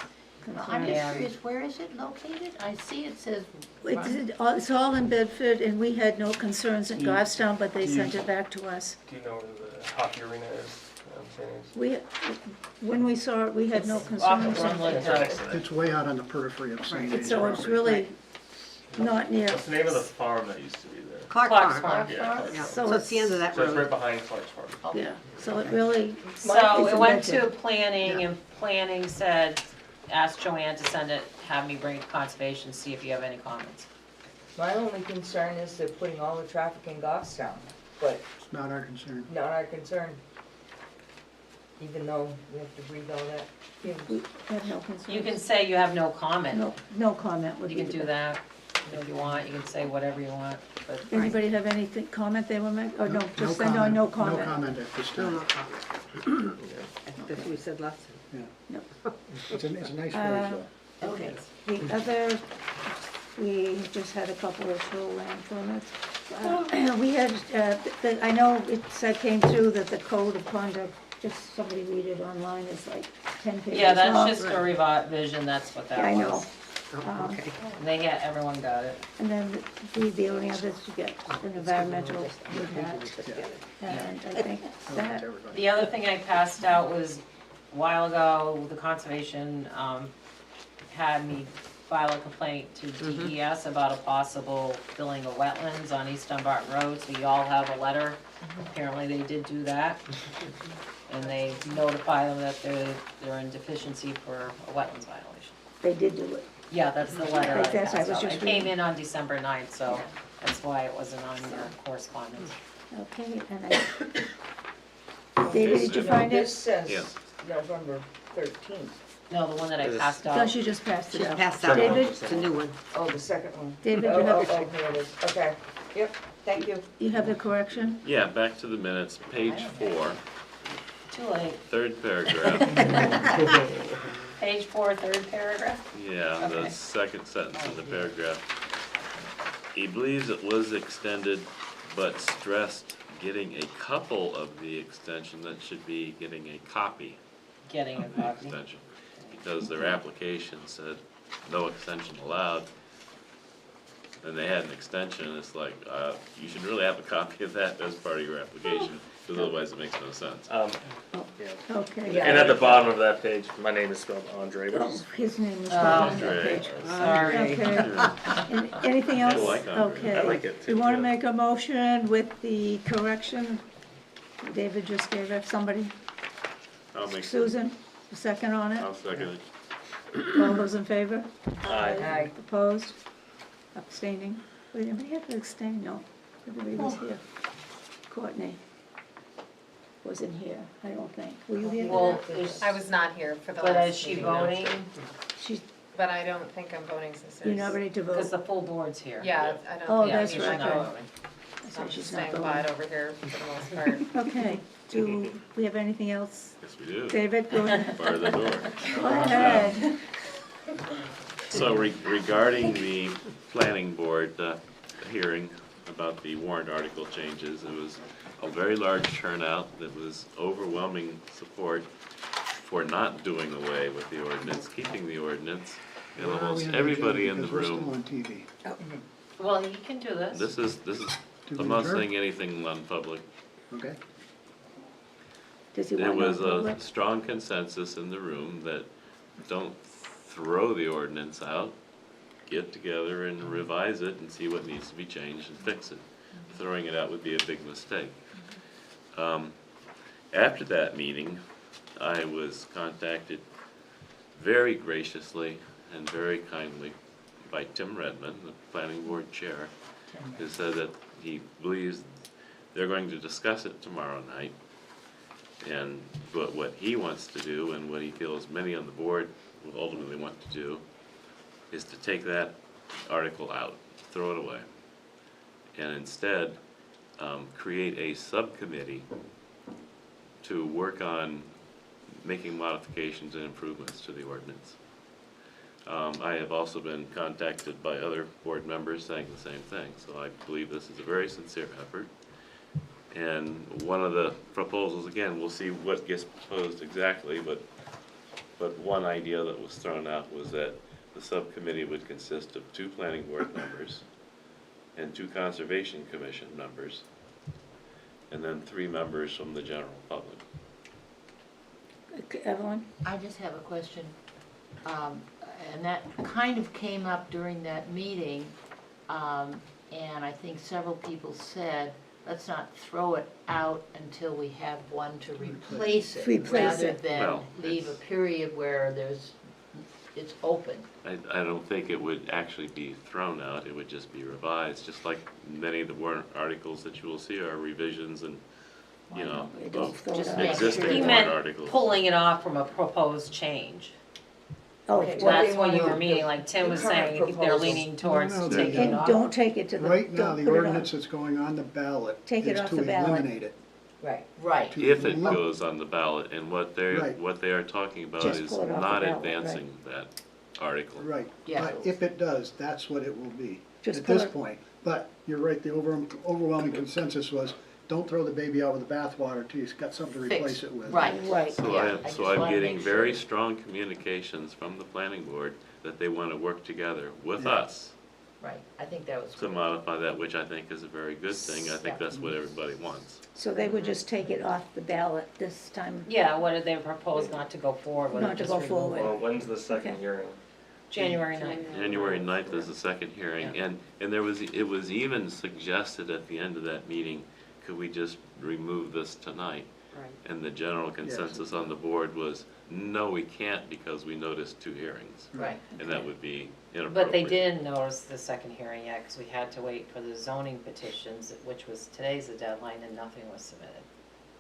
Speaker 8: I'm
Speaker 2: Yeah.
Speaker 8: just curious, where is it located? I see it says.
Speaker 1: It's all in Bedford, and we had no concerns in
Speaker 12: Do you-
Speaker 1: Goffstown, but they
Speaker 12: do you-
Speaker 1: sent it back to us.
Speaker 12: Do you know where the hockey arena is? St. A's?
Speaker 1: We, when we saw it, we had no
Speaker 2: Off of
Speaker 1: concerns.
Speaker 2: Brumley
Speaker 12: It's right
Speaker 2: Hill.
Speaker 12: next to that.
Speaker 4: It's way out on the periphery of St. A's.
Speaker 1: So it's really not near.
Speaker 12: What's the name of the farm that used to be there?
Speaker 9: Clark
Speaker 2: Clark's
Speaker 9: Farm.
Speaker 2: Farm.
Speaker 12: Yeah, Clark's
Speaker 9: Yeah,
Speaker 12: Farm.
Speaker 9: so it's the end of that
Speaker 12: So it's right
Speaker 9: road.
Speaker 12: behind Clark's Farm.
Speaker 1: Yeah, so it really,
Speaker 2: So
Speaker 1: It's
Speaker 2: it went
Speaker 1: invented.
Speaker 2: to planning, and planning said, ask Joanne to send it, have me bring it to conservation, see if you have any comments.
Speaker 5: My only concern is they're putting all the traffic in Goffstown, but
Speaker 4: It's not our concern.
Speaker 5: not our concern. Even though we have to breathe all that.
Speaker 1: we had no concerns.
Speaker 2: You can say you have no comment.
Speaker 1: No comment would
Speaker 2: You
Speaker 1: be
Speaker 2: can
Speaker 1: the
Speaker 2: do
Speaker 1: best.
Speaker 2: that if you want, you can say whatever you want, but.
Speaker 1: Anybody have anything, comment they want to make? Or no,
Speaker 4: No
Speaker 1: just send on no
Speaker 4: No
Speaker 1: comment.
Speaker 4: comment at this
Speaker 9: No,
Speaker 4: time.
Speaker 9: no comment. That's what we said last time.
Speaker 4: It's a nice
Speaker 1: Uh,
Speaker 4: phrase, though.
Speaker 1: Okay, the other, we just had a couple of shoreline permits. We had, I know it said, came through that the code of conduct, just somebody read it online, is like 10 pages long.
Speaker 2: Yeah, that's just a revision, that's what that was.
Speaker 1: I know.
Speaker 9: Oh, okay.
Speaker 2: They had, everyone got it.
Speaker 1: And then the only others you get an environmental impact.
Speaker 9: Just get it.
Speaker 1: And I think that,
Speaker 2: The other thing I passed out was, a while ago, the conservation had me file a complaint to DES about a possible filling of wetlands on East Dunbarton Road, so you all have a letter. Apparently they did do that. And they notify them that they're in deficiency for a wetlands violation.
Speaker 1: they did do it.
Speaker 2: Yeah, that's the letter I
Speaker 1: That's- I
Speaker 2: passed
Speaker 1: was
Speaker 2: out.
Speaker 1: just
Speaker 2: It came
Speaker 1: reading.
Speaker 2: in on December 9th, so that's why it wasn't on your correspondence.
Speaker 1: Okay, and David, did you find
Speaker 5: This
Speaker 1: it?
Speaker 5: says
Speaker 6: Yes.
Speaker 5: November 13th.
Speaker 2: No, the one that I passed
Speaker 1: No,
Speaker 2: out.
Speaker 1: she just passed it
Speaker 9: Just
Speaker 1: out.
Speaker 9: pass that
Speaker 1: David?
Speaker 9: one. It's a new one.
Speaker 5: Oh, the second one.
Speaker 1: David,
Speaker 5: Oh,
Speaker 1: you have,
Speaker 5: oh, here it is. Okay. Yep, thank you.
Speaker 1: you have the correction?
Speaker 6: Yeah, back to the minutes, page 4,
Speaker 2: Too late.
Speaker 6: third paragraph.
Speaker 2: Page 4, third paragraph.
Speaker 6: Yeah, the
Speaker 2: Okay.
Speaker 6: second sentence in the paragraph. He believes it was extended, but stressed getting a couple of the extension, that should be getting a copy
Speaker 2: Getting a
Speaker 6: of the
Speaker 2: copy.
Speaker 6: extension. Because their application said no extension allowed. And they had an extension, it's like, you should really have a copy of that as part of your application, because otherwise it makes no sense.
Speaker 1: Okay.
Speaker 12: And at the bottom of that page, my name is spelled Andre, which
Speaker 1: Oh,
Speaker 12: is
Speaker 1: his name is
Speaker 2: Oh,
Speaker 1: on that
Speaker 6: Andre.
Speaker 1: page.
Speaker 2: Sorry.
Speaker 1: Okay. Anything else?
Speaker 6: I like Andre.
Speaker 1: Okay.
Speaker 12: I like it too,
Speaker 1: You want to
Speaker 12: yeah.
Speaker 1: make a motion with the correction? David just gave it, somebody?
Speaker 6: I'll make,
Speaker 1: Susan, a second on it?
Speaker 6: I'll second it.
Speaker 1: All those in favor?
Speaker 12: Aye.
Speaker 5: Aye.
Speaker 1: Opposed? Abstaining? Wait, anybody have to abstain? No, everybody was here. Courtney wasn't here, I don't think. Were you here?
Speaker 2: Well,
Speaker 10: I was not here for the
Speaker 2: but
Speaker 10: last
Speaker 2: is she
Speaker 10: meeting, no.
Speaker 2: voting?
Speaker 1: She's,
Speaker 10: But I don't think I'm voting since
Speaker 1: you're
Speaker 10: there's.
Speaker 1: not ready to
Speaker 2: Because
Speaker 1: vote?
Speaker 2: the full board's here.
Speaker 10: Yeah, I don't.
Speaker 1: Oh,
Speaker 10: think
Speaker 1: that's
Speaker 10: she's
Speaker 1: right.
Speaker 10: not
Speaker 2: Okay.
Speaker 10: voting.
Speaker 1: So
Speaker 10: I'm
Speaker 1: she's
Speaker 10: just
Speaker 1: not
Speaker 10: staying
Speaker 1: voting.
Speaker 10: quiet over here for the most part.
Speaker 1: Okay, do we have anything else?
Speaker 6: Yes, we do.
Speaker 1: David, go ahead.
Speaker 6: Bar the door.
Speaker 1: Go ahead.
Speaker 6: So regarding the planning board hearing about the warrant article changes, it was a very large turnout that was overwhelming support for not doing away with the ordinance, keeping the ordinance. And
Speaker 4: Where are we
Speaker 6: almost
Speaker 4: on the
Speaker 6: everybody
Speaker 4: agenda?
Speaker 6: in the
Speaker 4: Because we're
Speaker 6: room
Speaker 4: still on TV.
Speaker 2: Well, you can do this.
Speaker 6: This is,
Speaker 4: Do
Speaker 6: I'm
Speaker 4: we
Speaker 6: not
Speaker 4: adjourn?
Speaker 6: saying anything non-public.
Speaker 4: Okay.
Speaker 1: Does he
Speaker 6: There
Speaker 1: want
Speaker 6: was a
Speaker 1: non-public?
Speaker 6: strong consensus in the room that don't throw the ordinance out, get together and revise it and see what needs to be changed and fix it. Throwing it out would be a big mistake. After that meeting, I was contacted very graciously and very kindly by Tim Redmond, the planning board chair, who said that he believes they're going to discuss it tomorrow night. And what he wants to do and what he feels many on the board will ultimately want to do is to take that article out, throw it away, and instead create a subcommittee to work on making modifications and improvements to the ordinance. I have also been contacted by other board members saying the same thing, so I believe this is a very sincere effort. And one of the proposals, again, we'll see what gets proposed exactly, but one idea that was thrown out was that the subcommittee would consist of 2 planning board members and 2 conservation commission members, and then 3 members from the general public.
Speaker 1: Evelyn?
Speaker 3: I just have a question. And that kind of came up during that meeting. And I think several people said, let's not throw it out until we have one to replace it.
Speaker 1: Replace it.
Speaker 3: Rather than
Speaker 6: Well,
Speaker 3: leave a
Speaker 6: it's-
Speaker 3: period where it's open.
Speaker 6: I don't think it would actually be thrown out, it would just be revised, just like many of the warrant articles that you will see are revisions and, you know,
Speaker 1: We don't
Speaker 6: of
Speaker 1: throw it
Speaker 3: Just
Speaker 1: out.
Speaker 3: make
Speaker 6: existing
Speaker 3: sure.
Speaker 2: He
Speaker 6: warrant
Speaker 2: meant
Speaker 6: articles.
Speaker 2: pulling it off from a proposed change.
Speaker 1: Oh,
Speaker 5: Okay,
Speaker 1: well,
Speaker 5: they
Speaker 2: That's what
Speaker 5: wanna
Speaker 2: you were
Speaker 5: do
Speaker 2: meaning,
Speaker 5: the-
Speaker 2: like Tim
Speaker 5: the
Speaker 2: was
Speaker 5: current
Speaker 2: saying, they're
Speaker 5: proposals.
Speaker 2: leaning towards
Speaker 4: No,
Speaker 2: taking it
Speaker 1: and
Speaker 2: off.
Speaker 1: don't take it to the,
Speaker 4: Right now,
Speaker 1: don't
Speaker 4: the
Speaker 1: put it on.
Speaker 4: ordinance that's going on the ballot
Speaker 1: Take it
Speaker 4: is
Speaker 1: off
Speaker 4: to
Speaker 1: the ballot.
Speaker 4: eliminate it.
Speaker 3: Right. Right.
Speaker 4: To
Speaker 6: If it
Speaker 4: elim-
Speaker 6: goes on the ballot, and what
Speaker 4: Right.
Speaker 6: they are talking about
Speaker 1: Just
Speaker 6: is
Speaker 1: pull it off the
Speaker 6: not
Speaker 1: ballot,
Speaker 6: advancing that article.
Speaker 4: Right,
Speaker 3: Yeah.
Speaker 4: but if it does, that's what it will be
Speaker 1: Just
Speaker 4: at
Speaker 1: pull
Speaker 4: this
Speaker 1: it-
Speaker 4: point. But you're right, the overwhelming consensus was, don't throw the baby out with the bathwater till you've got something to
Speaker 3: Fix.
Speaker 4: replace it with.
Speaker 3: Right.
Speaker 1: Right.
Speaker 6: So
Speaker 3: Yeah, I just
Speaker 6: I'm
Speaker 3: wanna
Speaker 6: getting
Speaker 3: make
Speaker 6: very
Speaker 3: sure.
Speaker 6: strong communications from the planning board that they want to work together with
Speaker 4: Yeah.
Speaker 6: us
Speaker 3: Right. I think that was
Speaker 6: to
Speaker 3: good.
Speaker 6: modify that, which I think is a very good thing. I think
Speaker 3: Yeah.
Speaker 6: that's what everybody wants.
Speaker 1: So they would just take it off the ballot this time,
Speaker 2: Yeah, what did they propose not to go forward with? it,
Speaker 1: Not to
Speaker 2: just
Speaker 1: go
Speaker 2: remove
Speaker 1: forward.
Speaker 2: it?
Speaker 12: Well, when's the second
Speaker 1: Okay.
Speaker 12: hearing?
Speaker 2: January 9th.
Speaker 6: January 9th is the second hearing,
Speaker 2: Yeah.
Speaker 6: and it was even suggested at the end of that meeting, could we just remove this tonight?
Speaker 11: Right.
Speaker 6: And the general consensus on the board was, no, we can't because we noticed 2 hearings.
Speaker 3: Right.
Speaker 6: And that would be inappropriate.
Speaker 2: But they didn't notice the second hearing yet, because we had to wait for the zoning petitions, which was, today's the deadline, and nothing was submitted.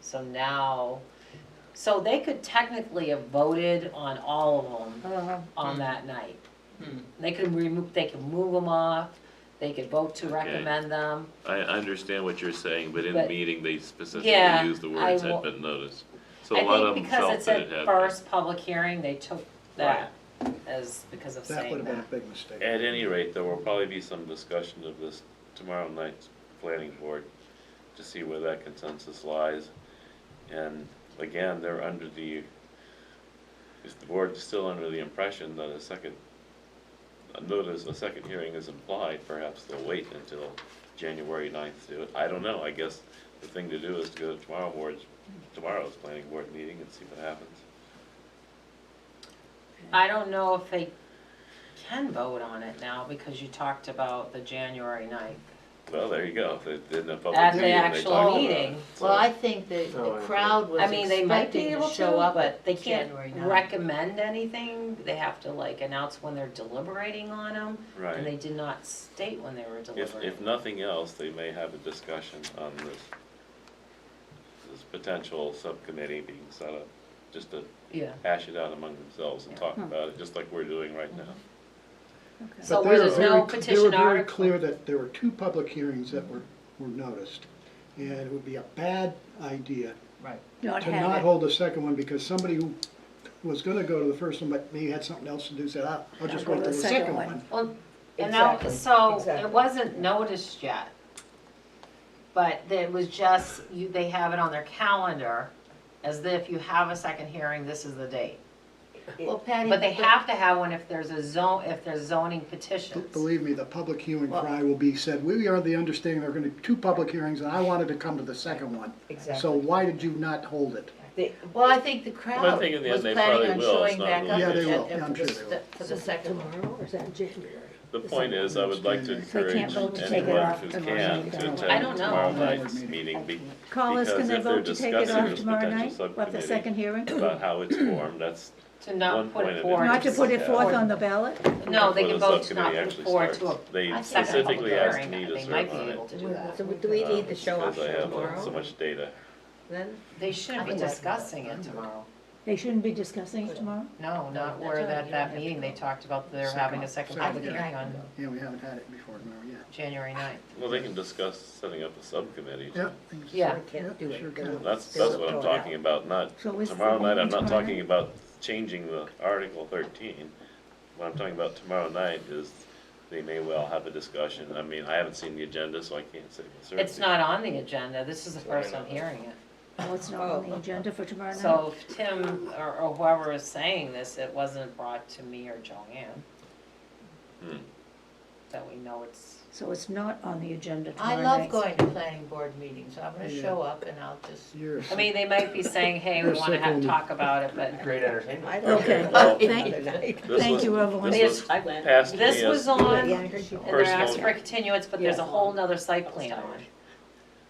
Speaker 2: So now, so they could technically have voted on all of them on that night. They could move them off, they could vote to
Speaker 6: Okay.
Speaker 2: recommend them.
Speaker 6: I understand what you're saying, but in the
Speaker 2: But-
Speaker 6: meeting, they specifically
Speaker 2: Yeah,
Speaker 6: used the
Speaker 2: I
Speaker 6: words
Speaker 2: will-
Speaker 6: had been noticed. So a lot
Speaker 2: I
Speaker 6: of
Speaker 2: think
Speaker 6: them
Speaker 2: because
Speaker 6: felt
Speaker 2: it
Speaker 6: that it
Speaker 2: said
Speaker 6: had.
Speaker 2: first public hearing, they took that as, because of
Speaker 4: That would
Speaker 2: saying
Speaker 4: have been a
Speaker 2: that.
Speaker 4: big mistake.
Speaker 6: At any rate, there will probably be some discussion of this tomorrow night's planning board to see where that consensus lies. And again, they're under the, is the board still under the impression that a second hearing is implied, perhaps they'll wait until January 9th to do it. I don't know, I guess the thing to do is to go to tomorrow's planning board meeting and see what happens.
Speaker 2: I don't know if they can vote on it now, because you talked about the January 9th.
Speaker 6: Well, there you go, in the public
Speaker 2: At the
Speaker 6: meeting, they
Speaker 2: actual
Speaker 6: talked about it.
Speaker 2: meeting.
Speaker 6: So-
Speaker 3: Well, I think the
Speaker 12: Oh,
Speaker 3: crowd was
Speaker 2: I mean, they might be
Speaker 3: expecting
Speaker 2: able
Speaker 3: to show
Speaker 2: to,
Speaker 3: up
Speaker 2: but
Speaker 3: at
Speaker 2: they can't
Speaker 3: January 9th.
Speaker 2: recommend anything. They have to like announce when they're deliberating on them.
Speaker 6: Right.
Speaker 2: And they did not state when they were
Speaker 6: If
Speaker 2: deliberating.
Speaker 6: nothing else, they may have a discussion on this potential subcommittee being set up, just to
Speaker 2: Yeah.
Speaker 6: hash it out among themselves and talk about it, just like we're doing right now.
Speaker 2: So
Speaker 4: But
Speaker 2: where
Speaker 4: they were
Speaker 2: there's no
Speaker 4: very-
Speaker 2: petition
Speaker 4: They were very
Speaker 2: article.
Speaker 4: clear that there were 2 public hearings that were noticed. And it would be a bad idea
Speaker 3: Right.
Speaker 1: Not
Speaker 4: to not
Speaker 1: have it.
Speaker 4: hold the second one, because somebody who was gonna go to the first one, but maybe had something else to do, said, I'll just
Speaker 1: I'll
Speaker 4: go to the second one.
Speaker 2: Well, and now,
Speaker 5: Exactly,
Speaker 2: so
Speaker 5: exactly.
Speaker 2: it wasn't noticed yet. But it was just, they have it on their calendar as if you have a second hearing, this is the date.
Speaker 8: Well, Patty.
Speaker 2: But they have to have one if there's zoning petitions.
Speaker 4: Believe me, the public hue and cry will be said, we are the understanding there are gonna be 2 public hearings, and I wanted to come to the second one.
Speaker 5: Exactly.
Speaker 4: So why did you not hold it?
Speaker 3: Well, I think the
Speaker 6: But
Speaker 3: crowd
Speaker 6: I think in the
Speaker 3: was
Speaker 6: end they
Speaker 3: planning
Speaker 6: probably
Speaker 3: on
Speaker 6: will. It's
Speaker 3: showing
Speaker 6: not
Speaker 3: back
Speaker 6: really-
Speaker 3: up
Speaker 4: Yeah, they will.
Speaker 3: at-
Speaker 4: Yeah, I'm
Speaker 3: for
Speaker 4: sure
Speaker 3: the
Speaker 4: they will.
Speaker 3: st- for the second one.
Speaker 9: Tomorrow, or is that in January?
Speaker 6: The point is, I would like to
Speaker 1: They
Speaker 6: encourage
Speaker 1: can't vote to take it
Speaker 6: anyone
Speaker 1: off
Speaker 6: who
Speaker 1: tomorrow
Speaker 6: can
Speaker 1: night,
Speaker 6: to
Speaker 1: though.
Speaker 6: attend
Speaker 2: I don't know,
Speaker 6: tomorrow
Speaker 2: but-
Speaker 6: night's meeting.
Speaker 1: Callers, can
Speaker 6: Because
Speaker 1: they
Speaker 6: if they're
Speaker 1: vote to take it
Speaker 6: discussing
Speaker 1: off
Speaker 6: this
Speaker 1: tomorrow
Speaker 6: potential
Speaker 1: night? What, the
Speaker 6: subcommittee
Speaker 1: second hearing?
Speaker 6: about how it's formed, that's
Speaker 2: To
Speaker 6: one
Speaker 2: not put
Speaker 6: point
Speaker 2: it
Speaker 6: of
Speaker 2: forward.
Speaker 1: Not to put it
Speaker 6: Yeah.
Speaker 1: forth on the ballot?
Speaker 2: No, they
Speaker 6: before
Speaker 2: can
Speaker 6: the
Speaker 2: vote to
Speaker 6: subcommittee
Speaker 2: not put it
Speaker 6: actually
Speaker 2: forward to
Speaker 6: starts.
Speaker 2: a
Speaker 6: They
Speaker 2: second
Speaker 6: specifically
Speaker 2: public
Speaker 6: asked
Speaker 2: hearing.
Speaker 6: me to
Speaker 2: They
Speaker 6: serve
Speaker 2: might
Speaker 6: on
Speaker 2: be
Speaker 6: it.
Speaker 2: able to do that.
Speaker 9: So do we need to show up
Speaker 6: Because I have
Speaker 9: tomorrow?
Speaker 6: so much data.
Speaker 9: Then?
Speaker 2: They shouldn't be discussing it tomorrow.
Speaker 1: They shouldn't be discussing it tomorrow?
Speaker 2: No, not where that meeting, they talked about they're having a second public
Speaker 4: Second,
Speaker 2: hearing on
Speaker 4: Yeah, we haven't had it before tomorrow yet.
Speaker 2: January 9th.
Speaker 6: Well, they can discuss setting up a subcommittee.
Speaker 4: Yeah.
Speaker 2: Yeah.
Speaker 9: Can't do it.
Speaker 4: Sure can.
Speaker 6: That's what I'm talking about, not
Speaker 1: So is the
Speaker 6: tomorrow night, I'm
Speaker 1: voting
Speaker 6: not
Speaker 1: tomorrow
Speaker 6: talking
Speaker 1: night?
Speaker 6: about changing the Article 13. What I'm talking about tomorrow night is they may well have a discussion. I mean, I haven't seen the agenda, so I can't say with certainty.
Speaker 2: It's not on the agenda, this is the first I'm hearing it.
Speaker 1: Oh, it's not on the agenda for tomorrow night?
Speaker 2: So if Tim or whoever is saying this, it wasn't brought to me or Joanne,
Speaker 6: Hmm.
Speaker 2: that we know it's,
Speaker 1: So it's not on the agenda
Speaker 3: I
Speaker 1: tomorrow
Speaker 3: love
Speaker 1: night?
Speaker 3: going to planning board meetings, I'm gonna
Speaker 4: Yeah.
Speaker 3: show up and I'll just.
Speaker 4: You're-
Speaker 2: I mean, they might be saying, hey, we
Speaker 4: You're
Speaker 2: wanna have,
Speaker 4: circling-
Speaker 2: talk about it, but
Speaker 8: Great entertainment.
Speaker 9: I don't
Speaker 1: Okay.
Speaker 9: know.
Speaker 6: Well,
Speaker 1: Thank-
Speaker 6: This
Speaker 1: Thank
Speaker 6: was-
Speaker 1: you, Evelyn.
Speaker 6: This was
Speaker 11: I went.
Speaker 6: passed to me
Speaker 2: this was
Speaker 6: as,
Speaker 2: on,
Speaker 9: Yeah, I heard you.
Speaker 2: and they're asking
Speaker 6: Personal.
Speaker 2: for a continuance, but there's a
Speaker 3: Yeah.
Speaker 2: whole nother site plan on.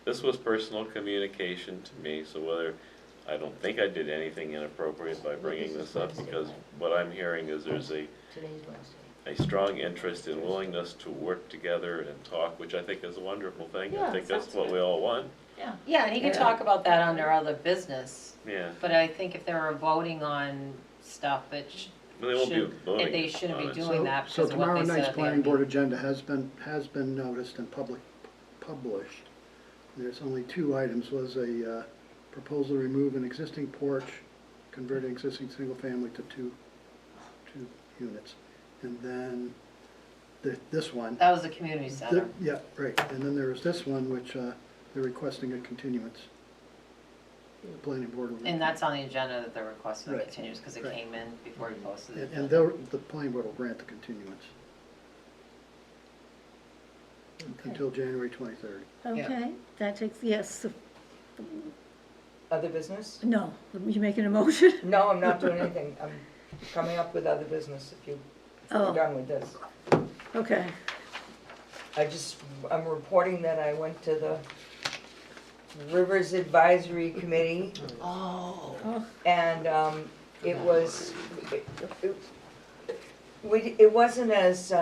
Speaker 6: this was personal communication to me, so whether, I don't think I did anything inappropriate by bringing this up, because what I'm hearing is there's a
Speaker 3: Today's Wednesday.
Speaker 6: strong interest and willingness to work together and talk, which I think is a wonderful thing.
Speaker 2: Yeah,
Speaker 6: I think that's
Speaker 2: sounds
Speaker 6: what we all want,
Speaker 2: Yeah, and he can talk about that under other business,
Speaker 6: yeah.
Speaker 2: but I think if they were voting on stuff, it
Speaker 6: But they won't be
Speaker 2: should,
Speaker 6: voting
Speaker 2: they shouldn't be
Speaker 6: on it.
Speaker 2: doing that
Speaker 4: So
Speaker 2: because of what
Speaker 4: tomorrow
Speaker 2: they said
Speaker 4: night's
Speaker 2: at the
Speaker 4: planning
Speaker 2: end.
Speaker 4: board agenda has been noticed and published. There's only 2 items, was a proposal to remove an existing porch, convert an existing single family to two units. And then this one.
Speaker 2: That was the community center.
Speaker 4: Yeah, right, and then there was this one, which they're requesting a continuance. The planning board will.
Speaker 2: And that's on the agenda that they're requesting the
Speaker 4: Right.
Speaker 2: continuance because it
Speaker 4: Right.
Speaker 2: came in before he posted it.
Speaker 4: And the planning board will grant the continuance. Until January 23rd.
Speaker 1: Okay, that takes, yes,
Speaker 5: Other business?
Speaker 1: no, you making a motion?
Speaker 5: No, I'm not doing anything. I'm coming up with other business if you're
Speaker 1: Oh,
Speaker 5: done with this.
Speaker 1: okay.
Speaker 5: I'm reporting that I went to the Rivers Advisory Committee.
Speaker 3: Oh.
Speaker 5: And it was, it wasn't as,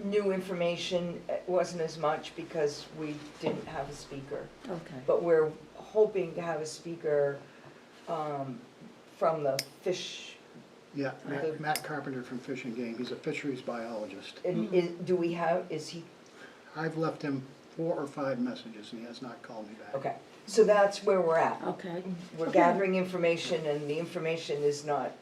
Speaker 5: new information, it wasn't as much because we didn't have a speaker.
Speaker 1: Okay.
Speaker 5: But we're hoping to have a speaker from the fish,
Speaker 4: Yeah, Matt Carpenter from Fish and Game, he's a fisheries biologist.
Speaker 5: and is he,
Speaker 4: I've left him 4 or 5 messages and he has not called me back.
Speaker 5: okay. So that's where we're at.
Speaker 1: Okay.
Speaker 5: We're gathering information and the information is not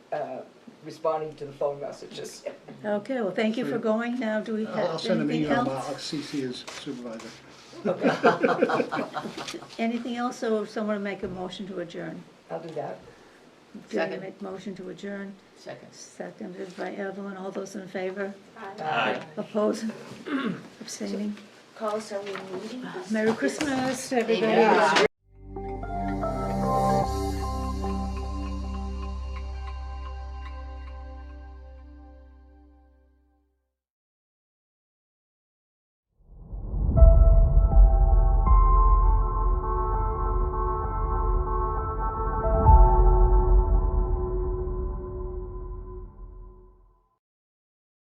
Speaker 5: responding to the phone messages.
Speaker 1: Okay, well, thank you for going. Now, do we
Speaker 4: I'll
Speaker 1: have
Speaker 4: send him an
Speaker 1: anything
Speaker 4: email,
Speaker 1: else?
Speaker 4: I'll CC his supervisor.
Speaker 1: Anything else, or someone will make a motion to adjourn?
Speaker 5: I'll do that.
Speaker 1: Julie
Speaker 3: Second.
Speaker 1: make motion to adjourn,
Speaker 3: Second.
Speaker 1: seconded by Evelyn. All those in favor?
Speaker 5: Aye.
Speaker 1: Opposed? Abstaining?
Speaker 8: Call us, are we meeting?
Speaker 1: Merry Christmas, everybody.
Speaker 3: Yeah.